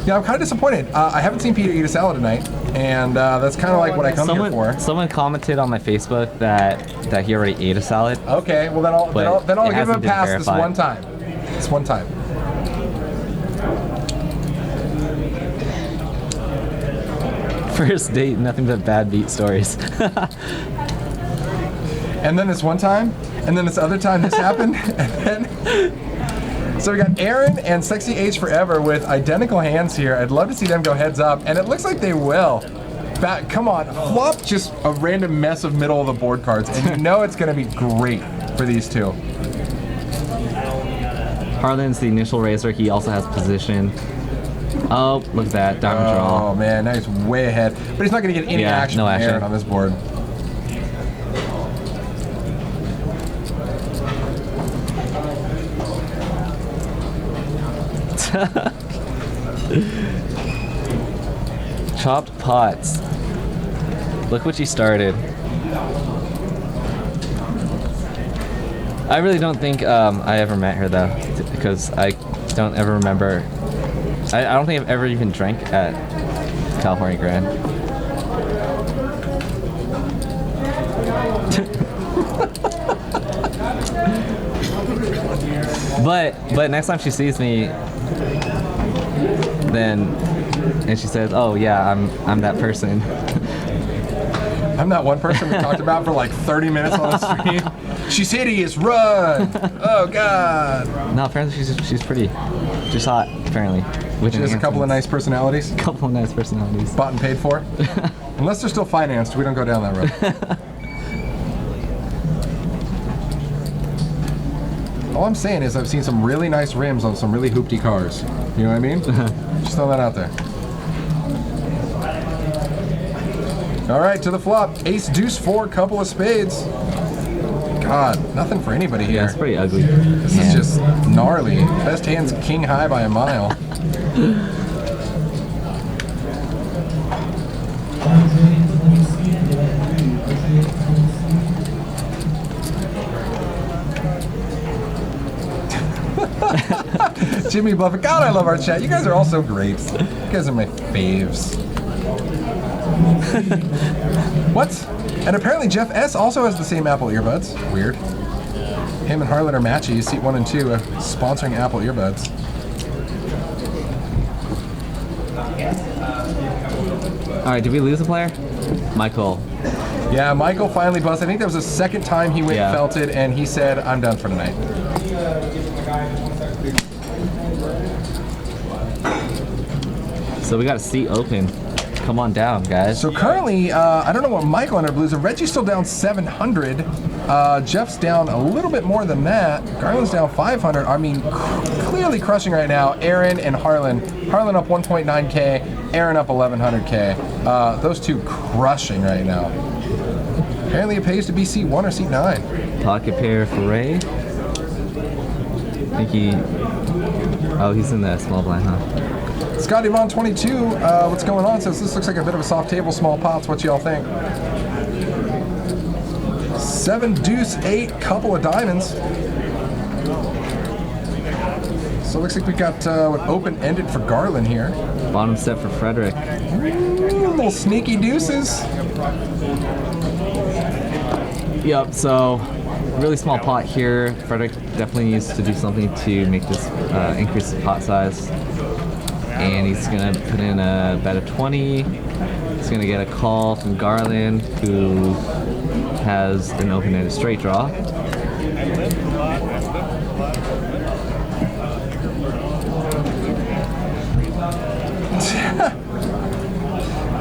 Yeah, I'm kind of disappointed. I haven't seen Peter eat a salad tonight, and that's kind of like what I come here for. Someone commented on my Facebook that he already ate a salad. Okay, well then I'll But then I'll it give him a hasn't been pass this verified. one time. This one time. First date, nothing but bad beat stories. And then this one time, and then this other time this happened, and then so we got Aaron and Sexy H Forever with identical hands here. I'd love to see them go heads up, and it looks like they will. Come on, flop just a random mess of middle of the board cards, and you know it's going to be great for these two. Harlan's the initial raiser. He also has position. Oh, look at that. Diamond draw. Oh man, now he's way ahead, but he's not going to get any Yeah, action no from action. Aaron on this board. Chopped pots. Look what she started. I really don't think I ever met her though, because I don't ever remember. I don't think I've ever even drank at California Grand. but next time she sees me, and she says, "Oh yeah, I'm that person." I'm that one person we talked about for like 30 minutes on the stream. She's hideous, run! Oh god! No, apparently she's pretty. She's hot, apparently. She has a couple of nice personalities. A couple of nice personalities. Bought and paid for. Unless they're still financed, we don't go down that road. All I'm saying is I've seen some really nice rims on some really hoopty cars. You know what I mean? Just throw that out there. All right, to the flop. Ace, deuce, four, couple of spades. God, nothing for anybody here. Yeah, it's pretty ugly. This is just gnarly. Best hand's king high by a mile. Jimmy Buffett. God, I love our chat. You guys are all so great. You guys are my faves. What? And apparently Jeff S. also has the same Apple earbuds. Weird. Him and Harlan are matchy. Seat 1 and 2 sponsoring Apple earbuds. All right, did we lose a player? Michael. Yeah, Michael finally buzzed. I think that was the second time he went felted, and he said, "I'm done for tonight." So we got a seat open. Come on down, guys. So currently, I don't know what Michael under blues. Reggie's still down 700. Jeff's down a little bit more than that. Garland's down 500. I mean, clearly crushing right now. Aaron and Harlan. Harlan up 1.9K. Aaron up 1100K. Those two crushing right now. Apparently it pays to be seat 1 or seat 9. Pocket pair for Ray. I think he... Oh, he's in the small blind, huh? Scotty Von 22, what's going on? Says this looks like a bit of a soft table, small pots. What y'all think? 7 deuce 8, couple of diamonds. So it looks like we got open ended for Garland here. Bottom set for Frederick. Ooh, little sneaky deuces. Yep. So really small pot here. Frederick definitely needs to do something to make this increase the pot size. And he's gonna put in a bet of 20. He's gonna get a call from Garland, who has an open-ended straight draw.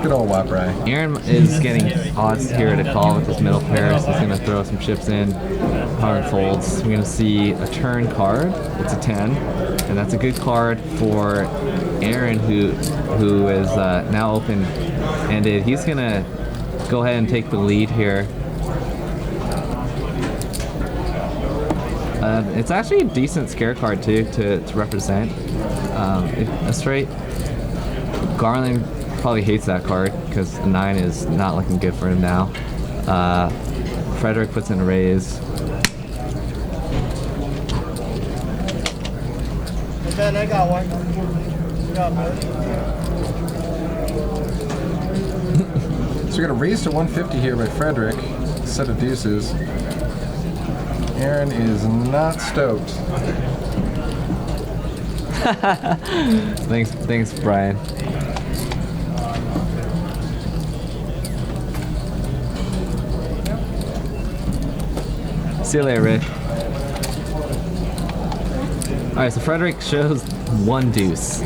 Good old Wap Ray. Aaron is getting odds here to call with his middle pair, so he's gonna throw some chips in. 100 folds. We're gonna see a turn card. It's a 10, and that's a good card for Aaron, who is now open-ended. He's gonna go ahead and take the lead here. It's actually a decent scare card too to represent. A straight. Garland probably hates that card because the 9 is not looking good for him now. Frederick puts in a raise. Ben, I got one. So we got a raise to 150 here by Frederick. Set of deuces. Aaron is not stoked. Thanks, Brian. See you later, Rick. All right, so Frederick shows 1 deuce.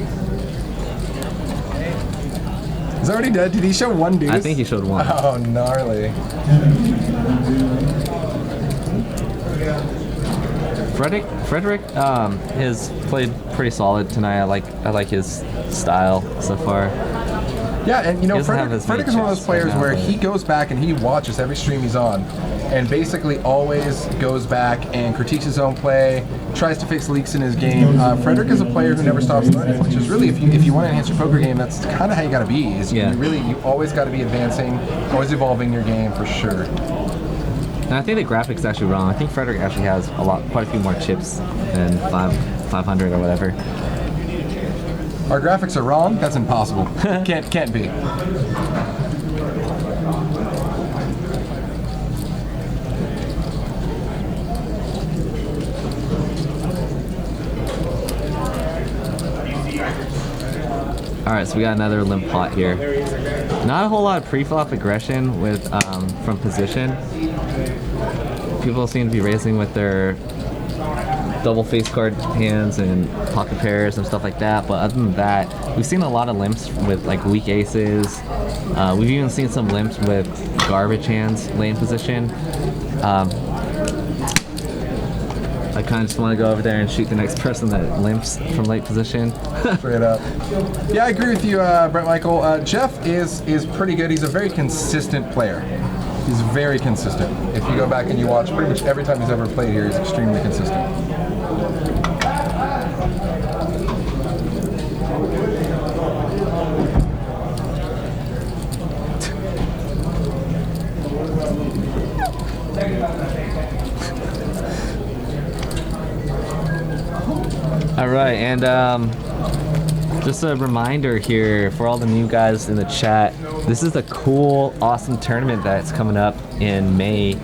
He's already dead. Did he show 1 deuce? I think he showed 1. Oh, gnarly. Frederick has played pretty solid tonight. I like his style so far. Yeah, and you know, He doesn't have Frederick as is many one of those chips players right now, where but- he goes back and he watches every stream he's on, and basically always goes back and critiques his own play, tries to fix leaks in his game. Frederick is a player who never stops learning, which is really, if you want to enhance your poker game, that's kind of how you got to be. Is Yeah. you always got to be advancing, always evolving your game for sure. And I think the graphics is actually wrong. I think Frederick actually has quite a few more chips than 500 or whatever. Our graphics are wrong? That's impossible. Can't be. Alright, so we got another limp pot here. Not a whole lot of pre-flop aggression with from position. People seem to be raising with their double face card hands and pocket pairs and stuff like that, but other than that, we've seen a lot of limps with like weak aces. We've even seen some limps with garbage hands lane position. I kind of just want to go over there and shoot the next person that limps from late position. Straight up. Yeah, I agree with you, Brett Michael. Jeff is pretty good. He's a very consistent player. He's very consistent. If you go back and you watch pretty much every time he's ever played here, he's extremely consistent. All right, and just a reminder here for all the new guys in the chat, this is a cool, awesome tournament that's coming up in May.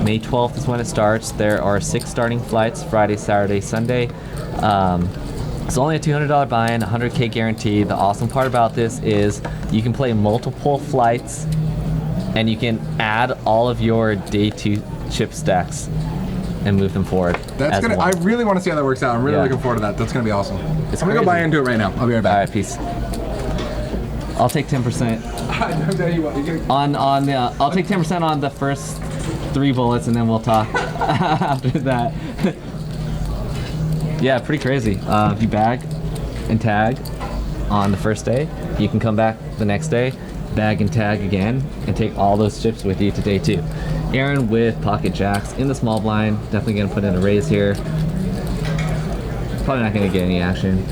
May 12th is when it starts. There are 6 starting flights, Friday, Saturday, Sunday. It's only a $200 buy-in, 100K guaranteed. The awesome part about this is you can play multiple flights and you can add all of your day 2 chip stacks and move them forward. That's gonna. I really want to see how that works out. I'm really looking forward to that. That's gonna be awesome. I'm gonna go buy into it right now. I'll be right back. All right, peace. I'll take 10%. I'll tell you what. I'll take 10% on the first 3 bullets, and then we'll talk after that. Yeah, pretty crazy. If you bag and tag on the first day, you can come back the next day, bag and tag again, and take all those chips with you to day 2. Aaron with pocket jacks in the small blind. Definitely gonna put in a raise here. Probably not gonna get any action.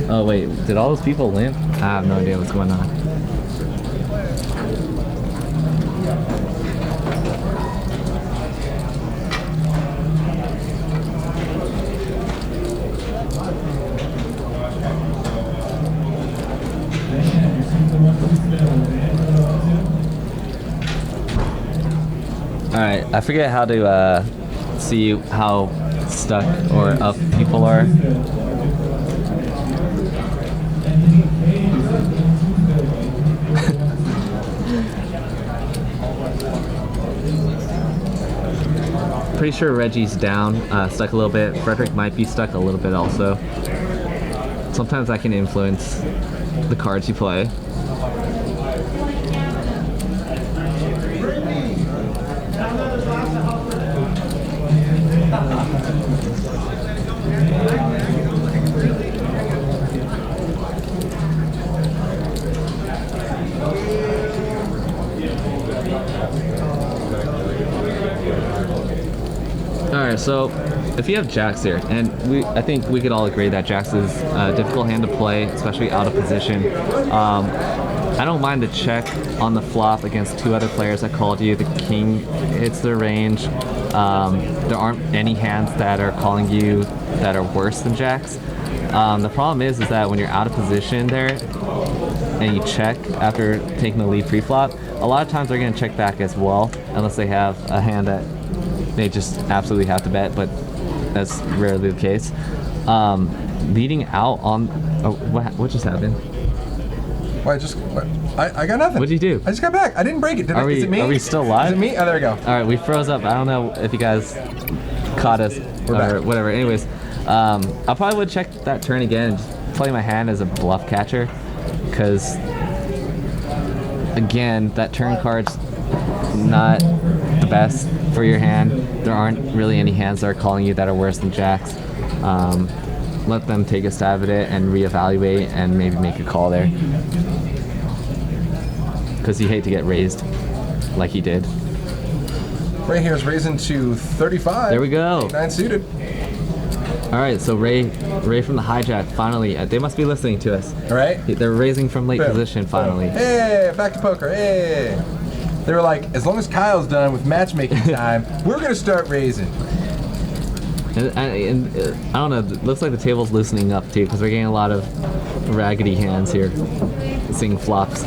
Oh wait, did all those people limp? I have no idea what's going on. Alright, I forget how to see how stuck or up people are. Pretty sure Reggie's down, stuck a little bit. Frederick might be stuck a little bit also. Sometimes that can influence the cards you play. Alright, so if you have jacks here, and I think we could all agree that jacks is a difficult hand to play, especially out of position. I don't mind the check on the flop against 2 other players that called you. The king hits their range. There aren't any hands that are calling you that are worse than jacks. The problem is that when you're out of position there and you check after taking the lead pre-flop, a lot of times they're going to check back as well, unless they have a hand that they just absolutely have to bet, but that's rarely the case. Leading out on... Oh, what just happened? Well, I got nothing. What'd you do? I just got back. I didn't break it. Is it me? Are we still live? Is it me? Oh, there we go. Alright, we froze up. I don't know if you guys caught us We're or back. whatever. Anyways, I probably would check that turn again and just play my hand as a bluff catcher, because again, that turn card's not the best for your hand. There aren't really any hands that are calling you that are worse than jacks. Let them take a stab at it and reevaluate and maybe make a call there, because you hate to get raised like he did. Right here is raising to 35. There we go. 9 suited. All right, so Ray from the hijack finally. They must be listening to us. All right. They're raising from late Boom. position finally. Hey, back to poker. Hey. They were like, as long as Kyle's done with matchmaking time, we're gonna start raising. And I don't know. It looks like the table's loosening up too, because we're getting a lot of raggedy hands here, seeing flops.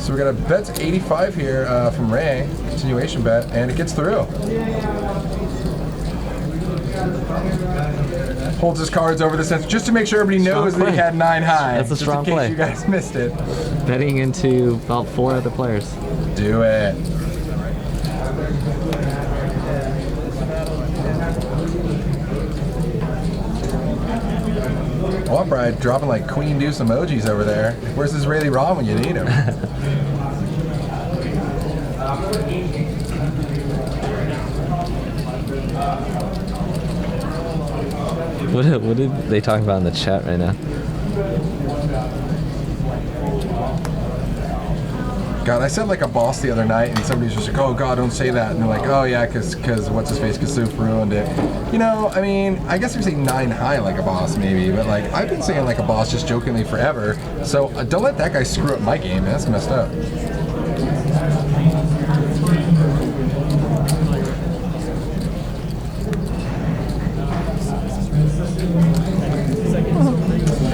So we got a bet to 85 here from Ray, continuation bet, and it gets through. Holds his cards over the center just to make sure everybody knows Strong that he play. had 9 high. That's a strong just in case play. you guys missed it. Betting into about 4 other players. Do it. Oh, Bride dropping like Queen Deuce emojis over there. Where's Israeli Raw when you need him? What are they talking about in the chat right now? God, I said like a boss the other night, and somebody's just like, "Oh God, don't say that." And they're like, "Oh yeah, cause what's his face, Kasuf ruined it." You know, I mean, I guess if you say 9 high like a boss, maybe, but like I've been saying like a boss just jokingly forever. So don't let that guy screw up my game. That's messed up.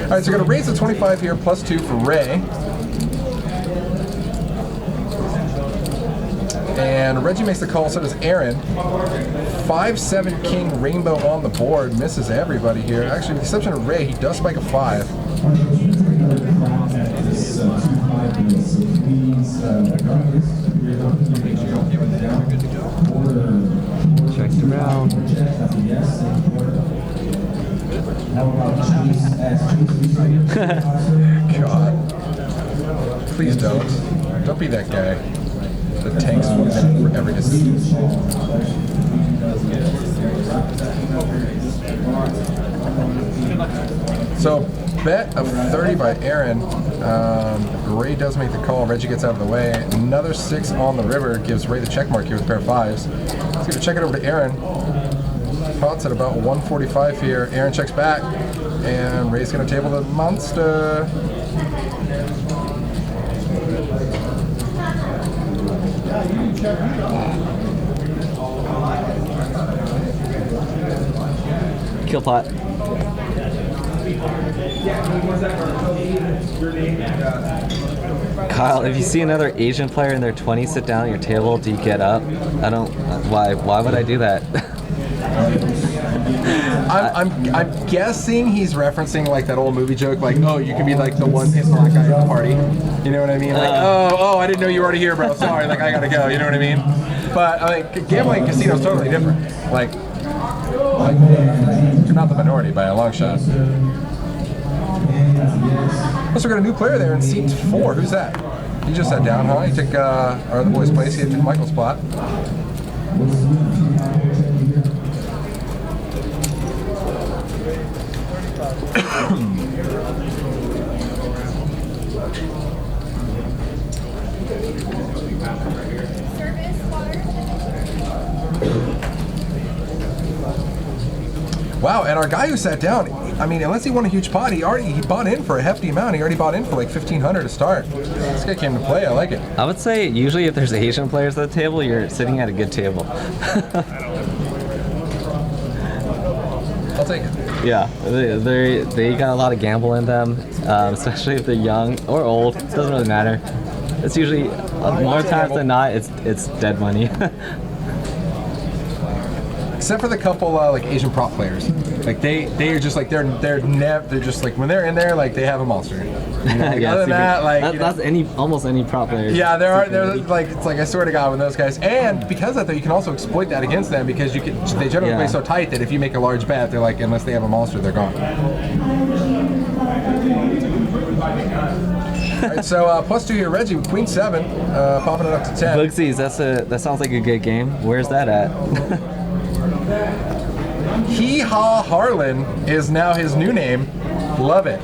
All right, so we're gonna raise the 25 here, plus 2 for Ray. And Reggie makes the call, so does Aaron. 5-7 king rainbow on the board, misses everybody here. Actually, with the exception of Ray, he does spike a 5. Check the round. God. Please don't. Don't be that guy. The tanks forever to see. So, bet of 30 by Aaron. Ray does make the call. Reggie gets out of the way. Another 6 on the river gives Ray the check mark here with a pair of 5s. Let's get to check it over to Aaron. Pots at about 145 here. Aaron checks back. And Ray's going to table the monster. Kill pot. Kyle, if you see another Asian player in their 20s sit down at your table, do you get up? I don't. Why would I do that? I'm guessing he's referencing like that old movie joke, like, oh, you can be like the one pissed black guy at the party. You know what I mean? Like, oh, I didn't know you were already here, bro. Sorry, like I gotta go. You know what I mean? But I mean, gambling casino is totally different. Like, you're not the minority by a long shot. Also, we got a new player there in seat 4. Who's that? He just sat down, huh? He took our other boy's place. He took Michael's spot. Wow, and our guy who sat down, I mean, unless he won a huge pot, he bought in for a hefty amount. He already bought in for like $1,500 to start. This guy came to play. I like it. I would say usually if there's Asian players at the table, you're sitting at a good table. I'll take it. Yeah, they got a lot of gamble in them, especially if they're young or old. It doesn't really matter. It's usually more times than not, it's dead money. Except for the couple like Asian prop players, like they are just like they're just like when they're in there like they have a monster. You know, like, Yeah, other than that, like that's almost any prop player. yeah, there's like it's like I swear to God when those guys, and because of that though, you can also exploit that against them because they generally play so tight that if you make a large bet, they're like unless they have a monster, they're gone. All right, so plus 2 here, Reggie with Queen 7, popping it up to 10. Boogsies, that sounds like a good game. Where's that at? Hee Haw Harlan is now his new name. Love it.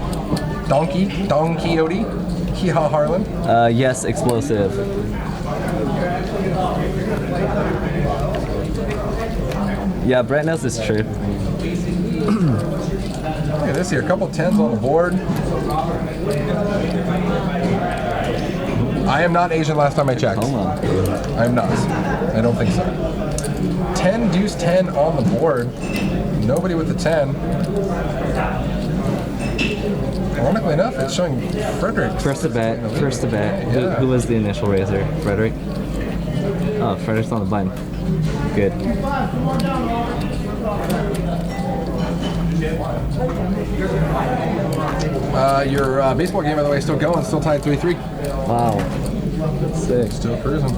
Don Quixote. Hee Haw Harlan. Yes, explosive. Yeah, Brett knows it's true. Look at this here, a couple 10s on the board. I am not Asian last time I checked. Hold on. I am not. I don't think so. 10, deuce 10 on the board. Nobody with the 10. Ironically enough, it's showing Frederick. First to bet. First to bet. Yeah. Who was the initial raiser? Frederick? Oh, Frederick's on the button. Good. Your baseball game, by the way, is still going. Still tied 3-3. Wow. Sick. Still cruising.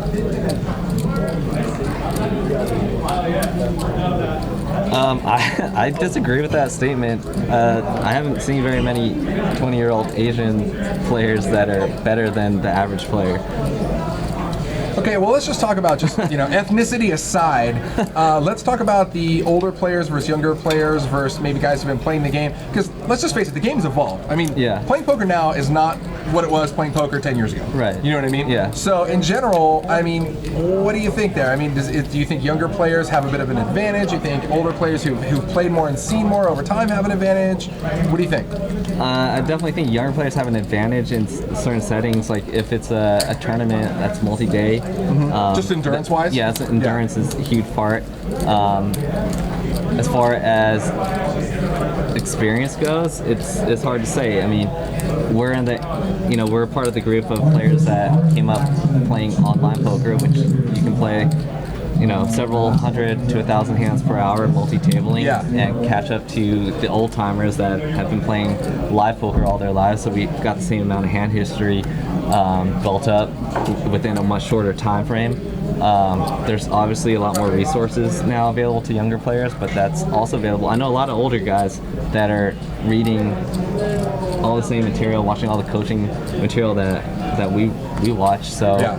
I disagree with that statement. I haven't seen very many 20-year-old Asian players that are better than the average player. Okay, well, let's just talk about ethnicity aside. Let's talk about the older players versus younger players versus maybe guys who've been playing the game. Because let's just face it, the game's evolved. I mean, Yeah. playing poker now is not what it was playing poker 10 years ago. Right. You know what I mean? Yeah. So in general, I mean, what do you think there? I mean, do you think younger players have a bit of an advantage? Do you think older players who've played more and seen more over time have an advantage? What do you think? I definitely think younger players have an advantage in certain settings. Like if it's a tournament that's multi-day. Just endurance-wise? Yeah, endurance is a huge part. As far as experience goes, it's hard to say. I mean, we're part of the group of players that came up playing online poker, which you can play, several hundred to 1,000 hands per hour multi-tabling, Yeah. and catch up to the old timers that have been playing live poker all their lives. So we got the same amount of hand history built up within a much shorter time frame. There's obviously a lot more resources now available to younger players, but that's also available. I know a lot of older guys that are reading all the same material, watching all the coaching material that we watch. So Yeah.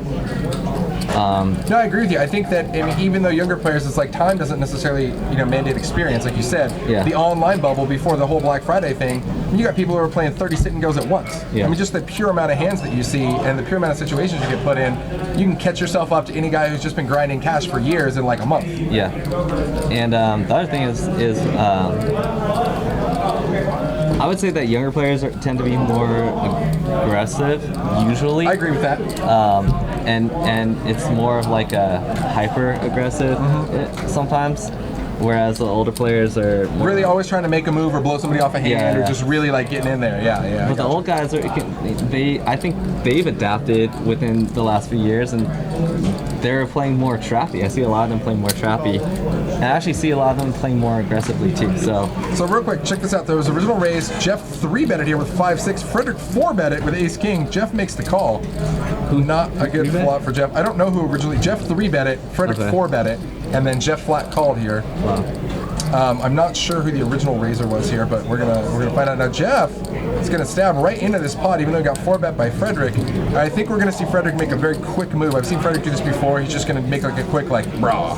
No, I agree with you. I think that even though younger players, it's like time doesn't necessarily mandate experience, like you said. Yeah. The online bubble before the whole Black Friday thing, you got people who are playing 30 sit and goes at once. Yeah. I mean, just the pure amount of hands that you see and the pure amount of situations you get put in, you can catch yourself up to any guy who's just been grinding cash for years in like a month. Yeah, and the other thing is I would say that younger players tend to be more aggressive usually. I agree with that. And it's more of like a hyper aggressive sometimes, whereas the older players are more, Really always trying to make a move or blow somebody off a hand Yeah, or yeah. just really like getting in there. Yeah, yeah. I But the gotcha. old guys I think they've adapted within the last few years, and they're playing more trappy. I see a lot of them playing more trappy, and I actually see a lot of them playing more aggressively too. So real quick, check this out. There was original raise. Jeff 3-betted here with 5-6. Frederick 4-betted with Ace-King. Jeff makes the call. Not a good flop for Jeff. I don't know who originally. Jeff 3-betted. Frederick Okay. 4-betted. And then Jeff flat called here. I'm not sure who the original raiser was here, but we're gonna find out now. Jeff is gonna stab right into this pot, even though he got 4-bet by Frederick. I think we're gonna see Frederick make a very quick move. I've seen Frederick do this before. He's just gonna make like a quick brah.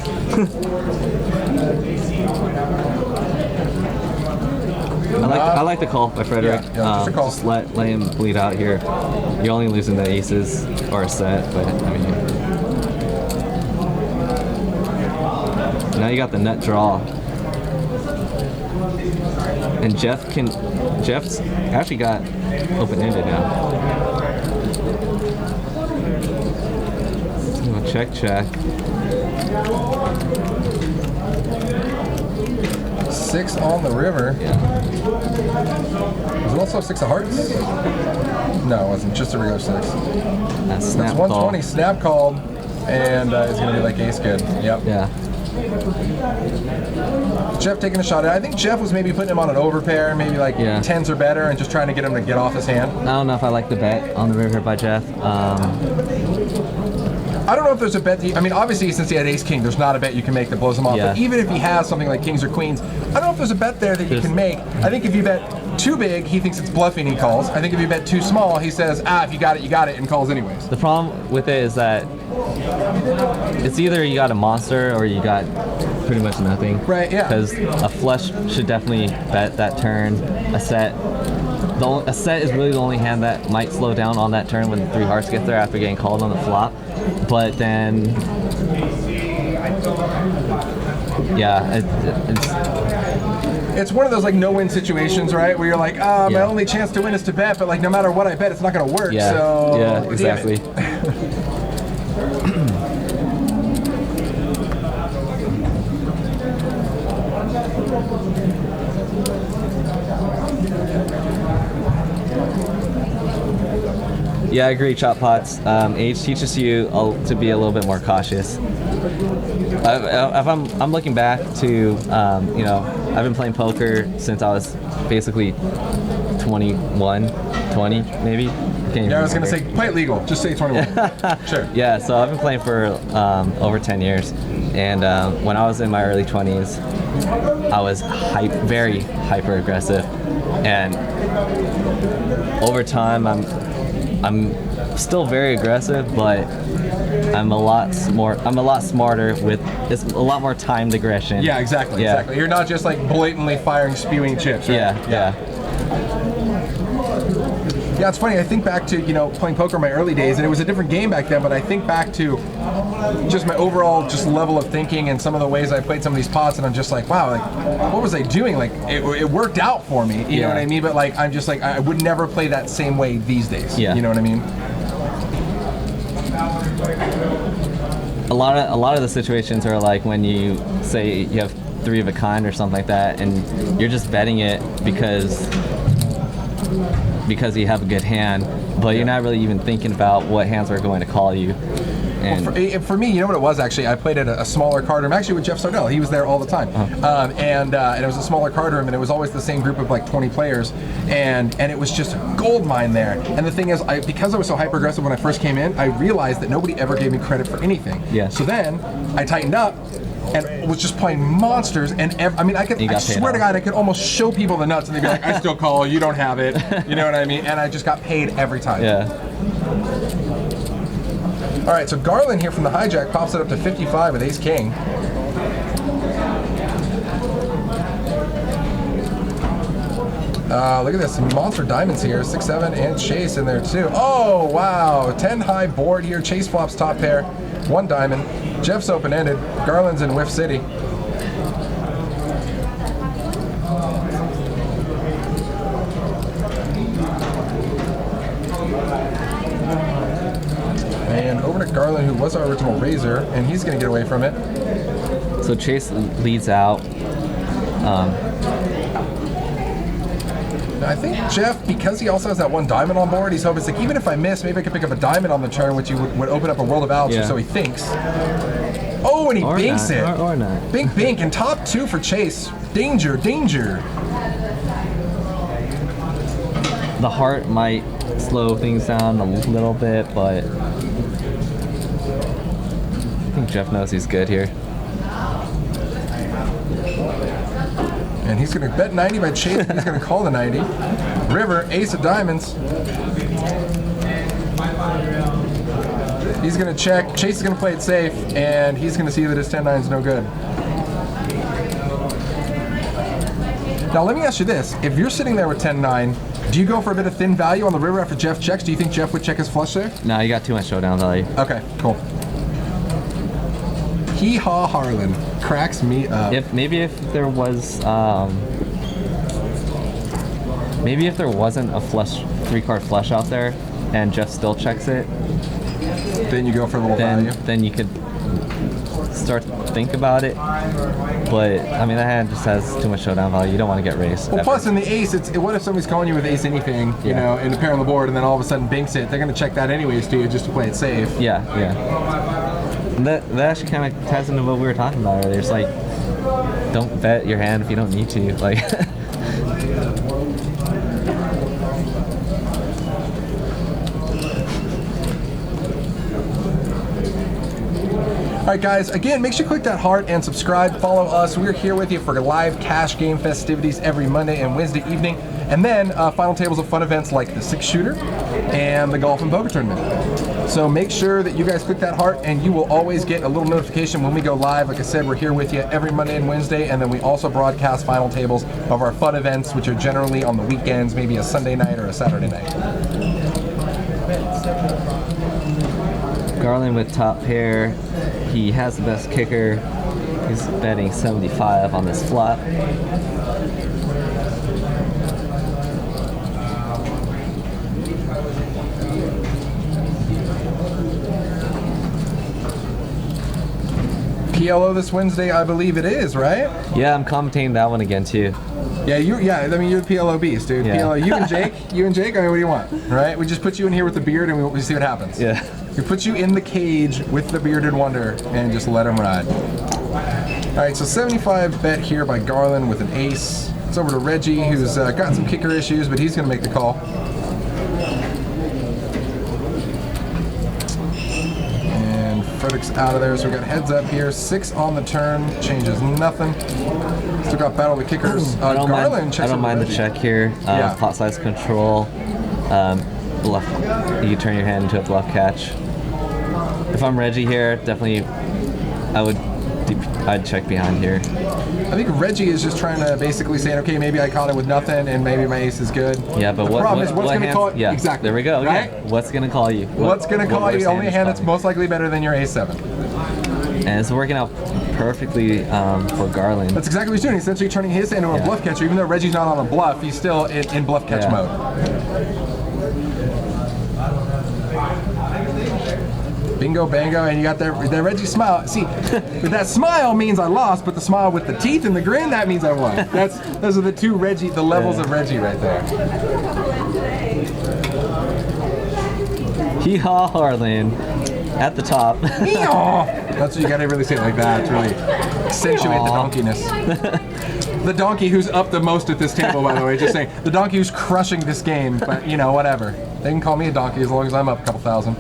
I like the call by Frederick. Yeah, just a call. Just let him bleed out here. You're only losing the aces or a set, but I mean, now you got the nut draw. And Jeff's actually got open-ended now. Check. 6 on the river. Yeah. Was it also 6 of hearts? No, it wasn't. Just a regular 6. That's snap That's call. 120 snap called, and it's going to be like ace good. Yep. Yeah. Jeff taking a shot at it. I think Jeff was maybe putting him on an overpair, maybe like Yeah. 10s or better, and just trying to get him to get off his hand. I don't know if I like the bet on the river by Jeff. I don't know if there's a bet. Obviously, since he had ace king, there's not a bet you can make that blows him off. Yeah. But even if he has something like kings or queens, I don't know if there's a bet there that you There's- can make. I think if you bet too big, he thinks it's bluffing, he calls. I think if you bet too small, he says, if you got it, you got it, and calls anyways. The problem with it is that it's either you got a monster or you got pretty much nothing. Right, yeah. Because a flush should definitely bet that turn. A set a set is really the only hand that might slow down on that turn when the 3 hearts get there after getting called on the flop. But then, yeah, It's one of those like no-win situations, right? Where you're like, my Yeah. only chance to win is to bet, but like no matter what I bet, it's not gonna work. yeah, So yeah, damn it. exactly. Yeah, I agree, Chop Pots. Age teaches you to be a little bit more cautious. If I'm looking back to, you know, I've been playing poker since I was basically 21, 20 maybe. Yeah, I was gonna say play it legal. Just say 21. Sure. Yeah, so I've been playing for over 10 years, and when I was in my early 20s, I was very hyper aggressive, and over time I'm still very aggressive, but I'm a lot smarter with it's a lot more timed aggression. Yeah, exactly. Yeah. Exactly. You're not just like blatantly firing, spewing chips. Right? Yeah. Yeah, it's funny. I think back to, you know, playing poker in my early days, and it was a different game back then, but I think back to just my overall just level of thinking and some of the ways I played some of these pots, and I'm just like, wow, like, what was I doing? Like, it worked out for me, you know what I mean? But like, I'm just like, I would never play that same way these days. Yeah. You know what I mean? A lot of the situations are like when you say you have 3 of a kind or something like that, and you're just betting it because you have a good hand, but you're not really even thinking about what hands are going to call you. And For me, you know what it was actually? I played at a smaller card room, actually with Jeff Sardell. He was there all the time, and it was a smaller card room, and it was always the same group of like 20 players, and it was just a gold mine there. And the thing is, because I was so hyper aggressive when I first came in, I realized that nobody ever gave me credit for anything. Yeah. So then I tightened up and was just playing monsters, and I swear to God, I could almost show people the nuts, and they'd be like, "I still call, you don't have it," you know what I mean? And I just got paid every time. yeah. All right, so Garland here from the hijack pops it up to 55 with Ace King. Look at this, some monster diamonds here, 6-7, and Chase in there too. Oh, wow, 10 high board here. Chase flops top pair, 1 diamond. Jeff's open-ended, Garland's in Whiff City. And over to Garland, who was our original raiser, and he's gonna get away from it. So Chase leads out. I think Jeff, because he also has that 1 diamond on board, he's hoping it's like, even if I miss, maybe I could pick up a diamond on the turn, which would open up a world of outs, or Yeah. so he thinks. Oh, and he Or binks not, it. or not. Bink, bink, and top 2 for Chase. Danger, danger. The heart might slow things down a little bit, but I think Jeff knows he's good here. And he's going to bet 90 by Chase, and he's going to call the 90. River, ace of diamonds. He's going to check. Chase is going to play it safe, and he's going to see that his 10-9 is no good. Now, let me ask you this. If you're sitting there with 10-9, do you go for a bit of thin value on the river after Jeff checks? Do you think Jeff would check his flush there? No, you got too much showdown value. Okay, cool. Hee-haw Harlan cracks me up. Maybe if there wasn't a flush 3-card flush out there, and Jeff still checks it, Then you go for a little value. then you could start to think about it. But I mean, that hand just has too much showdown value. You don't want to get raised. Well, ever. plus in the ace, what if somebody's calling you with ace anything, you Yeah. know, and a pair on the board, and then all of a sudden binks it? They're going to check that anyways to you just to play it safe. Yeah. And that actually kind of ties into what we were talking about earlier. It's like, don't bet your hand if you don't need to. Like. All right, guys, again, make sure you click that heart and subscribe. Follow us. We're here with you for live cash game festivities every Monday and Wednesday evening. And then final tables of fun events like the 6-shooter and the golf and poker tournament. So make sure that you guys click that heart, and you will always get a little notification when we go live. Like I said, we're here with you every Monday and Wednesday, and then we also broadcast final tables of our fun events, which are generally on the weekends, maybe a Sunday night or a Saturday night. Garland with top pair. He has the best kicker. He's betting 75 on this flop. PLO this Wednesday, I believe it is, right? Yeah, I'm commentating that one again too. Yeah, I mean, you're the PLO beast, dude. Yeah. PLO, you and Jake, I mean, what do you want, right? We just put you in here with the beard, and we see what happens. Yeah. We put you in the cage with the bearded wonder, and just let him ride. All right, so 75 bet here by Garland with an ace. It's over to Reggie, who's got some kicker issues, but he's going to make the call. And Frederick's out of there, so we got heads up here. 6 on the turn, changes nothing. Still got battle of the kickers. I don't Garland checks mind over the Reggie. check here. Yeah. Pot size control. Bluff. You turn your hand into a bluff catch. If I'm Reggie here, definitely I'd check behind here. I think Reggie is just trying to basically say, okay, maybe I caught it with nothing, and maybe my ace is good. Yeah, but the what problem is, what's going to hands- call it? Yeah, Exactly. there we go. Right? Yeah. What's gonna call you? What's going to call what you? worst Only is hand that's calling? most likely better than your ace-7. And it's working out perfectly for Garland. That's exactly what he's doing. He's essentially turning his hand into a Yeah. bluff catcher. Even though Reggie's not on a bluff, he's still in bluff catch Yeah. mode. Bingo, bango, and you got that Reggie smile. See, that smile means I lost, but the smile with the teeth and the grin, that means I won. Those are the two the levels of Reggie right there. Hee-haw, Harlan. At the top. Eeyaw! That's what you gotta really say it like that to really accentuate the donkeyness. The donkey who's up the most at this table, by the way, just saying. The donkey who's crushing this game, but you know, whatever. They can call me a donkey as long as I'm up a couple thousand.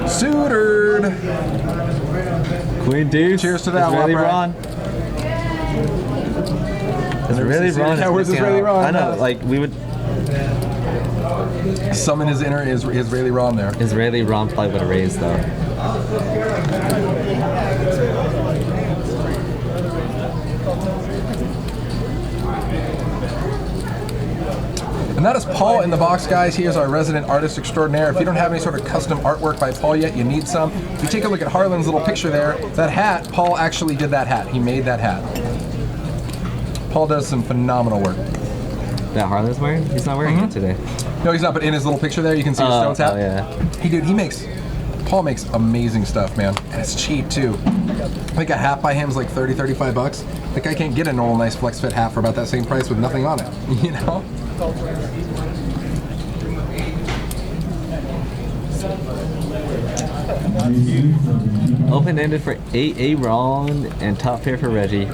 Suitered. Queen deuce. Cheers to that, Israeli Wapra. Ron. Israeli Ron. Yeah, where's Israeli Ron? I know, like we would. Summon his inner Israeli Ron there. Israeli Ron probably would have raised though. And that is Paul in the box, guys. He is our resident artist extraordinaire. If you don't have any sort of custom artwork by Paul yet, you need some. If you take a look at Harlan's little picture there, that hat, Paul actually did that hat. He made that hat. Paul does some phenomenal work. That Harlan's wearing? He's not wearing it today. No, he's not, but in his little picture there, you can see his Stones hat. Oh yeah. Paul makes amazing stuff, man. And it's cheap, too. I think a hat by him is like 30, 35 bucks. Like, I can't get a normal, nice flex fit hat for about that same price with nothing on it, you know? Open-ended for A Ron and top pair for Reggie.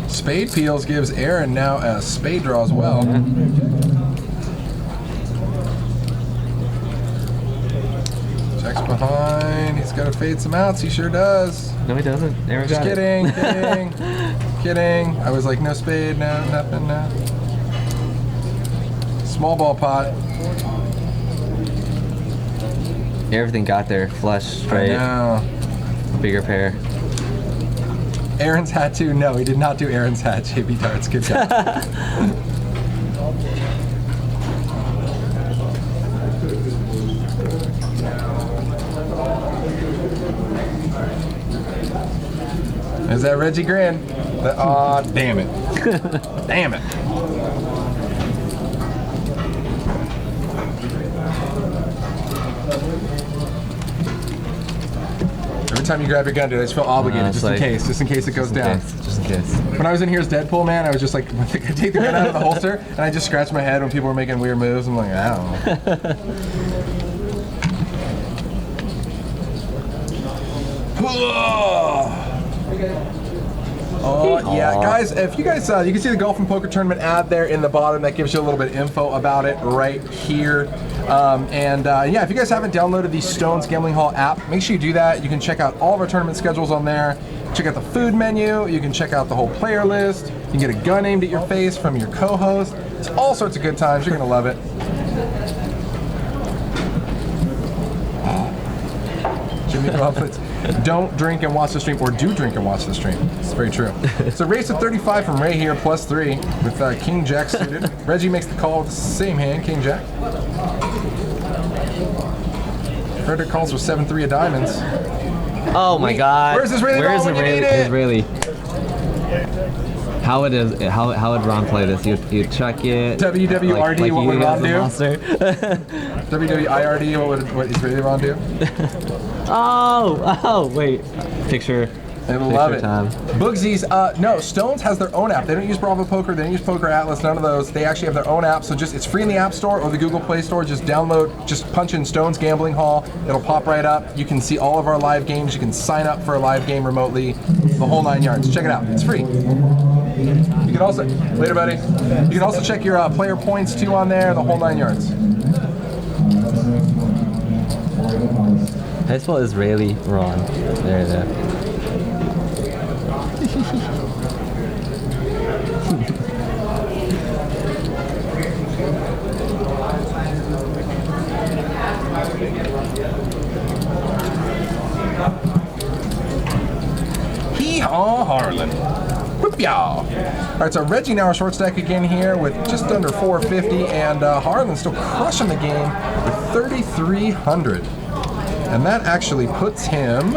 Spade Peels gives Aaron now a spade draw as well. Checks behind. He's got to fade some outs. He sure does. No, he doesn't. Aaron Just got it. kidding, kidding. I was like, no spade, no, nothing, no. Small ball pot. Everything got there. Flush, straight, No. bigger pair. Aaron's hat too. No, he did not do Aaron's hat. JB Darts, good job. Is that Reggie Grin? Aw, damn it. Damn it. Every time you grab your gun, dude, I just feel obligated, it's just in like- case it goes down. Just in case. When I was in here as Deadpool, man, I was just like, I take the gun out of the holster, and I just scratch my head when people were making weird moves. I'm like, I don't know. Oh, yeah, guys, if you guys, you can see the Golf and Poker Tournament ad there in the bottom. That gives you a little bit of info about it right here. Yeah, if you guys haven't downloaded the Stones Gambling Hall app, make sure you do that. You can check out all of our tournament schedules on there. Check out the food menu. You can check out the whole player list. You can get a gun aimed at your face from your co-host. It's all sorts of good times. You're gonna love it. Jimmy Buffett. Don't drink and watch the stream, or do drink and watch the stream. It's very true. So race of 35 from Ray here, +3 with King Jack suited. Reggie makes the call with the same hand, King Jack. Frederick calls with 7-3 of diamonds. Oh my God! Where's Israeli Ron when you need it? Israeli. How would Ron play this? You chuck it. WWRD, like what would Ron do? Monster. WWIRD, what Israeli Ron do? Oh, wait. Picture. I love it. Time. Boogsies, no, Stones has their own app. They don't use Bravo Poker, they don't use Poker Atlas, none of those. They actually have their own app, so it's free in the App Store or the Google Play Store. Just download, just punch in Stones Gambling Hall. It'll pop right up. You can see all of our live games. You can sign up for a live game remotely, the whole 9 yards. Check it out. It's free. You can also, later buddy. You can also check your player points too on there, the whole 9 yards. I spell Israeli Ron. There. Hee-haw, Harlan. Whoop y'all. All right, so Reggie now a short stack again here with just under 450, and Harlan still crushing the game with 3,300. And that actually puts him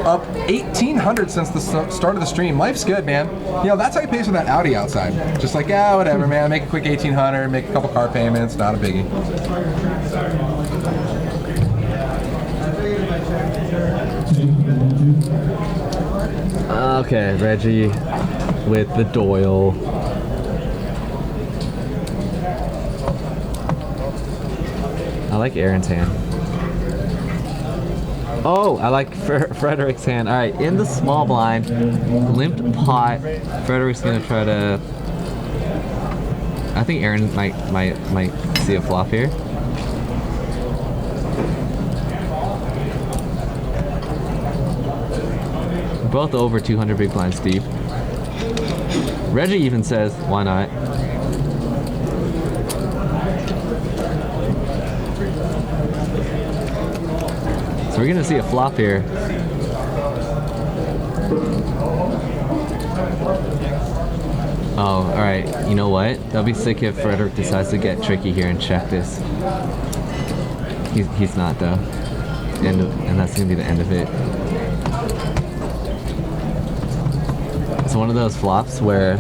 up 1,800 since the start of the stream. Life's good, man. You know, that's how you pay for that Audi outside. Just like, yeah, whatever, man. Make a quick 1,800, make a couple car payments, not a biggie. Okay, Reggie with the Doyle. I like Aaron's hand. Oh, I like Frederick's hand. All right, in the small blind, limped pot. Frederick's gonna try to. I think Aaron might see a flop here. Both over 200 big blinds deep. Reggie even says, why not? So we're gonna see a flop here. Oh, all right. You know what? That'll be sick if Frederick decides to get tricky here and check this. He's not though, and that's gonna be the end of it. It's one of those flops where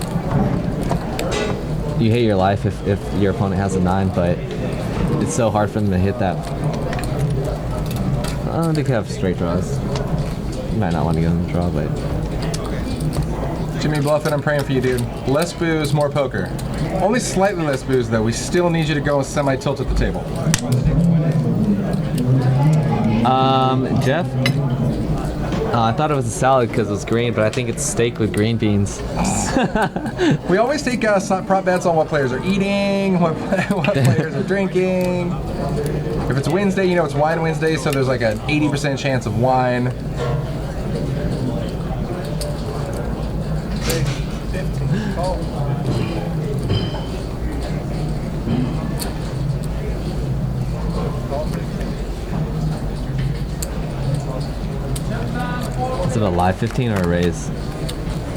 you hate your life if your opponent has a 9, but it's so hard for them to hit that. They could have straight draws. You might not want to give them a draw, but... Jimmy Bluffett, I'm praying for you, dude. Less booze, more poker. Only slightly less booze, though. We still need you to go semi-tilt at the table. Jeff? I thought it was a salad because it was green, but I think it's steak with green beans. We always take prop bets on what players are eating, what players are drinking. If it's Wednesday, you know it's Wine Wednesday, so there's like an 80% chance of wine. Is it a live 15 or a raise?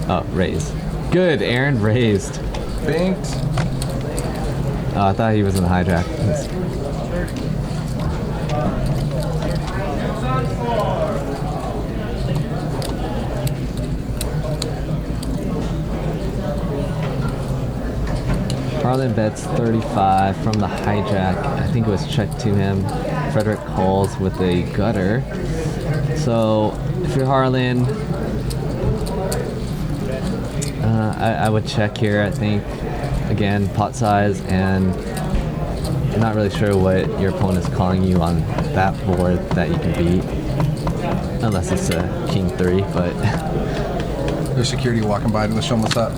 Oh, raise. Good, Aaron raised. Banked. Oh, I thought he was in the hijack. Harlan bets 35 from the hijack. I think it was checked to him. Frederick calls with a gutter. So if you're Harlan, I would check here, I think. Again, pot size, and I'm not really sure what your opponent's calling you on that board that you can beat. Unless it's a king 3, but There's security walking by. Let's show them what's up.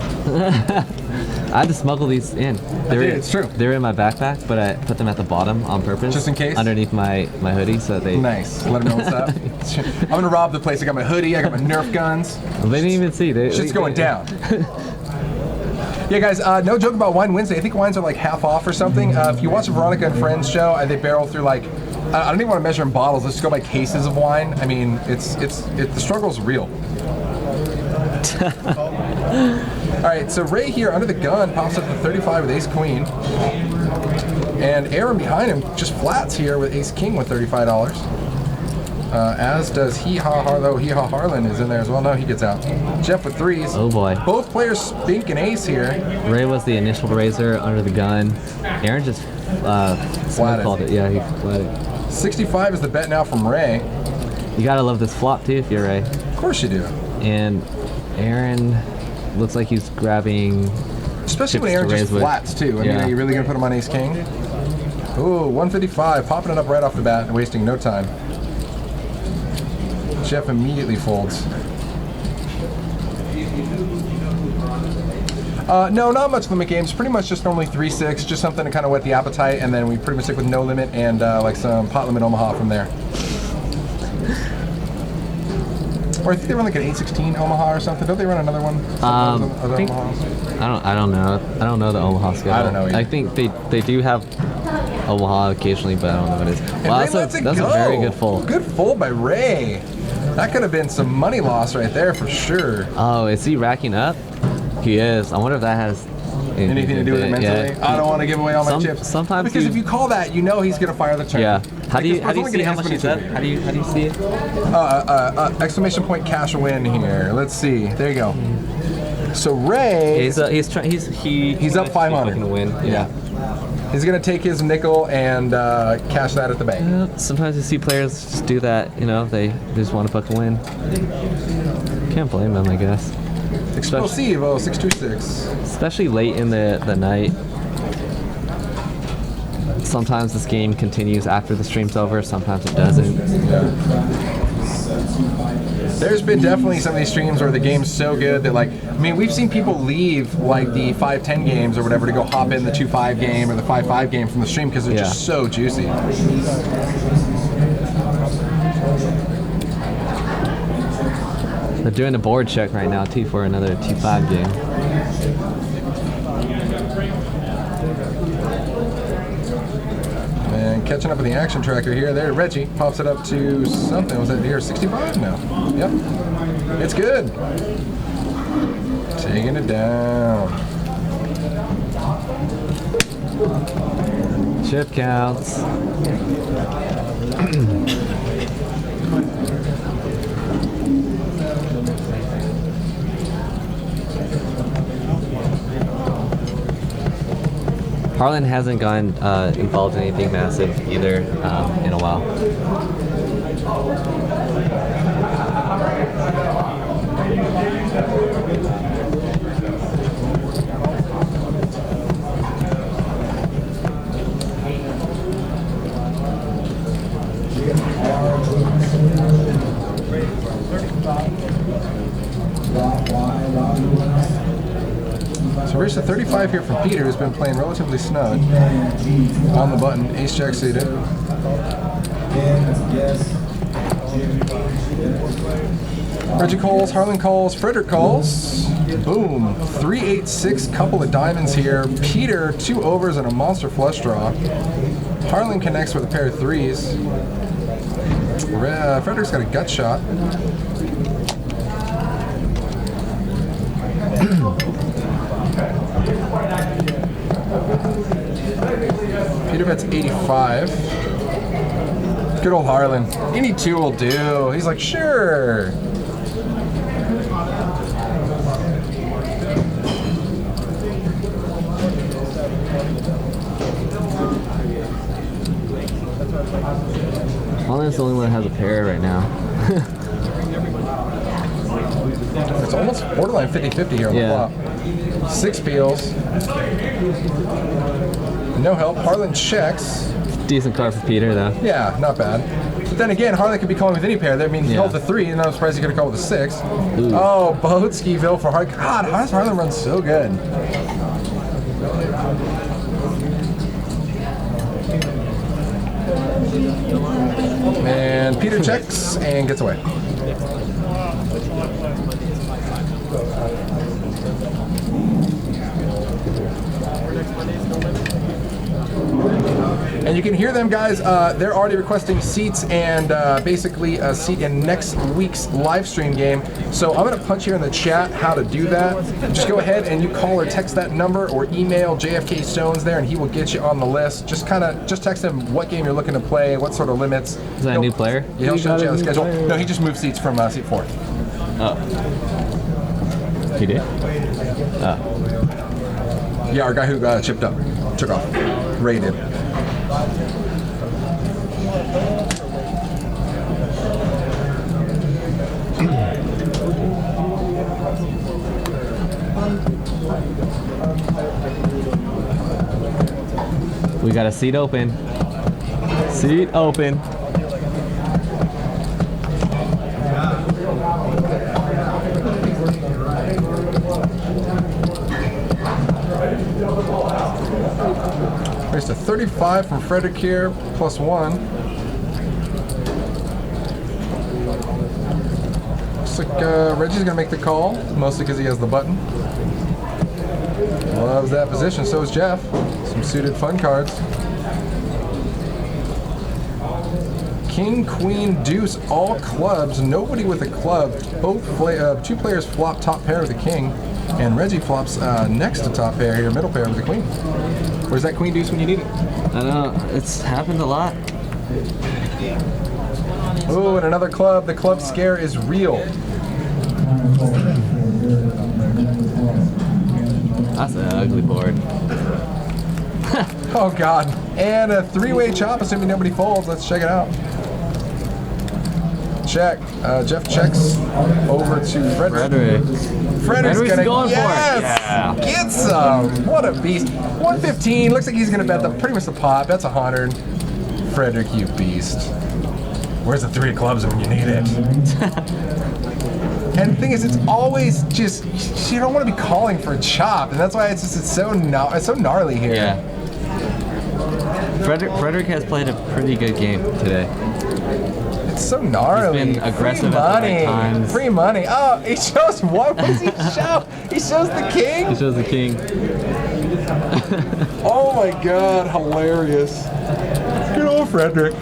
I had to smuggle these in. It's true. They were in my backpack, but I put them at the bottom on purpose. Just in case? Underneath my hoodie so that they... Nice. Let them know what's up. I'm gonna rob the place. I got my hoodie. I got my Nerf guns. Well, they didn't even see. Shit's going down. Yeah, guys, no joke about Wine Wednesday. I think wines are like half off or something. If you watch the Veronica and Friends show, they barrel through like, I don't even want to measure in bottles. Let's just go by cases of wine. I mean, the struggle's real. All right, so Ray here under the gun pops up to 35 with Ace Queen. And Aaron behind him just flats here with Ace King with $35. As does Hee Haw Harlow. Hee Haw Harlan is in there as well. No, he gets out. Jeff with threes. Oh boy. Both players spink and ace here. Ray was the initial raiser under the gun. Aaron just Flatted. called it. Yeah, he flatted. 65 is the bet now from Ray. You gotta love this flop too if you're Ray. Of course you do. And Aaron looks like he's grabbing. Especially when chips Aaron to just raise with. flats too. I mean, Yeah. are you really gonna put him on Ace King? Ooh, 155, popping it up right off the bat and wasting no time. Jeff immediately folds. No, not much limit games. Pretty much just normally 3-6, just something to kind of whet the appetite, and then we pretty much stick with no limit and like some pot limit Omaha from there. Or I think they run like an 816 Omaha or something. Don't they run another one? I think- Omahas? I don't know. I don't know the Omaha schedule. I don't know either. I think they do have Omaha occasionally, but I don't know what it is. And Wow, Ray that's lets it a go. very good fold. Good fold by Ray. That could have been some money loss right there for sure. Oh, is he racking up? He is. I wonder if that has Anything to do with it mentally? Yeah. I don't want to give away all my chips. Sometimes because you- if you call that, you know he's gonna fire the turn. Yeah. How do you Because see how much Brazilian he's up? has How do you see it? Exclamation point cash win here. Let's see. There you go. So Ray, He's up 500. Looking to win. Yeah. he's gonna take his nickel and cash that at the bank. Sometimes you see players just do that. You know, they just want to fucking win. Can't blame them, I guess. Explosivo 626. Especially late in the night. Sometimes this game continues after the stream's over, sometimes it doesn't. There's been definitely some of these streams where the game's so good that, like, I mean, we've seen people leave like the 5-10 games or whatever to go hop in the 2-5 game or the 5-5 game from the stream because they're just so juicy. They're doing a board check right now too for another 2-5 game. And catching up with the action tracker here. There, Reggie pops it up to something. Was that here 65? No. Yep. It's good. Taking it down. Chip counts. Harlan hasn't gotten involved in anything massive either in a while. So we're at 35 here from Peter, who's been playing relatively snug. On the button, ace jack suited. Reggie calls, Harlan calls, Frederick calls. Boom. 3-8-6, couple of diamonds here. Peter, 2 overs and a monster flush draw. Harlan connects with a pair of threes. Frederick's got a gut shot. Peter bets 85. Good old Harlan. Any 2 will do. He's like, sure. Harlan's the only one that has a pair right now. It's almost borderline 50-50 here on the Yeah. flop. 6 peels. No help. Harlan checks. Decent card for Peter, though. Yeah, not bad. But then again, Harley could be calling with any pair. I mean, he Yeah. called the 3, and I'm surprised he could have called with a 6. Ooh. Oh, Boatskiville for Harley. God, how does Harley run so good? And Peter checks and gets away. And you can hear them, guys. They're already requesting seats and basically a seat in next week's live stream game. So I'm going to punch here in the chat how to do that. Just go ahead and you call or text that number or email JFK Stones there, and he will get you on the list. Just text him what game you're looking to play, what sort of limits. Is that a new player? Yeah, he'll show you the schedule. No, he just moved seats from seat 4. Oh. He did? Oh. Yeah, our guy who chipped up, took off, raided. We got a seat open. Seat open. Raised to 35 from Frederick here, plus 1. Looks like Reggie's gonna make the call, mostly because he has the button. Loves that position, so is Jeff. Some suited fun cards. King, Queen, Deuce, all clubs, nobody with a club. Two players flop top pair with the King, and Reggie flops next to top pair here, middle pair with the Queen. Where's that Queen Deuce when you need it? I know, it's happened a lot. Oh, and another club. The club scare is real. That's an ugly board. Oh, God. And a 3-way chop, assuming nobody folds. Let's check it out. Check. Jeff checks over to Frederick. Frederick's gonna going for it. Yeah. Get some. What a beast. 115. Looks like he's gonna bet pretty much the pot. That's 100. Frederick, you beast. Where's the 3 of clubs when you need it? And the thing is, it's always just you don't want to be calling for a chop, and that's why it's so gnarly here. Yeah. Frederick has played a pretty good game today. It's so gnarly. He's been aggressive Free at the money. right times. Free money. Oh, he shows what? What does he show? He shows the He king? shows the king. Oh my God, hilarious. Good old Frederick.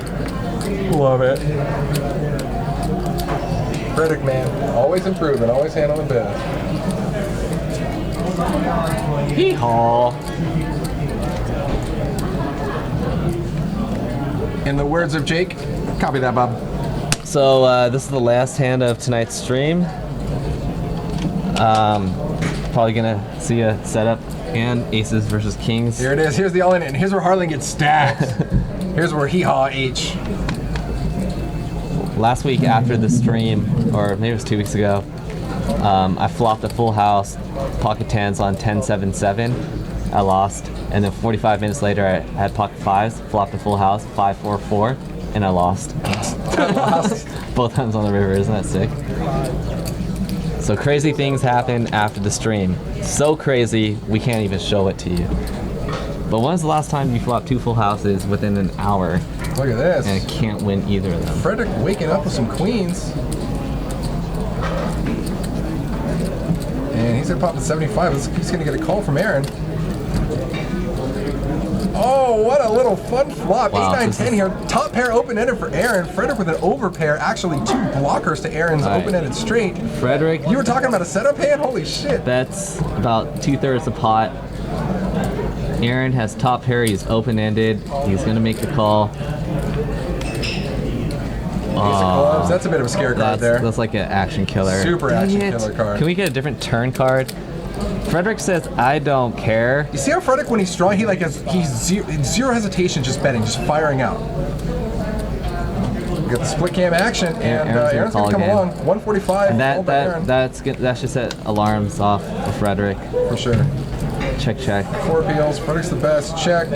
Love it. Frederick, man. Always improving, always handling business. Hee-haw. In the words of Jake, copy that, Bob. So this is the last hand of tonight's stream. Probably gonna see a setup and aces versus kings. Here it is. Here's the all-in, and here's where Harlan gets stacked. Here's where hee-haw H. Last week after the stream, or maybe it was 2 weeks ago, I flopped a full house, pocket tens on 10-7-7. I lost, and then 45 minutes later I had pocket fives, flopped a full house, 5-4-4, and I lost. Both times on the river, isn't that sick? So crazy things happen after the stream. So crazy, we can't even show it to you. But when's the last time you flopped 2 full houses within an hour Look at this. and can't win either of them? Frederick waking up with some queens. And he's gonna pop the 75. He's gonna get a call from Aaron. Oh, what a little fun flop. Wow, Ace 9 this 10 is- here. Top pair open-ended for Aaron. Frederick with an overpair. Actually, 2 blockers to Aaron's All right. open-ended straight. Frederick, You were talking about a setup hand? Holy shit. that's about 2/3 the pot. Aaron has top pair, he's open-ended, he's gonna make the call. Ace of clubs. That's a bit of a scare card there. That's like an action killer. Super Dang action it. killer card. Can we get a different turn card? Frederick says, I don't care. You see how Frederick, when he's strong, he's zero hesitation, just betting, just firing out. We got the split cam action, and Aaron's gonna Aaron's call gonna come again. along. 145. And called by Aaron, that should set alarms off for Frederick. for sure. Check, check. 4 appeals. Frederick's the best. Check.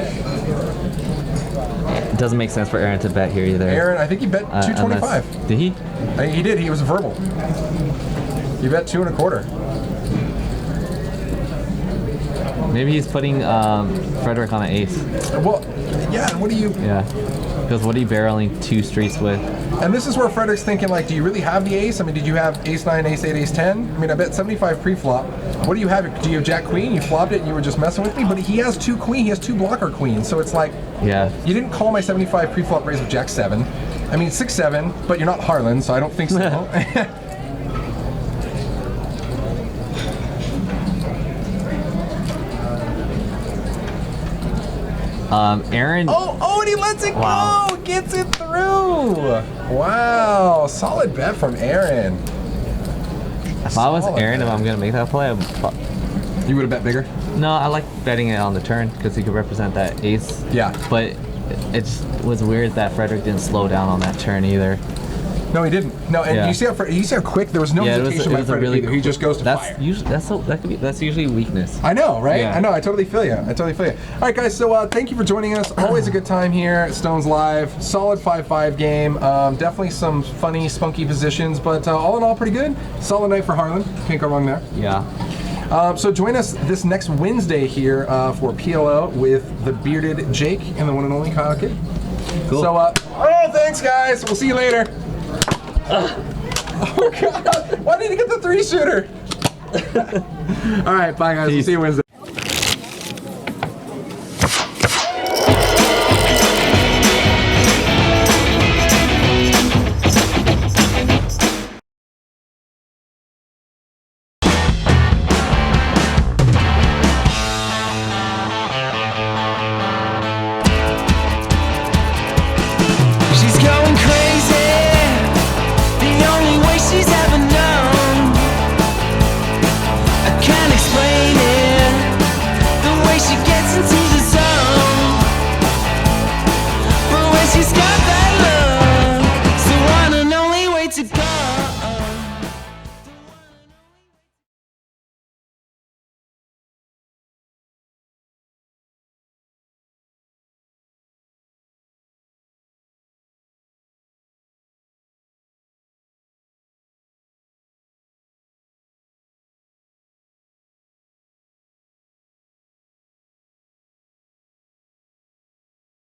doesn't make sense for Aaron to bet here either. Aaron, I think he bet 225. Unless, did he? I think he did. He was verbal. He bet 2 1/4. Maybe he's putting Frederick on an ace. Well, yeah. What do you? Yeah. Because what are you barreling 2 streets with? And this is where Frederick's thinking, like, do you really have the ace? I mean, did you have ace 9, ace 8, ace 10? I mean, I bet 75 pre-flop. What do you have? Do you have jack queen? You flopped it and you were just messing with me? But he has 2 queen. He has 2 blocker queens. So it's like, Yeah. you didn't call my 75 pre-flop raise with jack 7. I mean, 6-7, but you're not Harlan, so I don't think so. Aaron. Oh, and he lets it Wow. go! Gets it through! Wow, solid bet from Aaron. If I was Solid Aaron, bet. if I'm gonna make that play, You would have bet bigger? no, I like betting it on the turn because he could represent that ace. Yeah. But it just was weird that Frederick didn't slow down on that turn either. No, he didn't. No, and Yeah. you see how quick? There was no Yeah, hesitation by Frederick either. He just goes to that's fire. Usually, that's usually weakness. I know, right? Yeah. I know. I totally feel you. All right, guys. So thank you for joining us. Always a good time here at Stones Live. Solid 5-5 game. Definitely some funny, spunky positions, but all in all, pretty good. Solid night for Harlan. Can't go wrong there. Yeah. So join us this next Wednesday here for PLO with the bearded Jake and the one and only Kyle Kidd. Cool. So, thanks, guys. We'll see you later. Oh God! Why did he get the 3-shooter? All right, bye, guys. We'll see you Wednesday.